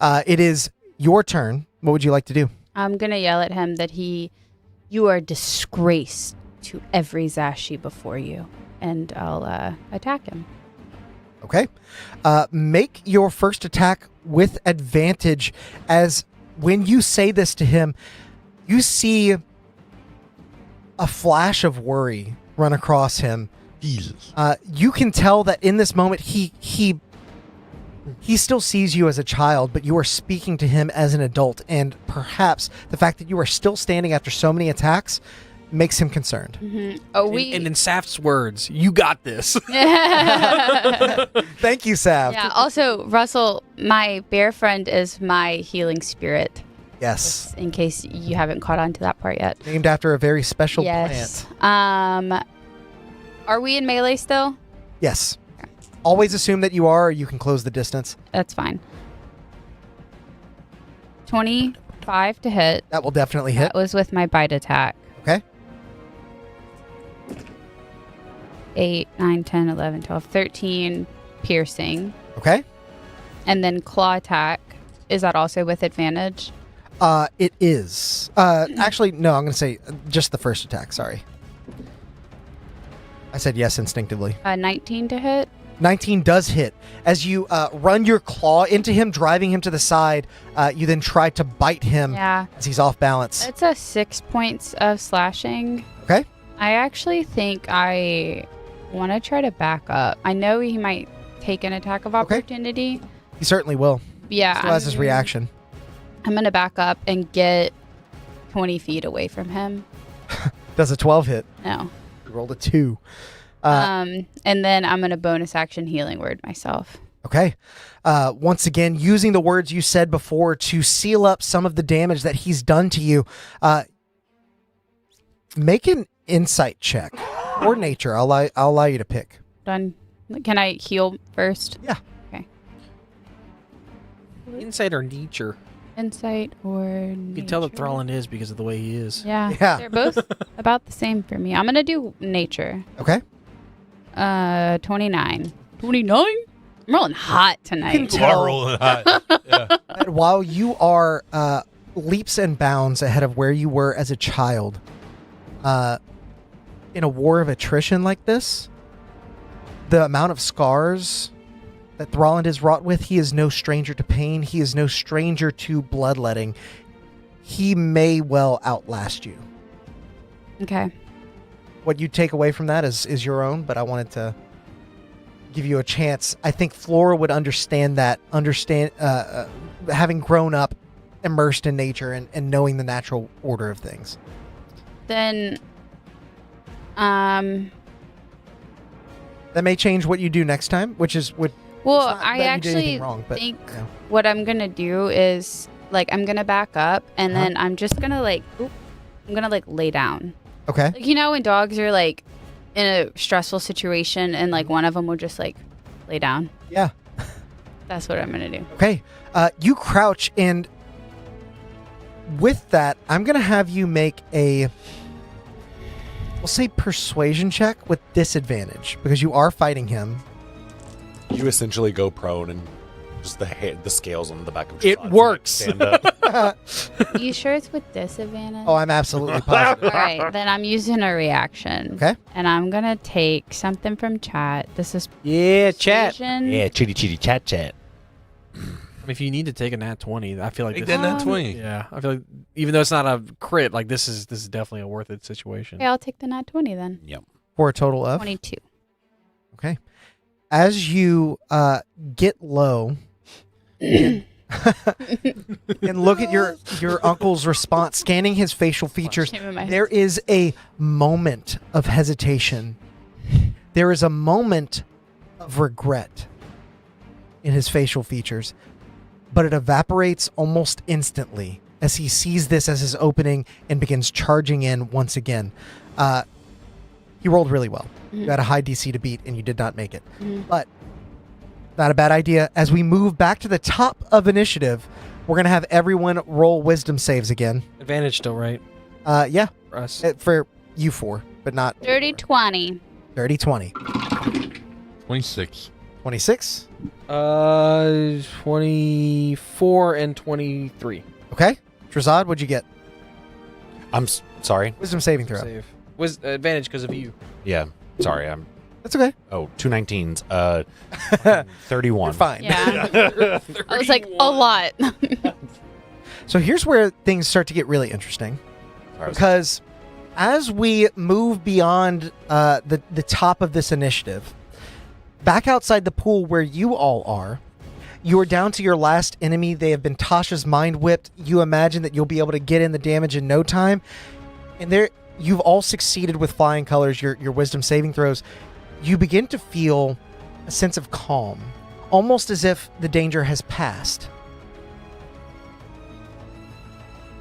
A: It is your turn. What would you like to do?
C: I'm going to yell at him that you are disgraced to every Zashi before you. And I'll attack him.
A: Okay. Make your first attack with advantage, as when you say this to him, you see a flash of worry run across him.
B: Jesus.
A: You can tell that in this moment he still sees you as a child, but you are speaking to him as an adult, and perhaps the fact that you are still standing after so many attacks makes him concerned.
C: Mm-hmm. Oh,
G: And in Saf's words, you got this.
A: Thank you, Sav.
C: Yeah. Also, Russell, my bear friend is my healing spirit.
A: Yes.
C: In case you haven't caught on to that part yet.
A: Named after a very special
C: Yes.
A: plant.
C: Are we in melee still?
A: Yes. Always assume that you are, or you can close the distance.
C: That's fine. 25 to hit.
A: That will definitely hit.
C: That was with my bite attack.
A: Okay.
C: 8, 9, 10, 11, 12, 13 piercing.
A: Okay.
C: And then claw attack. Is that also with advantage?
A: It is. Actually, no, I'm going to say just the first attack. Sorry. I said yes instinctively.
C: 19 to hit.
A: 19 does hit. As you run your claw into him, driving him to the side, you then try to bite him as he's off balance.
C: It's a 6 points of slashing.
A: Okay.
C: I actually think I want to try to back up. I know he might take an attack of opportunity.
A: He certainly will.
C: Yeah.
A: Still has his reaction. I'm
C: going to back up and get 20 feet away from him.
A: Does a 12 hit?
C: No.
A: You rolled a 2.
C: And then I'm going to bonus action healing word myself.
A: Okay. Once again, using the words you said before to seal up some of the damage that he's done to you, make an insight check or nature. I'll allow you to pick.
C: Done. Can I heal first?
A: Yeah.
C: Okay.
G: Insight or nature?
C: Insight or nature.
G: You can tell that Thrallin is because of the way he is.
C: Yeah.
A: Yeah.
C: They're both about the same for me. I'm going to do nature.
A: Okay.
C: 29. 29? I'm rolling hot tonight.
B: You are rolling hot. Yeah.
A: that while you are leaps and bounds ahead of where you were as a child, in a war of attrition like this, the amount of scars that Thralland is wrought with, he is no stranger to pain. He is no stranger to bloodletting. He may well outlast you.
C: Okay.
A: What you take away from that is your own, but I wanted to give you a chance. I think Flora would understand that, having grown up immersed in nature and knowing the natural order of things.
C: Then,
A: that may change what you do next time, which is what.
C: well,
A: it's not
C: I
A: that you did
C: actually
A: anything wrong, but,
C: think
A: you know.
C: what I'm going to do is, like, I'm going to back up, and then I'm just going to, like, lay down.
A: Okay.
C: Like, you know when dogs are, like, in a stressful situation, and, like, one of them will just, like, lay down?
A: Yeah.
C: That's what I'm going to do.
A: Okay. You crouch, and with that, I'm going to have you make a, we'll say, persuasion check with disadvantage, because you are fighting him.
F: You essentially go prone and just the scales on the back of
G: It
F: Jazad's
G: works.
F: neck stand up.
C: You sure it's with disadvantage?
A: Oh, I'm absolutely positive.
C: All right, then I'm using a reaction.
A: Okay.
C: And I'm going to take something from chat. This is
G: Yeah, chat.
C: persuasion.
F: Yeah, chitty chat.
G: If you need to take a nat 20, I feel like
B: Take
G: this
B: that nat 20.
G: Yeah, I feel like even though it's not a crit, like this is definitely a worth it situation.
C: Okay, I'll take the nat 20 then.
F: Yep.
A: For a total of?
C: 22.
A: Okay. as you get low and, and look at your uncle's response, scanning his facial features,
C: Shame in my
A: there is a moment of hesitation. There is a moment of regret in his facial features, but it evaporates almost instantly as he sees this as his opening and begins charging in once again. He rolled really well. You had a high DC to beat, and you did not make it. But not a bad idea. As we move back to the top of initiative, we're going to have everyone roll wisdom saves again.
G: Advantage still, right?
A: Yeah,
G: For us.
A: for you four, but not
C: Dirty 20.
A: 30, 20.
B: 26.
A: 26.
G: 24 and 23.
A: Okay. Trazad, what'd you get?
F: Sorry.
A: Wisdom saving throw.
G: Save. Was advantage because of you.
F: Yeah. Sorry.
A: That's okay.
F: Two 19s. 31.
A: You're fine.
C: Yeah. I was like, a lot.
A: So here's where things start to get really interesting.
F: Sorry.
A: Because as we move beyond the top of this initiative, back outside the pool where you all are, you are down to your last enemy. They have been Tasha's mind whipped. You imagine that you'll be able to get in the damage in no time. And there, you've all succeeded with flying colors, your wisdom saving throws. You begin to feel a sense of calm, almost as if the danger has passed.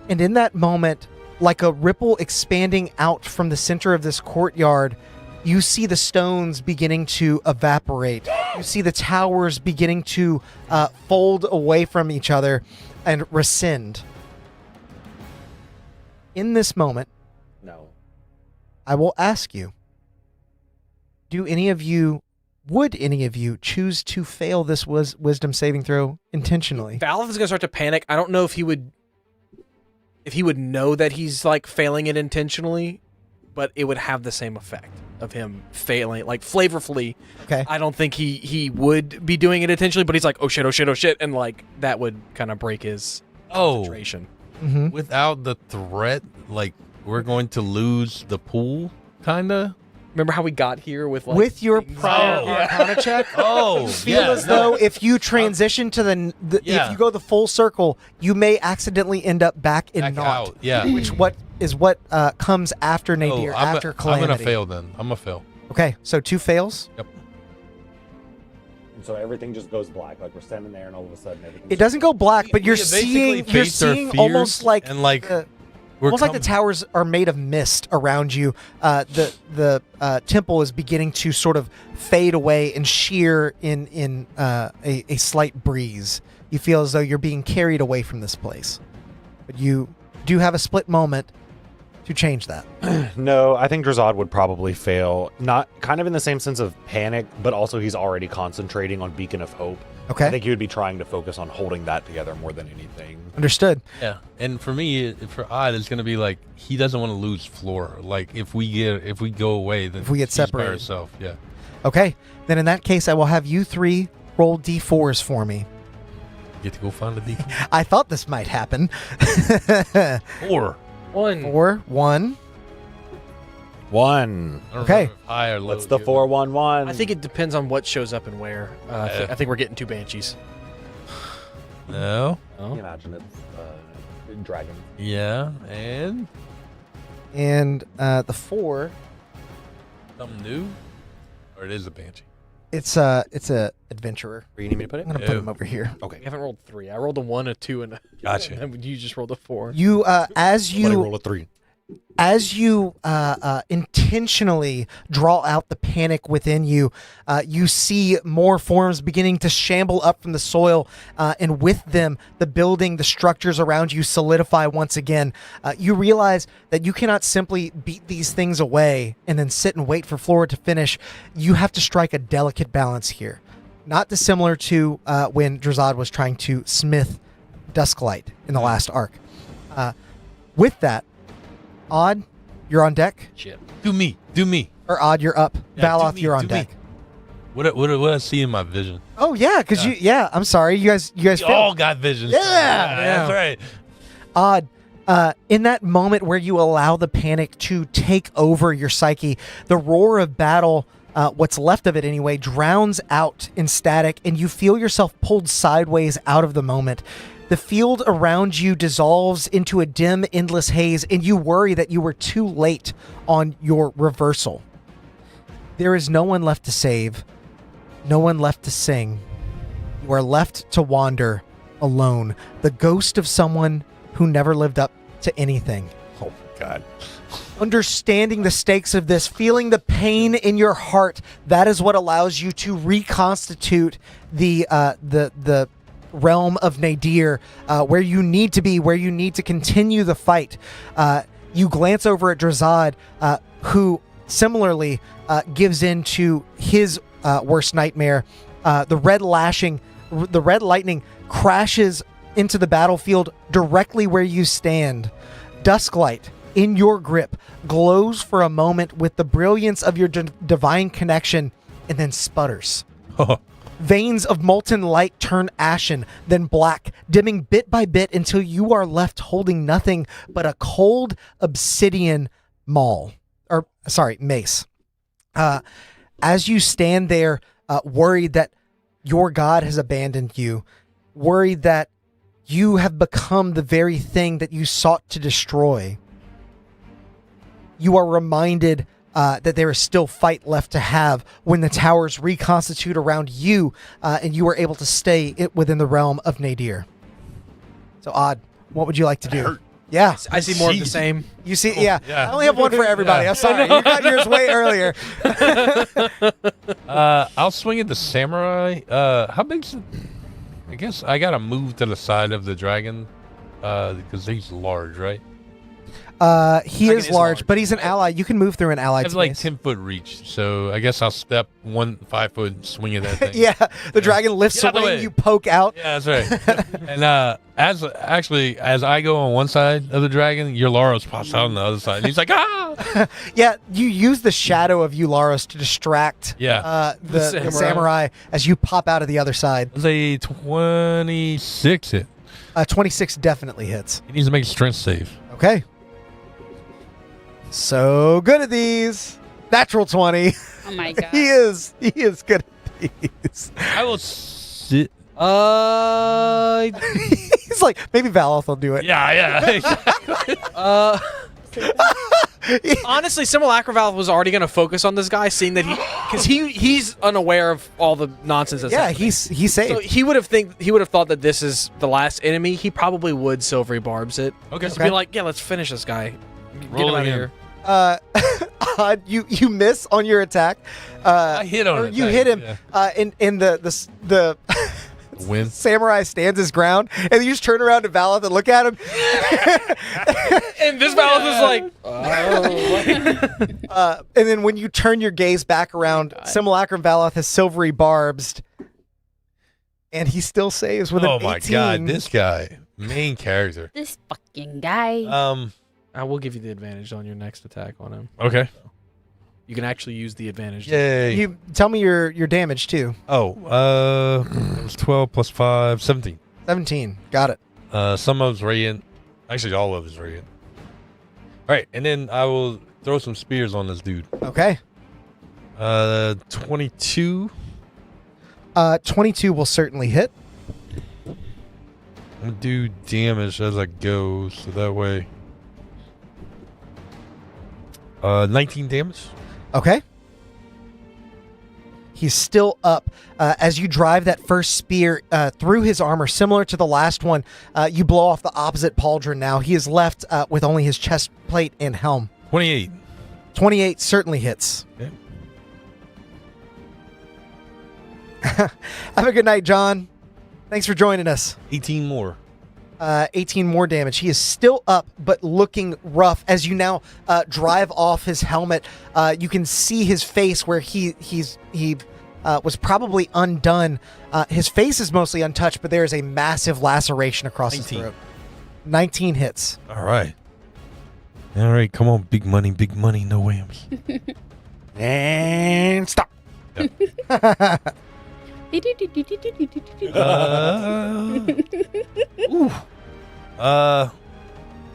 A: And in that moment, like a ripple expanding out from the center of this courtyard, you see the stones beginning to evaporate. You see the towers beginning to fold away from each other and rescind. In this moment,
F: No.
A: I will ask you, would any of you choose to fail this wisdom saving throw intentionally?
G: Valve is gonna start to panic. I don't know if he would know that he's like failing it intentionally, but it would have the same effect of him failing, like flavorfully.
A: Okay.
G: I don't think he would be doing it intentionally, but he's like, oh shit, and like that would kind of break his concentration.
A: Mm-hmm.
B: Without the threat, like we're going to lose the pool, kinda.
G: Remember how we got here with like
A: With your
G: things-
A: prior Arcana check,
B: Oh,
A: feel
B: yeah.
A: as though if you transition to if
B: Yeah.
A: you go the full circle, you may accidentally end up back in
B: Back
A: naught.
B: out, yeah.
A: Which comes after Nadir, after
B: I'm
A: Calamity.
B: gonna fail then. I'm gonna fail.
A: Okay, so 2 fails.
B: Yep.
F: And so everything just goes black. Like we're standing there, and all of a sudden everything.
A: It doesn't go black, but you're
B: We basically
A: seeing
B: faced our fears
A: almost like
B: and like we're
A: almost like the
B: coming-
A: towers are made of mist around you. The temple is beginning to sort of fade away and sheer in a slight breeze. You feel as though you're being carried away from this place, but you do have a split moment to change that.
F: No, I think Drazad would probably fail. Not kind of in the same sense of panic, but also he's already concentrating on Beacon of Hope.
A: Okay.
F: I think he would be trying to focus on holding that together more than anything.
A: Understood.
B: Yeah, and for me, for Odd, it's gonna be like he doesn't want to lose Flora. Like if we go away, then
A: If we get
B: she's by
A: separated.
B: herself. Yeah.
A: Okay, then in that case, I will have you 3 roll d4s for me.
B: Get to go find a deacon.
A: I thought this might happen.
B: 4.
G: 1.
A: 4, 1.
F: 1.
B: I don't
A: Okay.
B: remember if high or low.
F: What's the 4-1-1?
G: I think it depends on what shows up and where. I think we're getting 2 banshees.
B: No.
F: Can you imagine it's dragon.
B: Yeah, and
A: And the 4,
B: something new, or it is a banshee.
A: it's a adventurer.
F: Where you need me to put it?
A: I'm gonna put him over here.
G: I haven't rolled 3. I rolled a 1, a 2, and a.
B: Gotcha.
G: And you just rolled a 4.
A: You as
F: Let me
A: you
F: roll a 3.
A: as you intentionally draw out the panic within you, you see more forms beginning to shamble up from the soil, and with them, the building, the structures around you solidify once again. You realize that you cannot simply beat these things away and then sit and wait for Flora to finish. You have to strike a delicate balance here. Not dissimilar to when Drazad was trying to smith Dusklight in the last arc. With that, Odd, you're on deck.
G: Shit.
B: Do me.
A: Or Odd, you're up.
B: Yeah,
A: Valoth,
B: do me,
A: you're on
B: do me.
A: deck.
B: What I see in my vision?
A: Oh yeah, because I'm sorry, you guys
B: We
A: failed.
B: all got visions.
A: Yeah.
B: That's right.
A: Odd, in that moment where you allow the panic to take over your psyche, the roar of battle what's left of it anyway, drowns out in static, and you feel yourself pulled sideways out of the moment. The field around you dissolves into a dim, endless haze, and you worry that you were too late on your reversal. There is no one left to save, no one left to sing. You are left to wander alone, the ghost of someone who never lived up to anything.
B: Oh my God.
A: Understanding the stakes of this, feeling the pain in your heart, that is what allows you to reconstitute the realm of Nadir, where you need to be, where you need to continue the fight. You glance over at Drazad, who similarly gives in to his worst nightmare. The red lightning crashes into the battlefield directly where you stand. Dusklight, in your grip, glows for a moment with the brilliance of your divine connection, and then sputters. Veins of molten light turn ashen, then black, dimming bit by bit until you are left holding nothing but a cold obsidian mace. As you stand there, worried that your God has abandoned you, worried that you have become the very thing that you sought to destroy, you are reminded that there is still fight left to have when the towers reconstitute around you, and you are able to stay within the realm of Nadir. So, Odd, what would you like to do? Yeah.
G: I see more of the same.
A: You see, yeah. I only have one for everybody. I'm sorry. You got yours way earlier.
B: I'll swing at the samurai. How big's it? I guess I gotta move to the side of the dragon because he's large, right?
A: He is large, but he's an ally. You can move through an allied
B: I have
A: space.
B: like 10-foot reach, so I guess I'll step 5 foot swing at that thing.
A: Yeah, the dragon lifts
B: Get out the
A: away,
B: way.
A: you poke out.
B: Yeah, that's right. And as I go on one side of the dragon, Eularos pops out on the other side. And he's like, ah!
A: Yeah, you use the shadow of Eularos to distract the samurai as you pop out of the other side.
B: It's a 26 hit.
A: 26 definitely hits.
B: He needs to make a strength save.
A: Okay. So good at these. Natural 20.
C: Oh my God.
A: He is good at these.
B: I will sit.
A: He's like, maybe Valoth will do it.
B: Yeah, exactly.
G: Honestly, Simulacra Valve was already going to focus on this guy, seeing that he's unaware of all the nonsense that's happening.
A: he's saved.
G: So he would have thought that this is the last enemy. He probably would Silvery Barbs it.
B: Okay.
G: Just be like, yeah, let's finish this guy. Get him
B: Roll
G: out of
B: him.
G: here.
A: Odd, you miss on your attack.
B: I hit on
A: or
B: it.
A: you hit him. In the
B: win.
A: samurai stands his ground, and you just turn around to Valoth and look at him.
G: And this Valve is like,
A: and then when you turn your gaze back around, Simulacrum Valoth has silvery barbs, and he still saves with an 18.
B: Oh my God, this guy, main character.
C: This fucking guy.
G: I will give you the advantage on your next attack on him.
B: Okay.
G: You can actually use the advantage.
B: Yay.
A: You tell me your damage too.
B: Oh, it was 12 plus 5, 17.
A: 17. Got it.
B: Some of it's radiant. Actually, all of it's radiant. All right, and then I will throw some spears on this dude.
A: Okay.
B: 22.
A: 22 will certainly hit.
B: I'm gonna do damage as I go, so that way. 19 damage.
A: Okay. He's still up. As you drive that first spear through his armor, similar to the last one, you blow off the opposite pauldron now. He is left with only his chest plate and helm.
B: 28.
A: 28 certainly hits.
B: Okay.
A: Have a good night, John. Thanks for joining us.
B: 18 more.
A: 18 more damage. He is still up, but looking rough. As you now drive off his helmet, you can see his face where he was probably undone. His face is mostly untouched, but there is a massive laceration across his throat. 19 hits.
B: All right. All right, come on, big money, no whams.
F: And stop.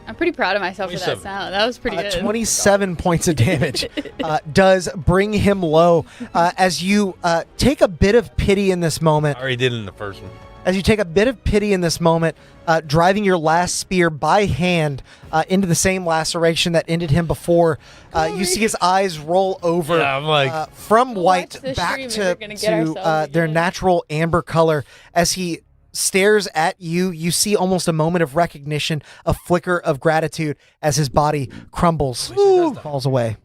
C: I'm pretty proud of myself for that
B: 27.
C: sound. That was pretty good.
A: 27 points of damage does bring him low as you take a bit of pity in this moment.
B: I already did it in the first one.
A: As you take a bit of pity in this moment, driving your last spear by hand into the same laceration that ended him before, you see his eyes roll over
B: Yeah, I'm like,
A: from white
C: Watch this
A: back
C: stream and
A: to,
C: we're gonna get ourselves
A: their
C: again.
A: natural amber color. As he stares at you, you see almost a moment of recognition, a flicker of gratitude as his body crumbles, falls away.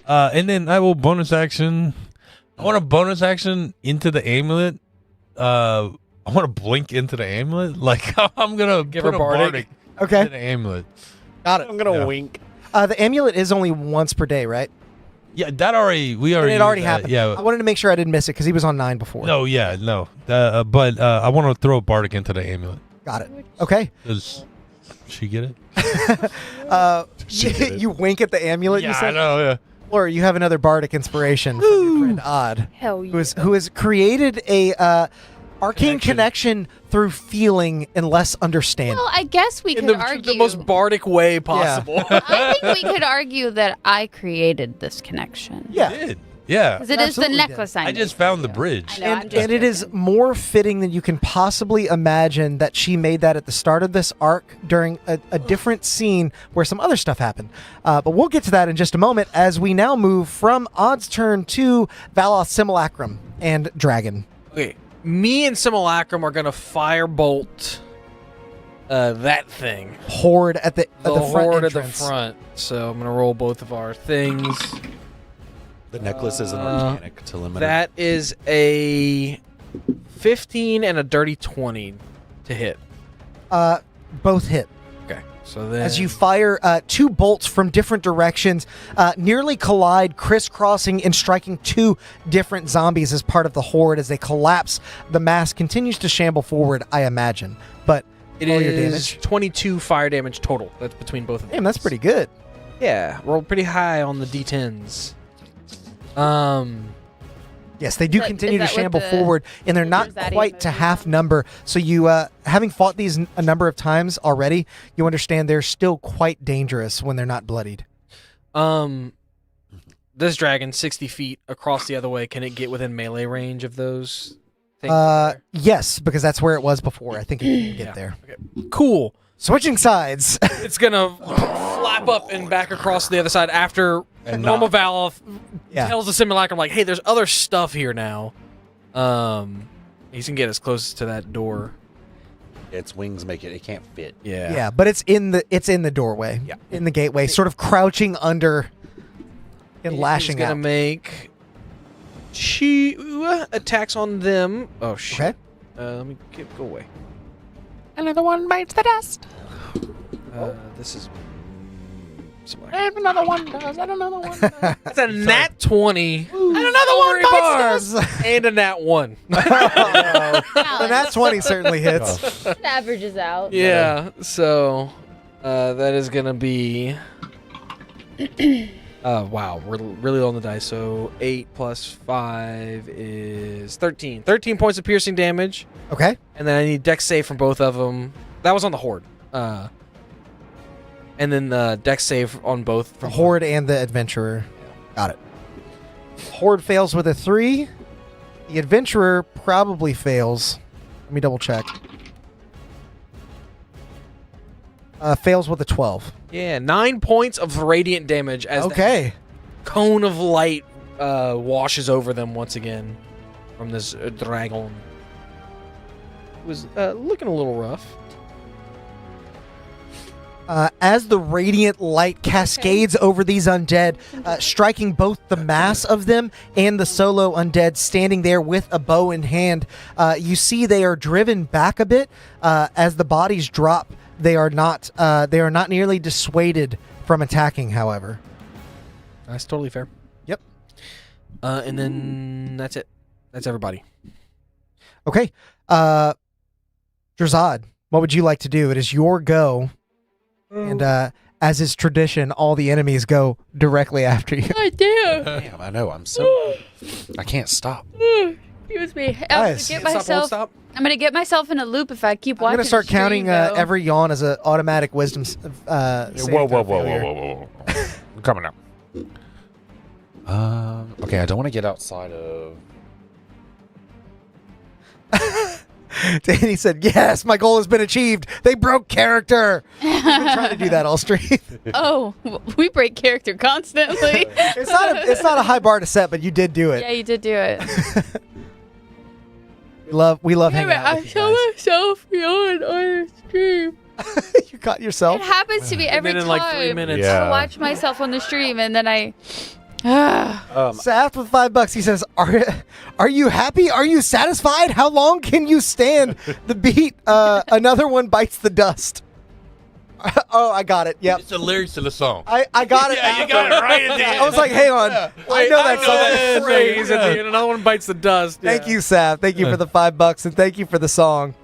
B: and then I will bonus action. I want a bonus action into the amulet. I want to blink into the amulet. Like I'm gonna
G: Give
B: put
G: her
B: a
G: bardic.
A: Okay,
B: into the amulet.
A: got it.
F: I'm gonna
B: Yeah.
F: wink.
A: The amulet is only once per day, right?
B: Yeah, that already we
A: And
B: already.
A: it already
B: used that.
A: happened.
B: Yeah.
A: I wanted to make sure I didn't miss it because he was on 9 before.
B: No, yeah, no. But I want to throw bardic into the amulet.
A: Got it. Okay.
B: Does she get it?
A: You wink at the amulet.
B: Yeah,
A: you
B: I
A: said?
B: know. Yeah.
A: Or you have another bardic inspiration from your friend Odd,
C: Hell yeah.
A: who has created a arcane connection through feeling and less understanding.
C: Well, I guess we
G: In
C: could
G: the
C: argue.
G: most bardic way possible.
C: I think we could argue that I created this connection.
A: Yeah.
B: Did. Yeah.
C: Because it is the
A: Absolutely did.
C: necklace
B: I
C: made
B: just
C: for
B: found the
C: you.
B: bridge.
C: I know, I'm
A: And,
C: just
A: and it is
C: joking.
A: more fitting than you can possibly imagine that she made that at the start of this arc during a different scene where some other stuff happened. But we'll get to that in just a moment as we now move from Odd's turn to Valoth Simulacrum and Dragon.
G: Okay, me and Simulacrum are gonna firebolt that thing.
A: Horde at the
G: The
A: front
G: horde at the
A: entrance.
G: front. So I'm gonna roll both of our things.
F: The necklace is an organic to limit.
G: That is a 15 and a dirty 20 to hit.
A: Both hit.
G: Okay, so then
A: As you fire 2 bolts from different directions, nearly collide, crisscrossing and striking 2 different zombies as part of the horde. As they collapse, the mass continues to shamble forward, I imagine. But
G: it
A: roll your
G: is
A: damage.
G: 22 fire damage total. That's between both of them.
A: Damn, that's pretty good.
G: Yeah, rolled pretty high on the d10s.
A: Yes, they do
C: Is that-
A: continue
C: is
A: to
C: that what
A: shamble
C: the
A: forward, and they're not
C: Zaddy
A: quite to
C: movie
A: half
C: was?
A: number. So you, having fought these a number of times already, you understand they're still quite dangerous when they're not bloodied.
G: This dragon 60 feet across the other way. Can it get within melee range of those things?
A: Yes, because that's where it was before. I think it can get
G: Yeah.
A: there.
G: Cool.
A: Switching sides.
G: It's gonna flap up and back across the other side after normal Valoth
A: Yeah.
G: tells the Simulacrum like, "Hey, there's other stuff here now." He's gonna get as close to that door.
F: Its wings make it. It can't fit.
A: Yeah, but it's in the doorway.
G: Yeah.
A: In the gateway, sort of crouching under and lashing
G: He's gonna
A: out.
G: make 2 attacks on them. Oh shit.
A: Okay.
G: Let me go away.
K: Another one bites the dust.
G: This is.
K: And another one does. And another one does.
G: That's a nat 20.
K: And another one bites the dust.
G: And a nat 1.
A: And that 20 certainly hits.
C: It averages out.
G: Yeah. So that is gonna be. Wow, we're really low on the dice. So 8 plus 5 is 13. 13 points of piercing damage.
A: Okay.
G: And then I need dex save from both of them. That was on the horde. And then the dex save on both.
A: The
G: From
A: Horde and the Adventurer. Got it. Horde fails with a 3. The Adventurer probably fails. Let me double check. Fails with a 12.
G: Yeah, 9 points of radiant damage as the
A: Okay.
G: cone of light washes over them once again from this dragon. It was looking a little rough.
A: As the radiant light cascades over these undead, striking both the mass of them and the solo undead standing there with a bow in hand, you see they are driven back a bit. As the bodies drop, they are not nearly dissuaded from attacking. However,
G: That's totally fair.
A: Yep.
G: And then that's it. That's everybody.
A: okay. Drazad, what would you like to do? It is your go. And as is tradition, all the enemies go directly after you.
C: I do.
F: Damn, I know. I can't stop.
C: Excuse me.
A: Guys.
C: I'm gonna get myself in a loop if I keep watching.
A: I'm gonna start
C: the stream,
A: counting
C: though.
A: every yawn as an automatic wisdom.
F: Whoa. I'm coming up. Okay, I don't want to get outside of.
A: Danny said, "Yes, my goal has been achieved. They broke character." I've been trying to do that all stream.
C: Oh, we break character constantly.
A: It's not a high bar to set, but you did do it.
C: Yeah, you did do it.
A: We love hanging out
C: I
A: with you
C: saw
A: guys.
C: myself yawn on the stream.
A: You caught yourself.
C: It happens to me every
G: then
C: time.
G: in like 3 minutes.
F: Yeah.
C: I watch myself on the stream and then I.
A: Saft with $5. He says, "Are you happy? Are you satisfied? How long can you stand the beat? Another one bites the dust." Oh, I got it. Yep.
B: It's the lyrics to the song.
A: I got it.
B: Yeah, you got it right at the end.
A: I was like, "Hang on, I know that song."
G: Phrase at the end. Another one bites the dust.
A: Thank you, Saft. Thank you for the $5 and thank you for the song.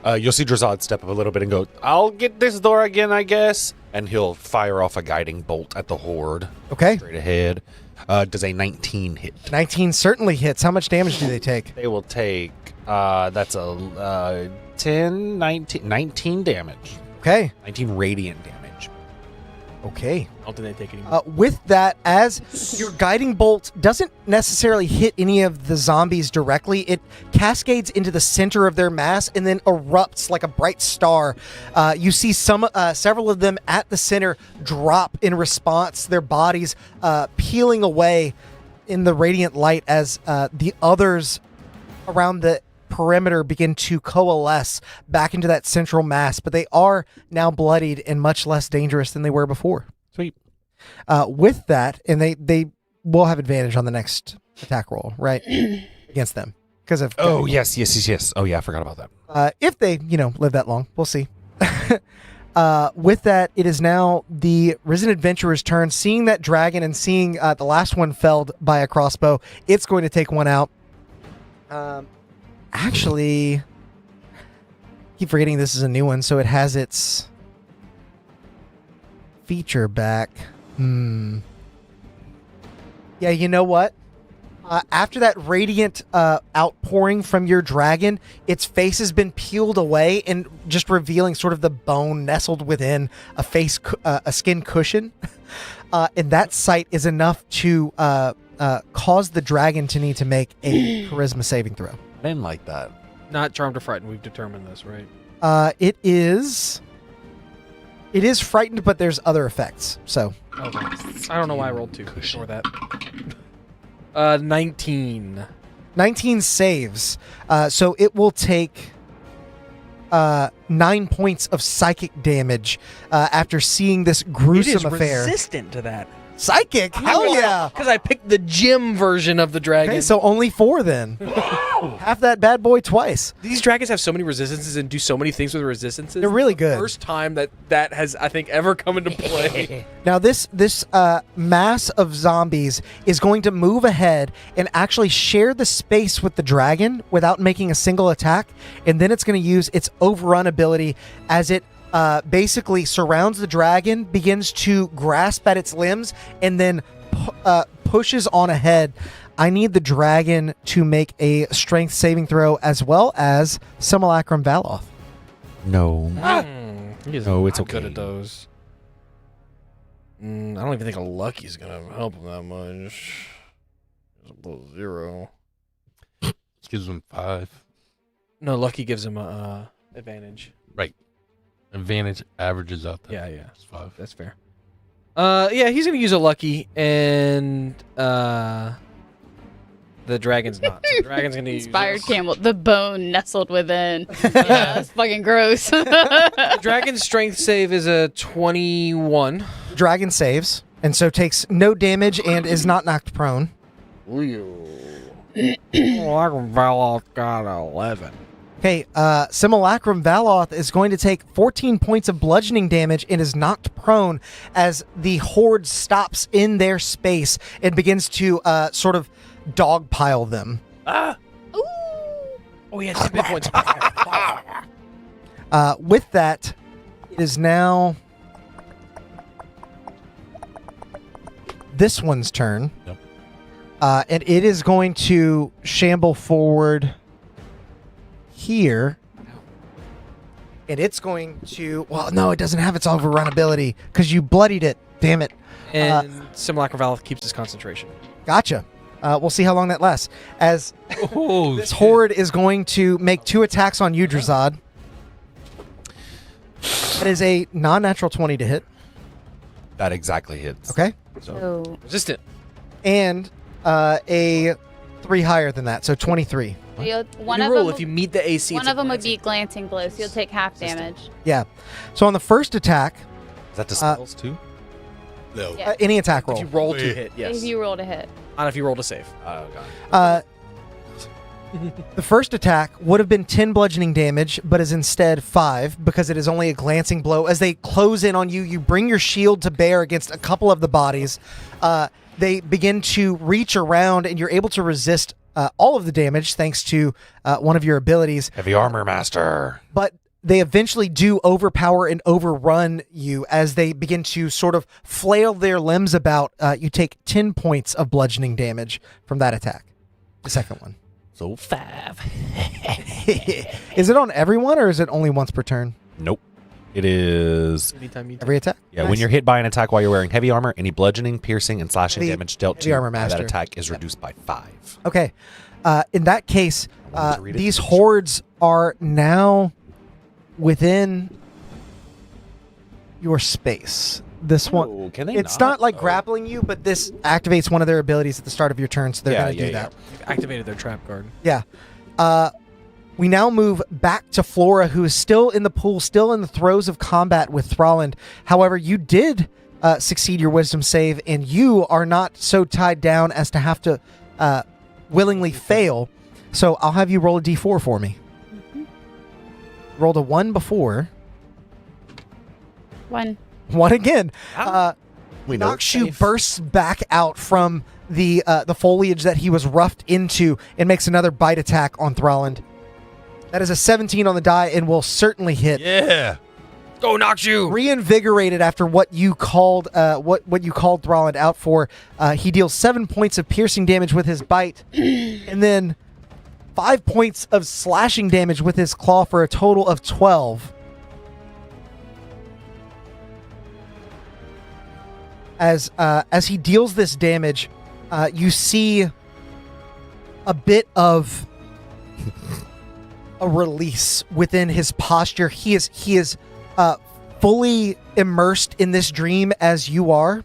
F: You'll see Drazad step up a little bit and go, "I'll get this door again, I guess." And he'll fire off a guiding bolt at the horde.
A: Okay.
F: Straight ahead. Does a 19 hit?
A: 19 certainly hits. How much damage do they take?
F: They will take, that's a 10, 19 damage.
A: Okay.
F: 19 radiant damage.
A: Okay.
G: I don't think they take any more.
A: With that, as your guiding bolt doesn't necessarily hit any of the zombies directly, it cascades into the center of their mass and then erupts like a bright star. You see several of them at the center drop in response, their bodies peeling away in the radiant light as the others around the perimeter begin to coalesce back into that central mass, but they are now bloodied and much less dangerous than they were before.
F: Sweet.
A: With that, and they will have advantage on the next attack roll, right? Against them. Because of
F: Oh, yes. Oh, yeah, I forgot about that.
A: if they, live that long. We'll see. With that, it is now the Risen Adventurer's turn. Seeing that dragon and seeing the last one felled by a crossbow, it's going to take one out. Actually, keep forgetting this is a new one, so it has its feature back. Yeah, you know what? After that radiant outpouring from your dragon, its face has been peeled away and just revealing sort of the bone nestled within a skin cushion. And that sight is enough to cause the dragon to need to make a charisma saving throw.
F: I didn't like that.
G: Not charmed or frightened. We've determined this, right?
A: It is frightened, but there's other effects. So
G: Okay. I don't know why I rolled 2. Ignore that. 19.
A: 19 saves. So it will take 9 points of psychic damage after seeing this gruesome affair.
G: Resistant to that.
A: Psychic? Hell yeah!
G: Because I picked the gym version of the dragon.
A: Okay, so only 4 then. Half that bad boy twice.
G: These dragons have so many resistances and do so many things with resistances.
A: They're really good.
G: First time that has, I think, ever come into play.
A: Now this mass of zombies is going to move ahead and actually share the space with the dragon without making a single attack, and then it's going to use its overrun ability as it basically surrounds the dragon, begins to grasp at its limbs, and then pushes on ahead. I need the dragon to make a strength saving throw as well as Simulacrum Valoth.
F: No.
G: He's
F: No, it's
G: not
F: okay.
G: good at those. I don't even think a Lucky's going to help him that much. It's below 0.
B: Gives him 5.
G: No, Lucky gives him a advantage.
B: Right. Advantage averages out.
G: Yeah.
B: It's 5.
G: That's fair. Yeah, he's going to use a Lucky, and the dragon's not. So the dragon's going to use...
C: Inspired camel, the bone nestled within. Yeah, that's fucking gross.
G: The dragon's strength save is a 21.
A: Dragon saves, and so takes no damage and is not knocked prone.
G: Valoth got 11.
A: Okay, Simulacrum Valoth is going to take 14 points of bludgeoning damage and is knocked prone as the horde stops in their space and begins to sort of dogpile them.
G: Oh, yeah, 10 hit points.
A: With that, it is now this one's turn.
B: Yep.
A: And it is going to shamble forward here. And it's going to... Well, no, it doesn't have its overrun ability because you bloodied it. Damn it.
G: And Simulacra Valve keeps his concentration.
A: Gotcha. We'll see how long that lasts. As this horde is going to make 2 attacks on you, Drazad. That is a non-natural 20 to hit.
F: That exactly hits.
A: Okay.
C: So
G: Resistant.
A: And a 3 higher than that, so 23.
C: one
G: you
C: of
G: roll
C: them,
G: if you meet the AC.
C: one
G: it's a
C: of them would be
G: glancing.
C: glancing blow, so you'll take half damage.
A: Yeah. So on the first attack,
F: Is that to spells too?
B: No.
C: Yeah.
A: any attack
G: If
A: roll.
G: you roll to hit, yes.
C: If you roll to hit.
G: Not if you roll to save.
F: Oh, God.
A: The first attack would have been 10 bludgeoning damage, but is instead 5 because it is only a glancing blow. As they close in on you, you bring your shield to bear against a couple of the bodies. They begin to reach around, and you're able to resist all of the damage thanks to one of your abilities.
F: Heavy armor master.
A: But they eventually do overpower and overrun you as they begin to sort of flail their limbs about. You take 10 points of bludgeoning damage from that attack. The second one.
F: So 5.
A: Is it on everyone, or is it only once per turn?
F: Nope. It is.
G: Anytime you
A: Every attack?
F: Yeah,
A: Nice.
F: when you're hit by an attack while you're wearing heavy armor, any bludgeoning, piercing, and slashing
A: Heavy-
F: damage dealt
A: heavy
F: to
A: armor
F: by that
A: master.
F: attack is reduced by 5.
A: Okay. In that case,
F: I want to read it.
A: these hordes are now within your space. This one,
F: Oh, can they
A: it's
F: not?
A: not like
F: Oh.
A: grappling you, but this activates one of their abilities at the start of your turn, so they're
F: Yeah,
A: going to do
F: yeah,
A: that.
G: activated their trap guard.
A: Yeah. We now move back to Flora, who is still in the pool, still in the throes of combat with Thralland. However, you did succeed your wisdom save, and you are not so tied down as to have to willingly fail. So I'll have you roll a d4 for me. Rolled a 1 before.
C: 1.
A: 1 again.
F: We know it's
A: Nokshu
F: safe.
A: bursts back out from the foliage that he was roughed into and makes another bite attack on Thralland. That is a 17 on the die and will certainly hit.
B: Yeah.
G: Go Nokshu!
A: Reinvigorated after what you called Thralland out for, he deals 7 points of piercing damage with his bite, and then 5 points of slashing damage with his claw for a total of 12. As he deals this damage, you see a bit of a release within his posture. He is fully immersed in this dream as you are,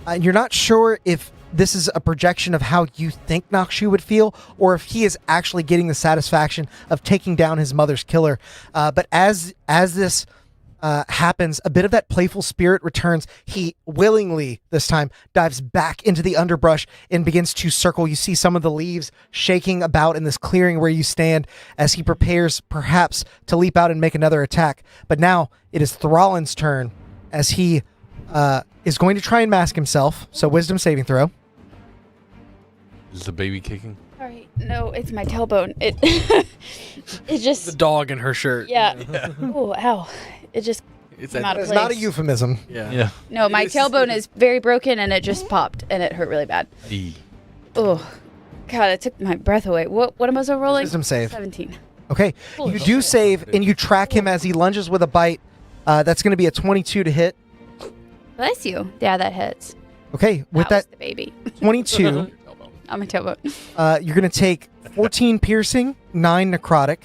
A: and you're not sure if this is a projection of how you think Nokshu would feel, or if he is actually getting the satisfaction of taking down his mother's killer. But as this happens, a bit of that playful spirit returns. He willingly, this time, dives back into the underbrush and begins to circle. You see some of the leaves shaking about in this clearing where you stand as he prepares, perhaps, to leap out and make another attack. But now it is Thralland's turn as he is going to try and mask himself. So wisdom saving throw.
B: Is the baby kicking?
C: Sorry. No, it's my tailbone. It it just
G: The dog in her shirt.
C: yeah. Oh, ow. It just
G: It's
C: came
G: that-
C: out of
A: It's
C: place.
A: not a euphemism.
G: Yeah.
B: Yeah.
C: No, my tailbone is very broken and it just popped and it hurt really bad. Oh, God, it took my breath away. What am I so rolling?
A: Wisdom save.
C: 17.
A: Okay.
C: Holy
A: You do
C: shit.
A: save, and you track him as he lunges with a bite. That's going to be a 22 to hit.
C: Bless you. Yeah, that hits.
A: Okay. With
C: was
A: that
C: the baby
A: 22,
C: on my tailbone.
A: you're going to take 14 piercing, 9 necrotic.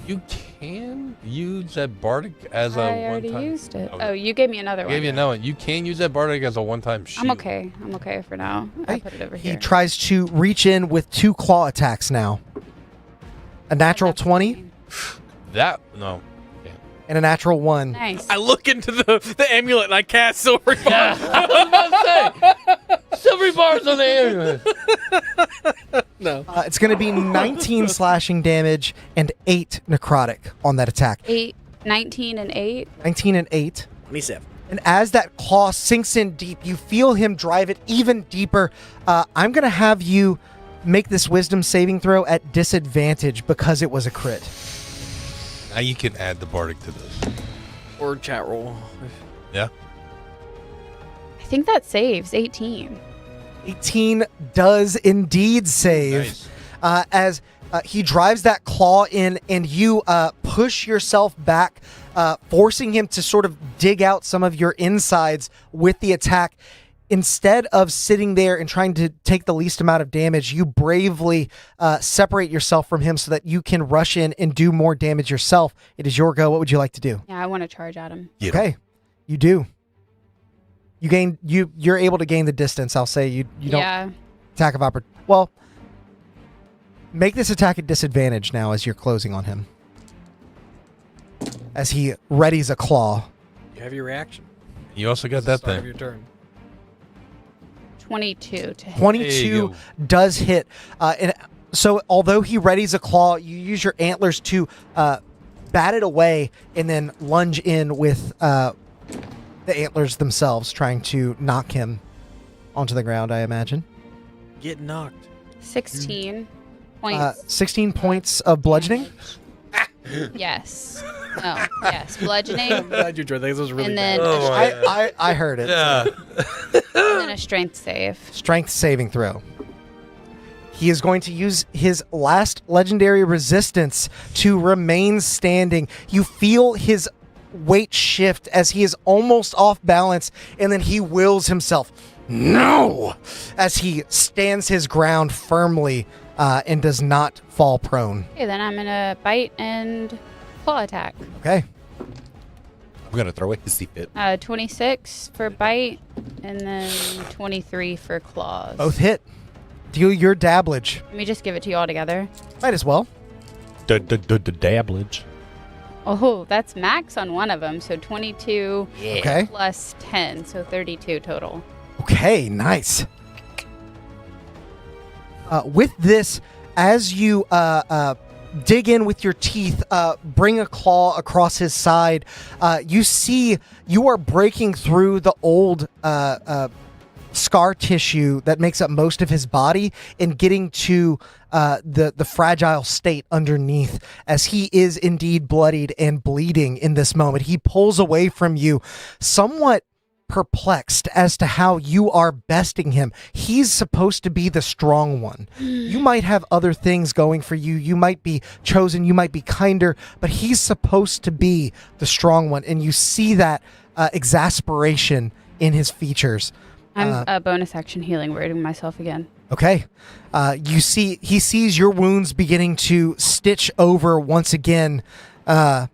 B: You can use that bardic as a
C: I already
B: one-time.
C: used it.
B: Okay.
C: Oh, you gave me another
B: I
C: one.
B: gave you another one. You can use that bardic as a one-time shield.
C: I'm okay. I'm okay for now. I
A: Okay.
C: put it over
A: He
C: here.
A: tries to reach in with 2 claw attacks now. A natural 20
B: That no.
A: and a natural 1.
C: Nice.
G: I look into the amulet and I cast silver bar.
B: I was about to say silver bars on the air.
G: No.
A: It's going to be 19 slashing damage and 8 necrotic on that attack.
C: 8, 19, and 8.
A: 19 and 8.
G: 27.
A: And as that claw sinks in deep, you feel him drive it even deeper. I'm going to have you make this wisdom saving throw at disadvantage because it was a crit.
B: Now you can add the bardic to this.
G: Or chat roll.
B: Yeah.
C: I think that saves 18.
A: 18 does indeed save.
B: Nice.
A: As he drives that claw in, and you push yourself back, forcing him to sort of dig out some of your insides with the attack. Instead of sitting there and trying to take the least amount of damage, you bravely separate yourself from him so that you can rush in and do more damage yourself. It is your go. What would you like to do?
C: Yeah, I want to charge at him.
A: Okay, you do. You're able to gain the distance. I'll say you don't attack of opportunity. Well, make this attack at disadvantage now as you're closing on him. As he readies a claw.
G: You have your reaction.
B: You also got that
G: Start of
B: thing.
G: your turn.
C: 22 to hit.
A: 22 does hit. And so although he readies a claw, you use your antlers to bat it away and then lunge in with the antlers themselves, trying to knock him onto the ground, I imagine.
G: Get knocked.
C: 16 points.
A: 16 points of bludgeoning.
C: Yes. No. Yes. Bludgeoning.
G: I'm glad you enjoyed that. This was really
C: And
G: bad.
C: then
A: I heard it.
B: Yeah.
C: and then a strength save.
A: Strength saving throw. He is going to use his last legendary resistance to remain standing. You feel his weight shift as he is almost off balance, and then he wills himself. No! As he stands his ground firmly and does not fall prone.
C: Okay, then I'm going to bite and claw attack.
A: Okay.
F: I'm going to throw away his seat bit.
C: 26 for bite, and then 23 for claws.
A: Both hit. Deal your dabblage.
C: Let me just give it to you all together.
A: Might as well.
F: Dabblage.
C: Oh, that's max on one of them. So 22
A: Okay.
C: plus 10, so 32 total.
A: Okay, nice. With this, as you dig in with your teeth, bring a claw across his side, you see you are breaking through the old scar tissue that makes up most of his body and getting to the fragile state underneath, as he is indeed bloodied and bleeding in this moment. He pulls away from you, somewhat perplexed as to how you are besting him. He's supposed to be the strong one. You might have other things going for you. You might be chosen. You might be kinder, but he's supposed to be the strong one. And you see that exasperation in his features.
C: I'm a bonus action healing wording myself again.
A: Okay. You see, he sees your wounds beginning to stitch over once again.
H: I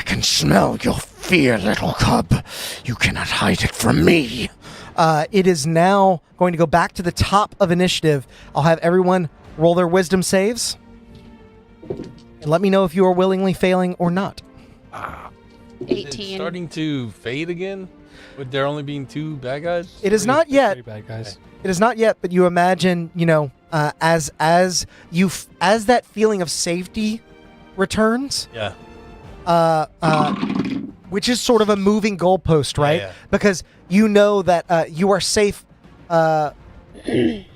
H: can smell your fear, little cub. You cannot hide it from me.
A: It is now going to go back to the top of initiative. I'll have everyone roll their wisdom saves. And let me know if you are willingly failing or not.
C: 18.
B: Is it starting to fade again? With there only being 2 bad guys?
A: It is not yet.
G: Pretty bad, guys.
A: It is not yet, but you imagine, as that feeling of safety returns,
B: Yeah.
A: which is sort of a moving goalpost, right?
B: Yeah.
A: Because you know that you are safe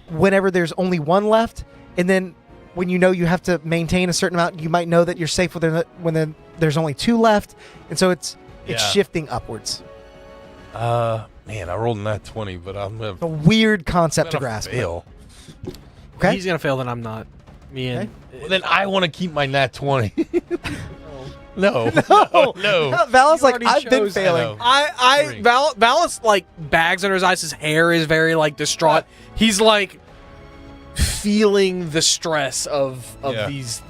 A: whenever there's only one left, and then when you know you have to maintain a certain amount, you might know that you're safe when there's only 2 left, and so it's shifting upwards.
B: Man, I rolled in that 20, but I'm gonna
A: A weird concept to
B: gonna
A: grasp.
B: fail.
A: Okay.
G: He's going to fail, then I'm not. Me and...
B: Well, then I want to keep my nat 20. No.
A: Val's like,
G: already
A: I've been
G: chose-
A: failing.
G: Valis, like, bags under his eyes. His hair is very, like, distraught. He's, like, feeling the stress of
B: Yeah.
G: these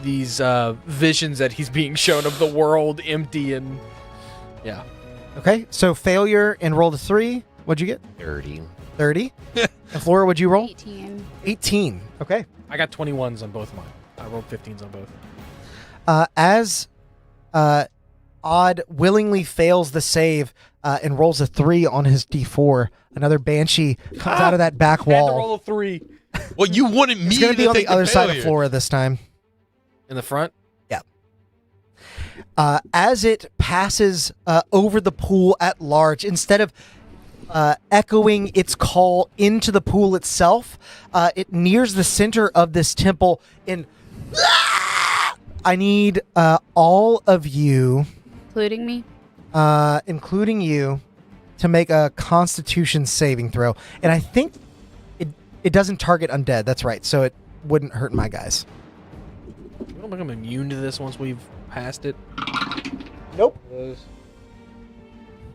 G: visions that he's being shown of the world empty and... Yeah.
A: Okay, so failure and rolled a 3. What'd you get?
F: 30.
A: 30. And Flora, what'd you roll?
C: 18.
A: 18. Okay.
G: I got 21s on both of mine. I rolled 15s on both.
A: As Odd willingly fails the save and rolls a 3 on his D4, another banshee comes out of that back
G: I had to
A: wall.
G: roll a 3.
B: Well, you wanted me
A: It's going to be on
B: take
A: the other side of
B: failure.
A: Flora this time.
G: In the front?
A: As it passes over the pool at large, instead of echoing its call into the pool itself, it nears the center of this temple. And I need all of you,
C: Including me?
A: including you, to make a Constitution saving throw. And I think It doesn't target undead. That's right. So it wouldn't hurt my guys.
G: We don't become immune to this once we've passed it.
A: Nope.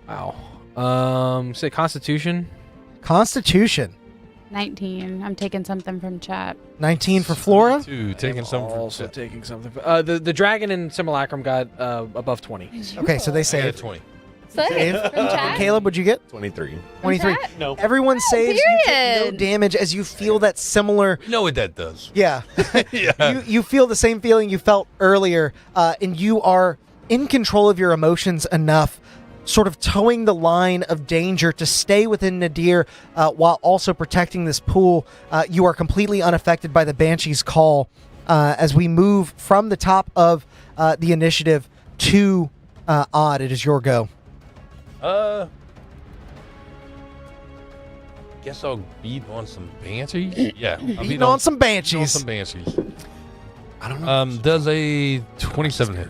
G: Wow. Say Constitution.
A: Constitution.
C: 19. I'm taking something from chat.
A: 19 for Flora.
B: Two, taking some.
G: Also taking something. The dragon in Simulacrum got above 20.
A: Okay, so they
B: I
A: say
B: got 20.
A: Save.
C: From chat?
A: Caleb, what'd you get?
F: 23.
A: 23.
C: chat?
F: No.
A: Everyone saves. You take no
C: period.
A: damage as you feel that similar.
B: You know what that does.
A: Yeah.
B: Yeah.
A: You feel the same feeling you felt earlier, and you are in control of your emotions enough, sort of towing the line of danger to stay within Nadir while also protecting this pool. You are completely unaffected by the Banshee's call as we move from the top of the initiative to Odd. It is your go.
B: Guess I'll beat on some banshees. Yeah, I'll
A: Beating on some Banshees.
B: on some banshees.
F: I don't know.
B: Does a 27 hit?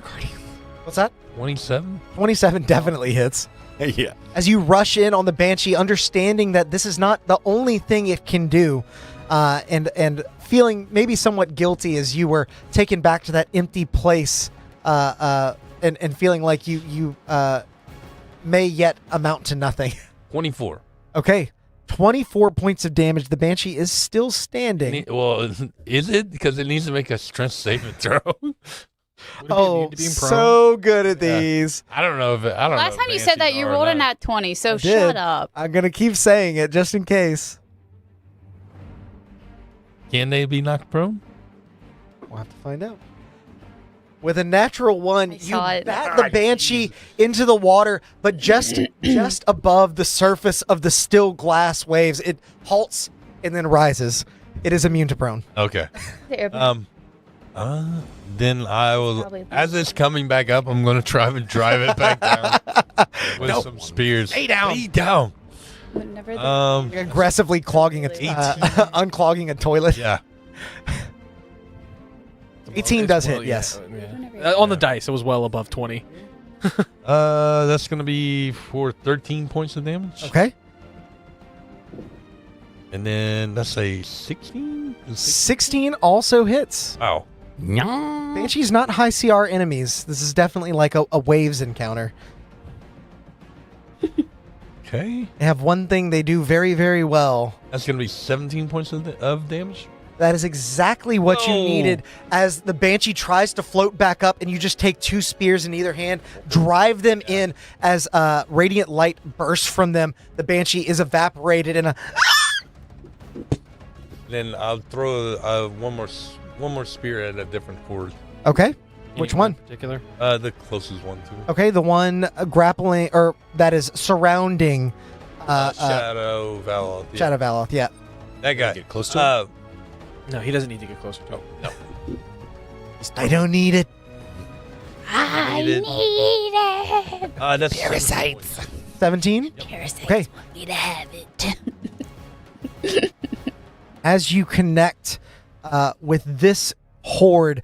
A: What's that?
B: 27?
A: 27 definitely hits.
F: Yeah.
A: As you rush in on the Banshee, understanding that this is not the only thing it can do, and feeling maybe somewhat guilty as you were taken back to that empty place, and feeling like you may yet amount to nothing.
B: 24.
A: Okay, 24 points of damage. The Banshee is still standing.
B: Well, is it? Because it needs to make a strength saving throw.
A: Oh, so good at these.
B: I don't know if it, I don't know.
C: Last
B: if
C: time you said that,
B: banshees
C: you
B: are or
C: rolled a
B: not.
C: nat 20, so
A: I
C: shut
A: did.
C: up.
A: I'm going to keep saying it just in case.
B: Can they be knocked prone?
A: We'll have to find out. With a natural 1, you
C: saw it.
A: bat the Banshee into the water, but just above the surface of the still glass waves, it halts and then rises. It is immune to prone.
B: Okay.
C: There.
B: Then I will,
C: Probably the-
B: as it's coming back up, I'm going to try and drive it back down with some spears.
A: Stay down.
B: Stay down.
C: Whenever the-
A: Aggressively clogging a unclogging a toilet.
B: Yeah.
A: 18 does hit, yes.
G: On the dice, it was well above 20.
B: That's going to be for 13 points of damage.
A: Okay.
B: And then let's say 16?
A: 16 also hits.
B: Wow.
A: Banshee's not high CR enemies. This is definitely like a waves encounter.
B: Okay.
A: They have one thing they do very, very well.
B: That's going to be 17 points of damage.
A: That is exactly what you
B: No.
A: needed as the Banshee tries to float back up, and you just take 2 spears in either hand, drive them in as radiant light bursts from them. The Banshee is evaporated in a...
B: Then I'll throw one more spear at a different cord.
A: Okay. Which one?
G: Particular?
B: The closest one to it.
A: Okay, the one grappling, or that is surrounding
B: Shadow Valoth. Yeah.
A: Shadow Valoth, yeah.
B: That guy.
F: Get close to him?
G: No, he doesn't need to get closer to it.
B: No.
A: I don't need it.
C: I
B: Need it.
C: need it.
B: That's
A: Parasites. 17?
C: Parasites
A: Okay.
C: want me to have it.
A: As you connect with this horde,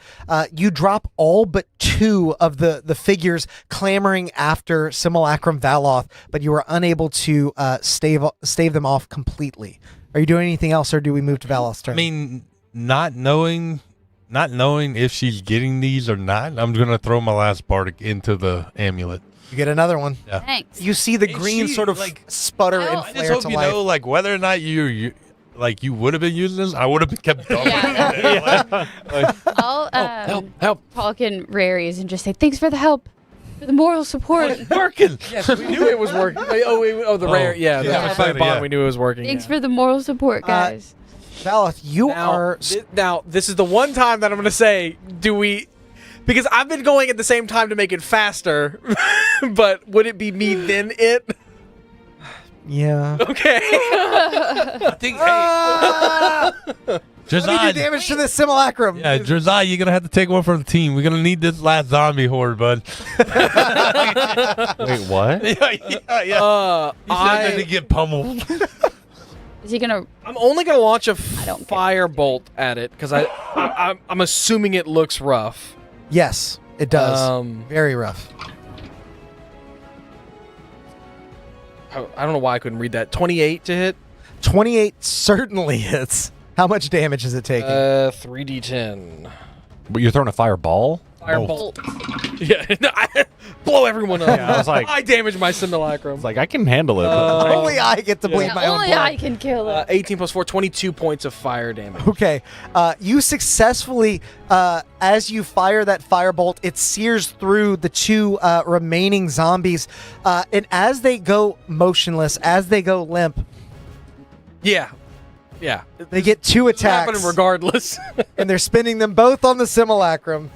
A: you drop all but 2 of the figures clamoring after Simulacrum Valoth, but you are unable to stave them off completely. Are you doing anything else, or do we move to Valoth's turn?
B: I mean, not knowing if she's getting these or not, I'm gonna throw my last bardic into the amulet.
A: you get another one.
B: Yeah.
C: Thanks.
A: You see the
B: And
A: green
B: she,
A: sort of
B: like,
A: sputter
C: I
A: and
C: don't-
B: I
A: flare
B: just
A: to
B: hope you
A: life.
B: know, like, whether or not you would have been using this, I would have kept going.
C: Yeah.
B: Like,
C: I'll
G: Help.
C: talk in raries and just say thanks for the help, for the moral support.
B: it's working.
G: Yes, we knew it was working. The rare. Yeah, the
B: yeah.
G: prophetic bond, we knew it was working.
C: Thanks
G: yeah.
C: for the moral support, guys.
A: Valoth, you
G: Now,
A: are...
G: now, this is the one time that I'm going to say, because I've been going at the same time to make it faster, but would it be me then it?
A: Yeah.
G: Okay.
B: I think,
A: Let me do
B: Drazai,
A: damage to this Simulacrum.
B: yeah, Drazai, you're gonna have to take one from the team. We're gonna need this last zombie horde, bud.
F: Wait, what?
B: yeah. You said that to get pummeled.
C: Is he gonna?
G: I'm only going to launch a
C: don't care.
G: fire bolt at it, because I'm assuming it looks rough.
A: Yes, it does. Very rough.
G: I don't know why I couldn't read that. 28 to hit?
A: 28 certainly hits. How much damage is it taking?
G: 3d10.
F: But you're throwing a fireball?
G: Firebolt. Yeah, blow everyone up.
F: Yeah, I was like,
G: I damage my simulacrum.
F: it's like I can handle it.
A: Only I get to bleed
C: Yeah,
A: my own
C: only
A: blood.
C: I can kill it.
G: 18 plus 4, 22 points of fire damage.
A: Okay, you successfully, as you fire that firebolt, it sears through the two remaining zombies, and as they go motionless, as they go limp,
G: Yeah.
A: they get 2
G: It's
A: attacks,
G: happening regardless.
A: and they're spending them both on the simulacrum.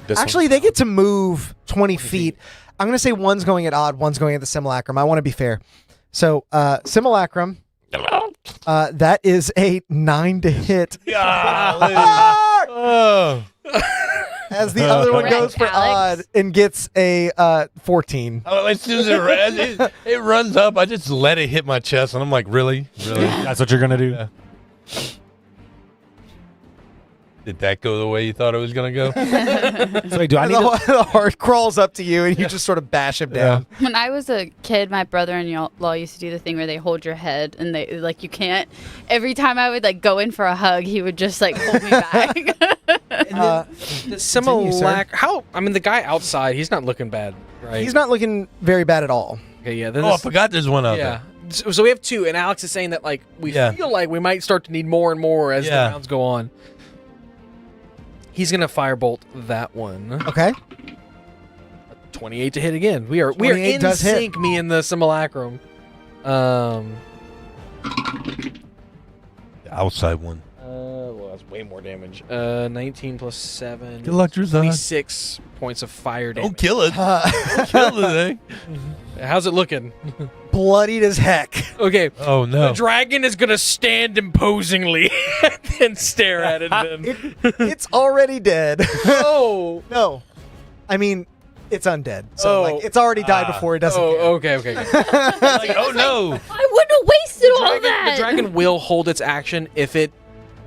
F: This
A: Actually, they get to move 20 feet. I'm going to say one's going at odd, one's going at the simulacrum. I want to be fair. So, simulacrum, that is a 9 to hit.
B: Oh.
A: As the other one
C: Correct,
A: goes for
C: Alex.
A: odd and gets a 14.
B: Oh, as soon as it runs up, I just let it hit my chest, and I'm like, really?
F: That's what you're gonna do?
B: Yeah. Did that go the way you thought it was going to go?
F: So wait, do I
A: And
F: need to?
A: the heart crawls up to you, and you just sort of bash him down.
C: When I was a kid, my brother-in-law used to do the thing where they hold your head and they like you can't. Every time I would like go in for a hug, he would just like hold me back.
G: The simulacrum. How? I mean, the guy outside, he's not looking bad, right?
A: He's not looking very bad at all.
G: Okay, yeah. Then
B: Oh, I forgot there's one out
G: yeah.
B: there.
G: So we have 2, and Alex is saying that like we feel like we might start to need more and more as the rounds go on. He's gonna firebolt that one.
A: Okay.
G: 28 to hit again. We are
A: 28
G: in
A: does hit.
G: sync. Me and the simulacrum.
B: The outside one.
G: Well, that's way more damage. 19 plus 7.
B: Good luck, Drizzy.
G: 26 points of fire damage.
B: Don't kill it. Don't kill the thing.
G: How's it looking?
A: Bloodied as heck.
G: Okay.
B: Oh, no.
G: The dragon is gonna stand imposingly and stare at it. Then.
A: It's already dead.
G: Oh
A: No. I mean, it's undead. So, like, it's already died before it doesn't.
G: okay.
B: Like, oh, no.
C: I wouldn't have wasted all that.
G: The dragon will hold its action if it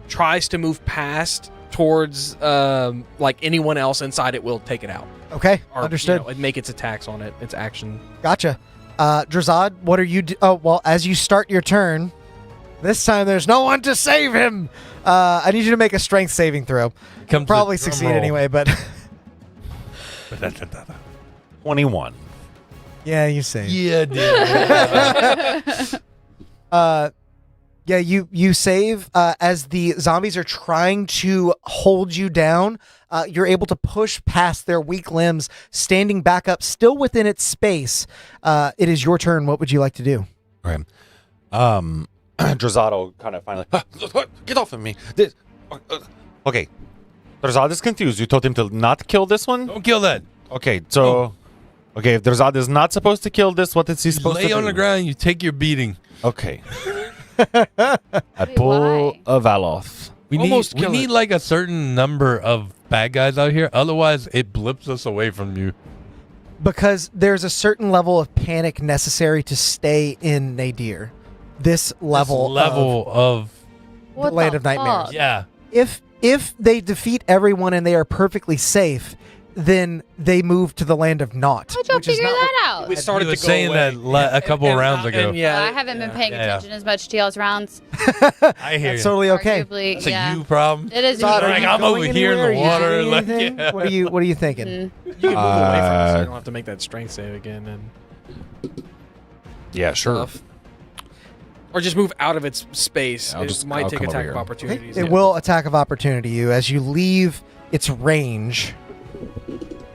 G: tries to move past towards like anyone else inside. It will take it out.
A: Okay,
G: Or,
A: understood.
G: and make its attacks on it. Its action.
A: Gotcha. Drazad, what are you oh, well, as you start your turn, this time there's no one to save him. I need you to make a strength saving throw.
B: Comes
A: Probably
B: the drum
A: succeed
B: roll. Uh,
A: anyway, but
F: 21.
A: yeah, you save.
B: Yeah, dude.
A: Yeah, you save as the zombies are trying to hold you down. You're able to push past their weak limbs, standing back up, still within its space. It is your turn. What would you like to do?
F: Okay. Drazado kind of finally, get off of me. This, okay. Drazad is confused. You told him to not kill this one?
B: Don't kill that.
F: Okay, so, okay, if Drazad is not supposed to kill this, what is he
B: You
F: supposed to
B: lay
F: do?
B: on the ground, you take your beating.
F: Okay. I pull
C: why?
F: a Valoth.
B: We
G: Almost
B: need
G: kill it.
B: like a certain number of bad guys out here. Otherwise, it blips us away from you.
A: Because there's a certain level of panic necessary to stay in Nadir. This level,
B: of
C: What
A: the Land
C: the
A: of Nightmares.
C: fuck?
B: yeah.
A: If they defeat everyone and they are perfectly safe, then they move to the Land of Naught.
C: How'd y'all
A: which is
C: figure
A: not
C: that out?
G: We started
B: He was
G: to go
B: saying
G: away.
B: that a couple rounds ago.
G: Yeah,
C: I haven't been paying
B: Yeah.
C: attention as much to y'all's rounds.
B: I hear
A: That's
B: you.
A: totally okay.
C: Arguably,
B: It's
C: yeah.
B: a you problem.
C: It is.
A: Todd,
C: a
A: are
B: Like,
A: you
B: I'm
A: going
B: over here in the
A: anywhere? Are you
B: water,
A: doing
B: like,
A: anything?
B: yeah.
A: What are you thinking?
G: You can move away from us. So you don't have to make that strength save again, and
F: Yeah, sure.
G: stuff. Or just move out of its space.
F: I'll
G: It might take
F: come over
G: attack
F: here.
G: of opportunities.
A: It will attack of opportunity you as you leave its range.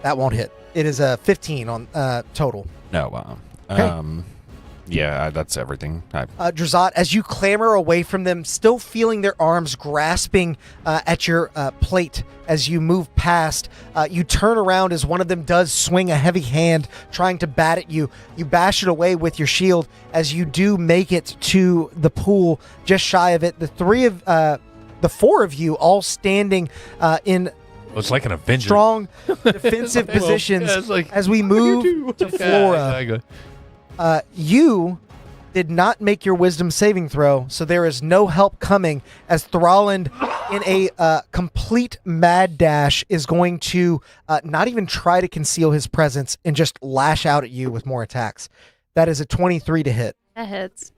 A: That won't hit. It is a 15 on total.
F: No, wow.
A: Okay.
F: Yeah, that's everything.
A: Drazat, as you clamber away from them, still feeling their arms grasping at your plate as you move past, you turn around as one of them does swing a heavy hand trying to bat at you. You bash it away with your shield as you do make it to the pool just shy of it. The four of you all standing in
B: It's like an Avenger.
A: strong defensive positions
B: Yeah, it's like,
A: as we move to Flora.
B: Yeah, exactly.
A: You did not make your wisdom saving throw, so there is no help coming as Thralland, in a complete mad dash, is going to not even try to conceal his presence and just lash out at you with more attacks. That is a 23 to hit.
C: That hits.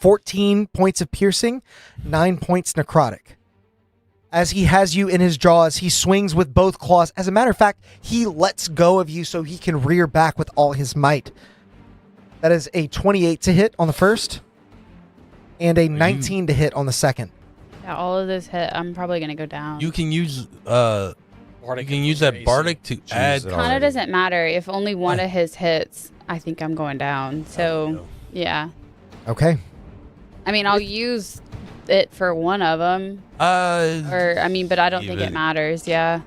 A: 14 points of piercing, 9 points necrotic. As he has you in his jaws, he swings with both claws. As a matter of fact, he lets go of you so he can rear back with all his might. That is a 28 to hit on the first, and a 19 to hit on the second.
C: Yeah, all of this hit. I'm probably gonna go down.
B: You can use that bardic to add.
C: Kind of doesn't matter if only one of his hits. I think I'm going down. So yeah.
A: Okay.
C: I mean, I'll use it for one of them. But I don't think it matters. Yeah.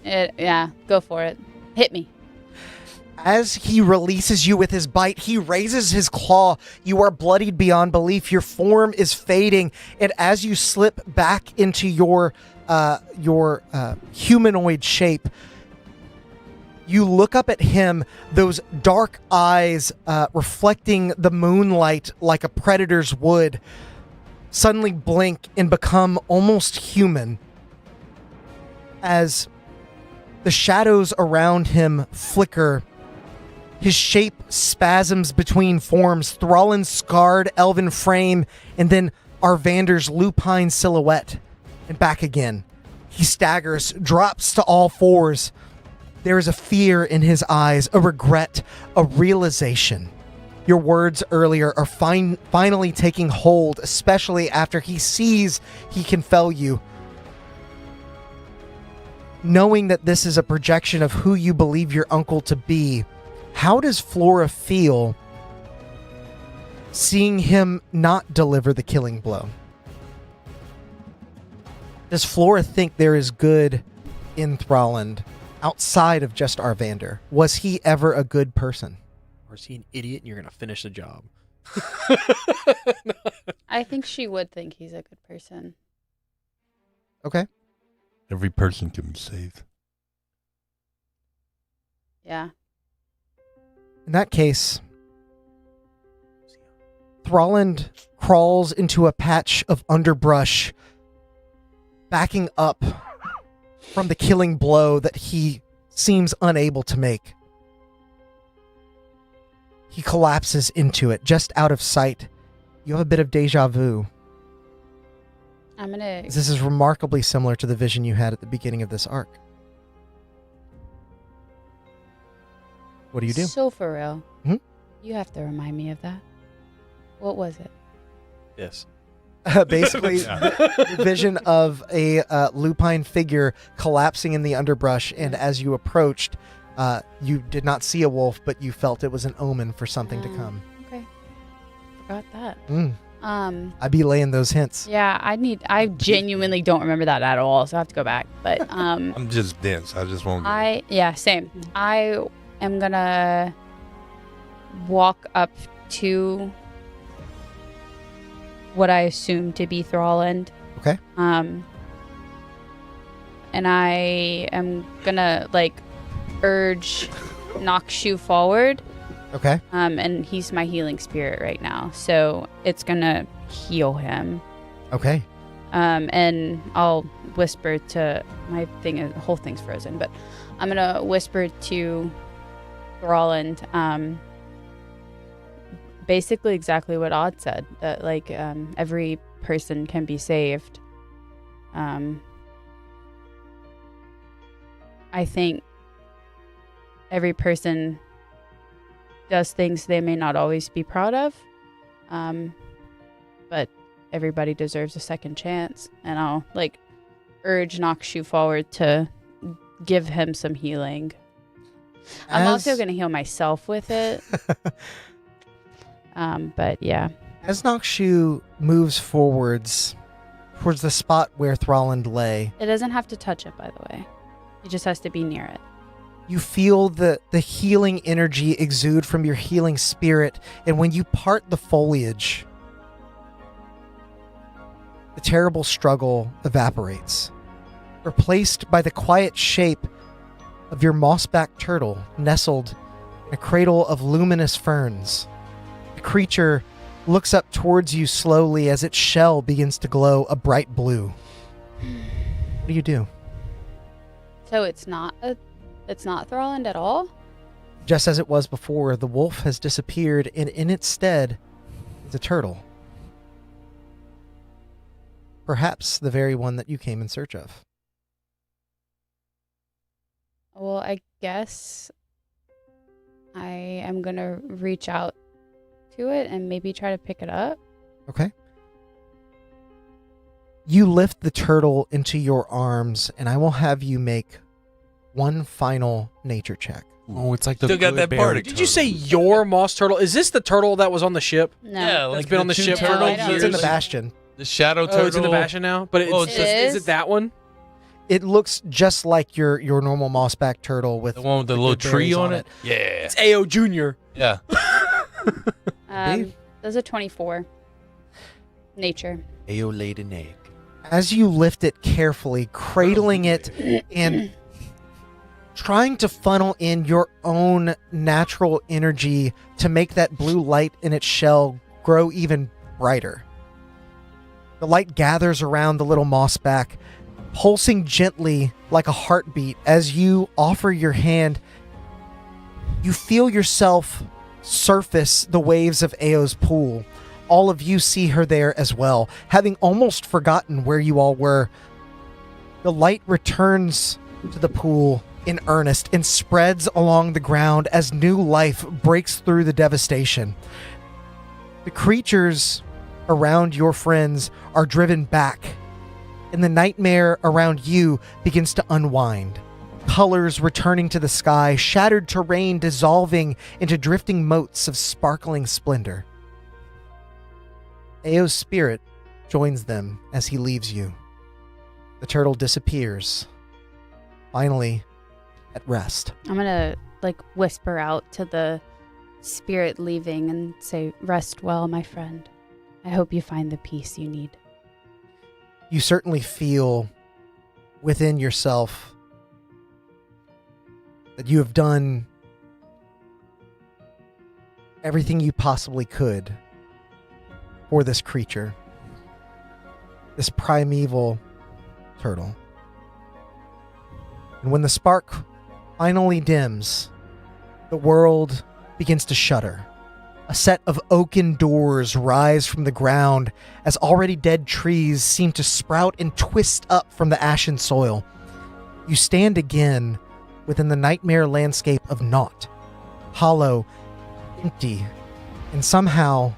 C: Yeah. Go for it. Hit me.
A: As he releases you with his bite, he raises his claw. You are bloodied beyond belief. Your form is fading, and as you slip back into your humanoid shape, you look up at him, those dark eyes reflecting the moonlight like a predator's would, suddenly blink and become almost human as the shadows around him flicker. His shape spasms between forms, Thrallen's scarred elven frame, and then Arvander's lupine silhouette, and back again. He staggers, drops to all fours. There is a fear in his eyes, a regret, a realization. Your words earlier are finally taking hold, especially after he sees he can fell you. Knowing that this is a projection of who you believe your uncle to be, how does Flora feel seeing him not deliver the killing blow? Does Flora think there is good in Thralland outside of just Arvander? Was he ever a good person?
G: Or is he an idiot and you're going to finish the job?
C: I think she would think he's a good person.
A: Okay.
B: Every person can be saved.
C: Yeah.
A: In that case, Thralland crawls into a patch of underbrush, backing up from the killing blow that he seems unable to make. He collapses into it, just out of sight. You have a bit of deja vu. This is remarkably similar to the vision you had at the beginning of this arc. What do you do?
C: So for real.
A: Hmm?
C: You have to remind me of that. What was it?
G: Yes.
A: Basically, the vision of a lupine figure collapsing in the underbrush, and as you approached, you did not see a wolf, but you felt it was an omen for something to come.
C: Okay. Forgot that.
A: I'd be laying those hints.
C: Yeah, I genuinely don't remember that at all, so I have to go back. But
B: I'm just dense. I just won't.
C: Same. I am gonna walk up to what I assume to be Thralland.
A: Okay.
C: And I am gonna urge Nokshu forward.
A: Okay.
C: And he's my healing spirit right now, so it's gonna heal him.
A: Okay.
C: And I'll whisper to the whole thing's frozen, but I'm gonna whisper to Thralland, basically exactly what Odd said, that every person can be saved. I think every person does things they may not always be proud of, but everybody deserves a second chance, and I'll urge Nokshu forward to give him some healing. I'm also going to heal myself with it. But yeah.
A: As Nokshu moves forwards towards the spot where Thralland lay,
C: It doesn't have to touch it, by the way. It just has to be near it.
A: you feel the healing energy exude from your healing spirit, and when you part the foliage, the terrible struggle evaporates, replaced by the quiet shape of your mossback turtle nestled in a cradle of luminous ferns. The creature looks up towards you slowly as its shell begins to glow a bright blue. What do you do?
C: So it's not Thralland at all?
A: Just as it was before, the wolf has disappeared, and in its stead is a turtle. Perhaps the very one that you came in search of.
C: Well, I guess I am going to reach out to it and maybe try to pick it up.
A: Okay. You lift the turtle into your arms, and I will have you make one final nature check.
F: Oh, it's like the
B: Still got
F: good
B: that
F: berry
B: part.
G: Did you say your moss turtle? Is this the turtle that was on the ship?
C: No.
B: Yeah,
G: That's
B: like
G: been on the
B: two
G: ship for
B: turtles.
C: I don't
A: It's in the
C: Years.
A: bastion.
B: The shadow turtle.
G: Oh, it's in the Bastion now? But it's
B: Oh, it's
G: just,
C: just-
G: is it that one?
A: It looks just like your normal mossback turtle with
B: The one with the little
A: good
B: tree
A: berries
B: on it. Yeah.
G: It's AO Junior.
B: Yeah.
C: There's a 24. Nature.
F: Ayo laid an egg.
A: As you lift it carefully, cradling it and trying to funnel in your own natural energy to make that blue light in its shell grow even brighter. The light gathers around the little mossback, pulsing gently like a heartbeat. As you offer your hand, you feel yourself surface the waves of Ao's pool. All of you see her there as well, having almost forgotten where you all were. The light returns to the pool in earnest and spreads along the ground as new life breaks through the devastation. The creatures around your friends are driven back, and the nightmare around you begins to unwind. Colors returning to the sky, shattered terrain dissolving into drifting motes of sparkling splendor. Ao's spirit joins them as he leaves you. The turtle disappears, finally at rest.
C: I'm going to whisper out to the spirit leaving and say, "Rest well, my friend. I hope you find the peace you need."
A: You certainly feel within yourself that you have done everything you possibly could for this creature, this primeval turtle. And when the spark finally dims, the world begins to shudder. A set of oaken doors rise from the ground as already dead trees seem to sprout and twist up from the ashen soil. You stand again within the nightmare landscape of naught, hollow, empty, and somehow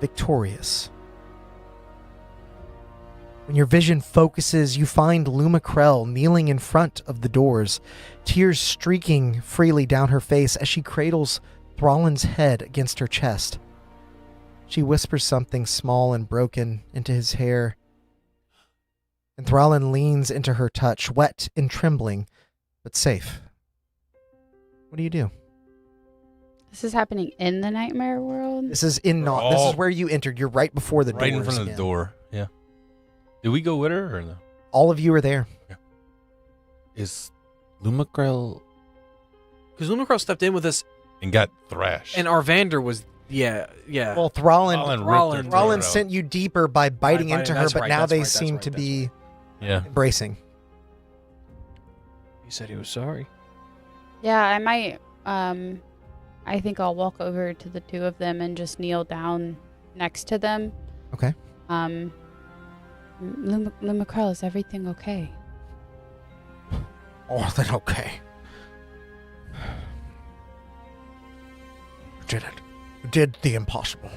A: victorious. When your vision focuses, you find Lumakrell kneeling in front of the doors, tears streaking freely down her face as she cradles Thrallen's head against her chest. She whispers something small and broken into his hair, and Thrallen leans into her touch, wet and trembling, but safe. What do you do?
C: This is happening in the nightmare world?
A: This is in naught. This is where you entered. You're right before the door.
B: Right in front of the door. Yeah. Did we go with her or no?
A: All of you are there.
F: Is Lumakrell...
G: Because Lumakrell stepped in with us,
B: And got thrashed.
G: and Arvander was, yeah.
A: Well,
B: Thrallen
A: Thrallen sent you deeper by biting into her,
G: that's
A: but
G: right,
A: now
G: that's
A: they
G: right, that's
A: seem
G: right,
A: to
G: that's
A: be
B: Yeah.
A: embracing.
G: He said he was sorry.
C: Yeah, I might. I think I'll walk over to the two of them and just kneel down next to them.
A: Okay.
C: Lumakrell, is everything okay?
H: More than okay. You did it. You did the impossible.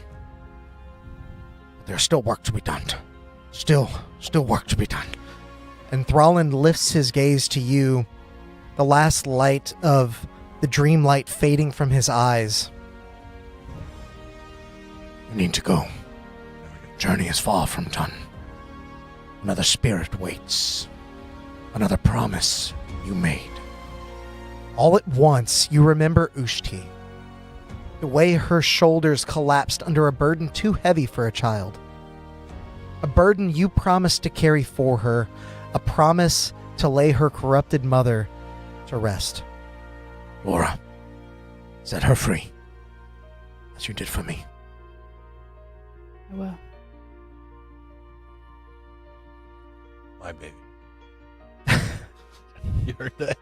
H: There's still work to be done. Still work to be done.
A: And Thrallen lifts his gaze to you, the last light of the dream light fading from his eyes.
H: You need to go. Journey is far from done. Another spirit waits. Another promise you made.
A: All at once, you remember Ushti. The way her shoulders collapsed under a burden too heavy for a child. A burden you promised to carry for her, a promise to lay her corrupted mother to rest.
H: Laura, set her free, as you did for me.
C: I will.
B: My baby. You heard that?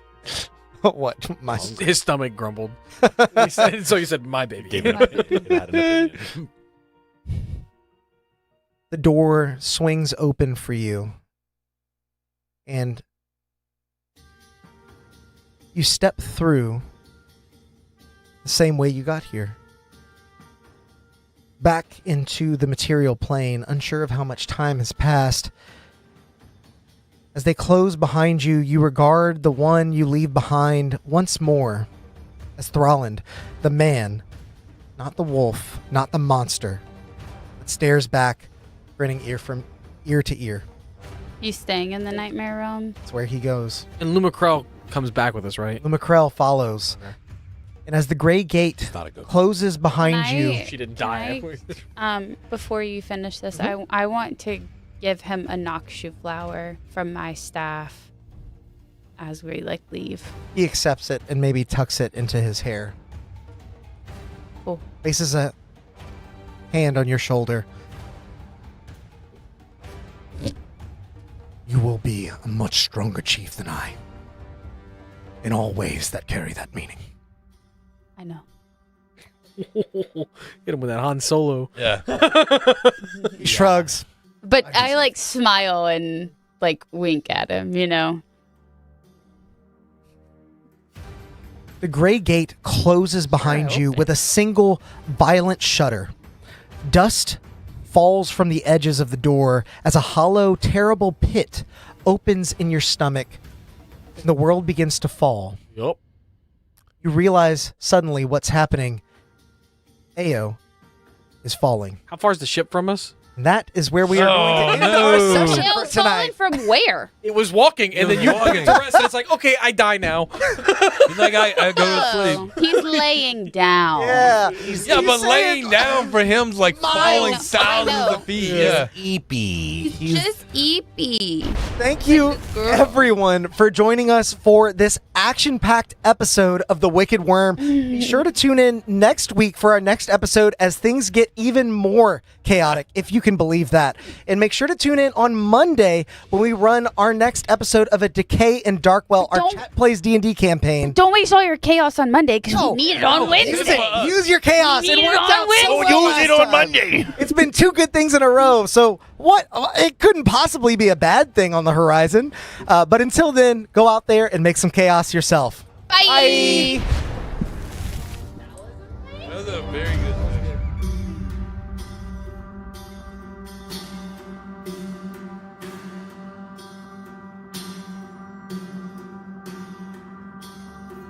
A: What? My
G: His stomach grumbled. So he said, "My baby."
F: Gave it up. It had an opinion.
A: The door swings open for you, and you step through the same way you got here. Back into the material plane, unsure of how much time has passed. As they close behind you, you regard the one you leave behind once more as Thralland, the man, not the wolf, not the monster, that stares back, grinning from ear to ear.
C: You staying in the nightmare realm?
A: That's where he goes.
G: And Lumacrell comes back with us, right?
A: Lumacrell follows. Okay. And as the gray gate closes behind you...
G: She didn't die.
C: Before you finish this, I want to give him a Nokshu flower from my staff as we leave.
A: He accepts it and maybe tucks it into his hair.
C: Cool.
A: Places a hand on your shoulder. You will be a much stronger chief than I. In all ways that carry that meaning.
C: I know.
G: Hit him with that Han Solo.
B: Yeah.
A: He shrugs.
C: But I smile and wink at him, you know.
A: The gray gate closes behind you with a single violent shudder. Dust falls from the edges of the door as a hollow, terrible pit opens in your stomach, and the world begins to fall.
G: Yup.
A: You realize suddenly what's happening. Ao is falling.
G: How far is the ship from us?
A: And that is where we are going to end our session for tonight.
C: From where?
G: It was walking, and then you put it to rest, and it's like, okay, I die now.
B: He's like, I go to sleep.
C: He's laying down.
A: Yeah.
B: But laying down for him's like falling thousands of feet. Yeah.
E: Eepy.
C: He's just eepy.
A: Thank you, everyone, for joining us for this action-packed episode of The Wicked Wyrm. Be sure to tune in next week for our next episode as things get even more chaotic, if you can believe that. And make sure to tune in on Monday when we run our next episode of A Decay in Darkwell, our Chat Plays D&D campaign.
C: Don't waste all your chaos on Monday because we need it on Wednesday.
A: Use your chaos.
C: It
A: worked out so well
E: Use
A: last
E: it on
A: time.
E: Monday.
A: It's been 2 good things in a row, so what? It couldn't possibly be a bad thing on the horizon. But until then, go out there and make some chaos yourself.
C: Bye.
A: Bye.
B: That was a very good.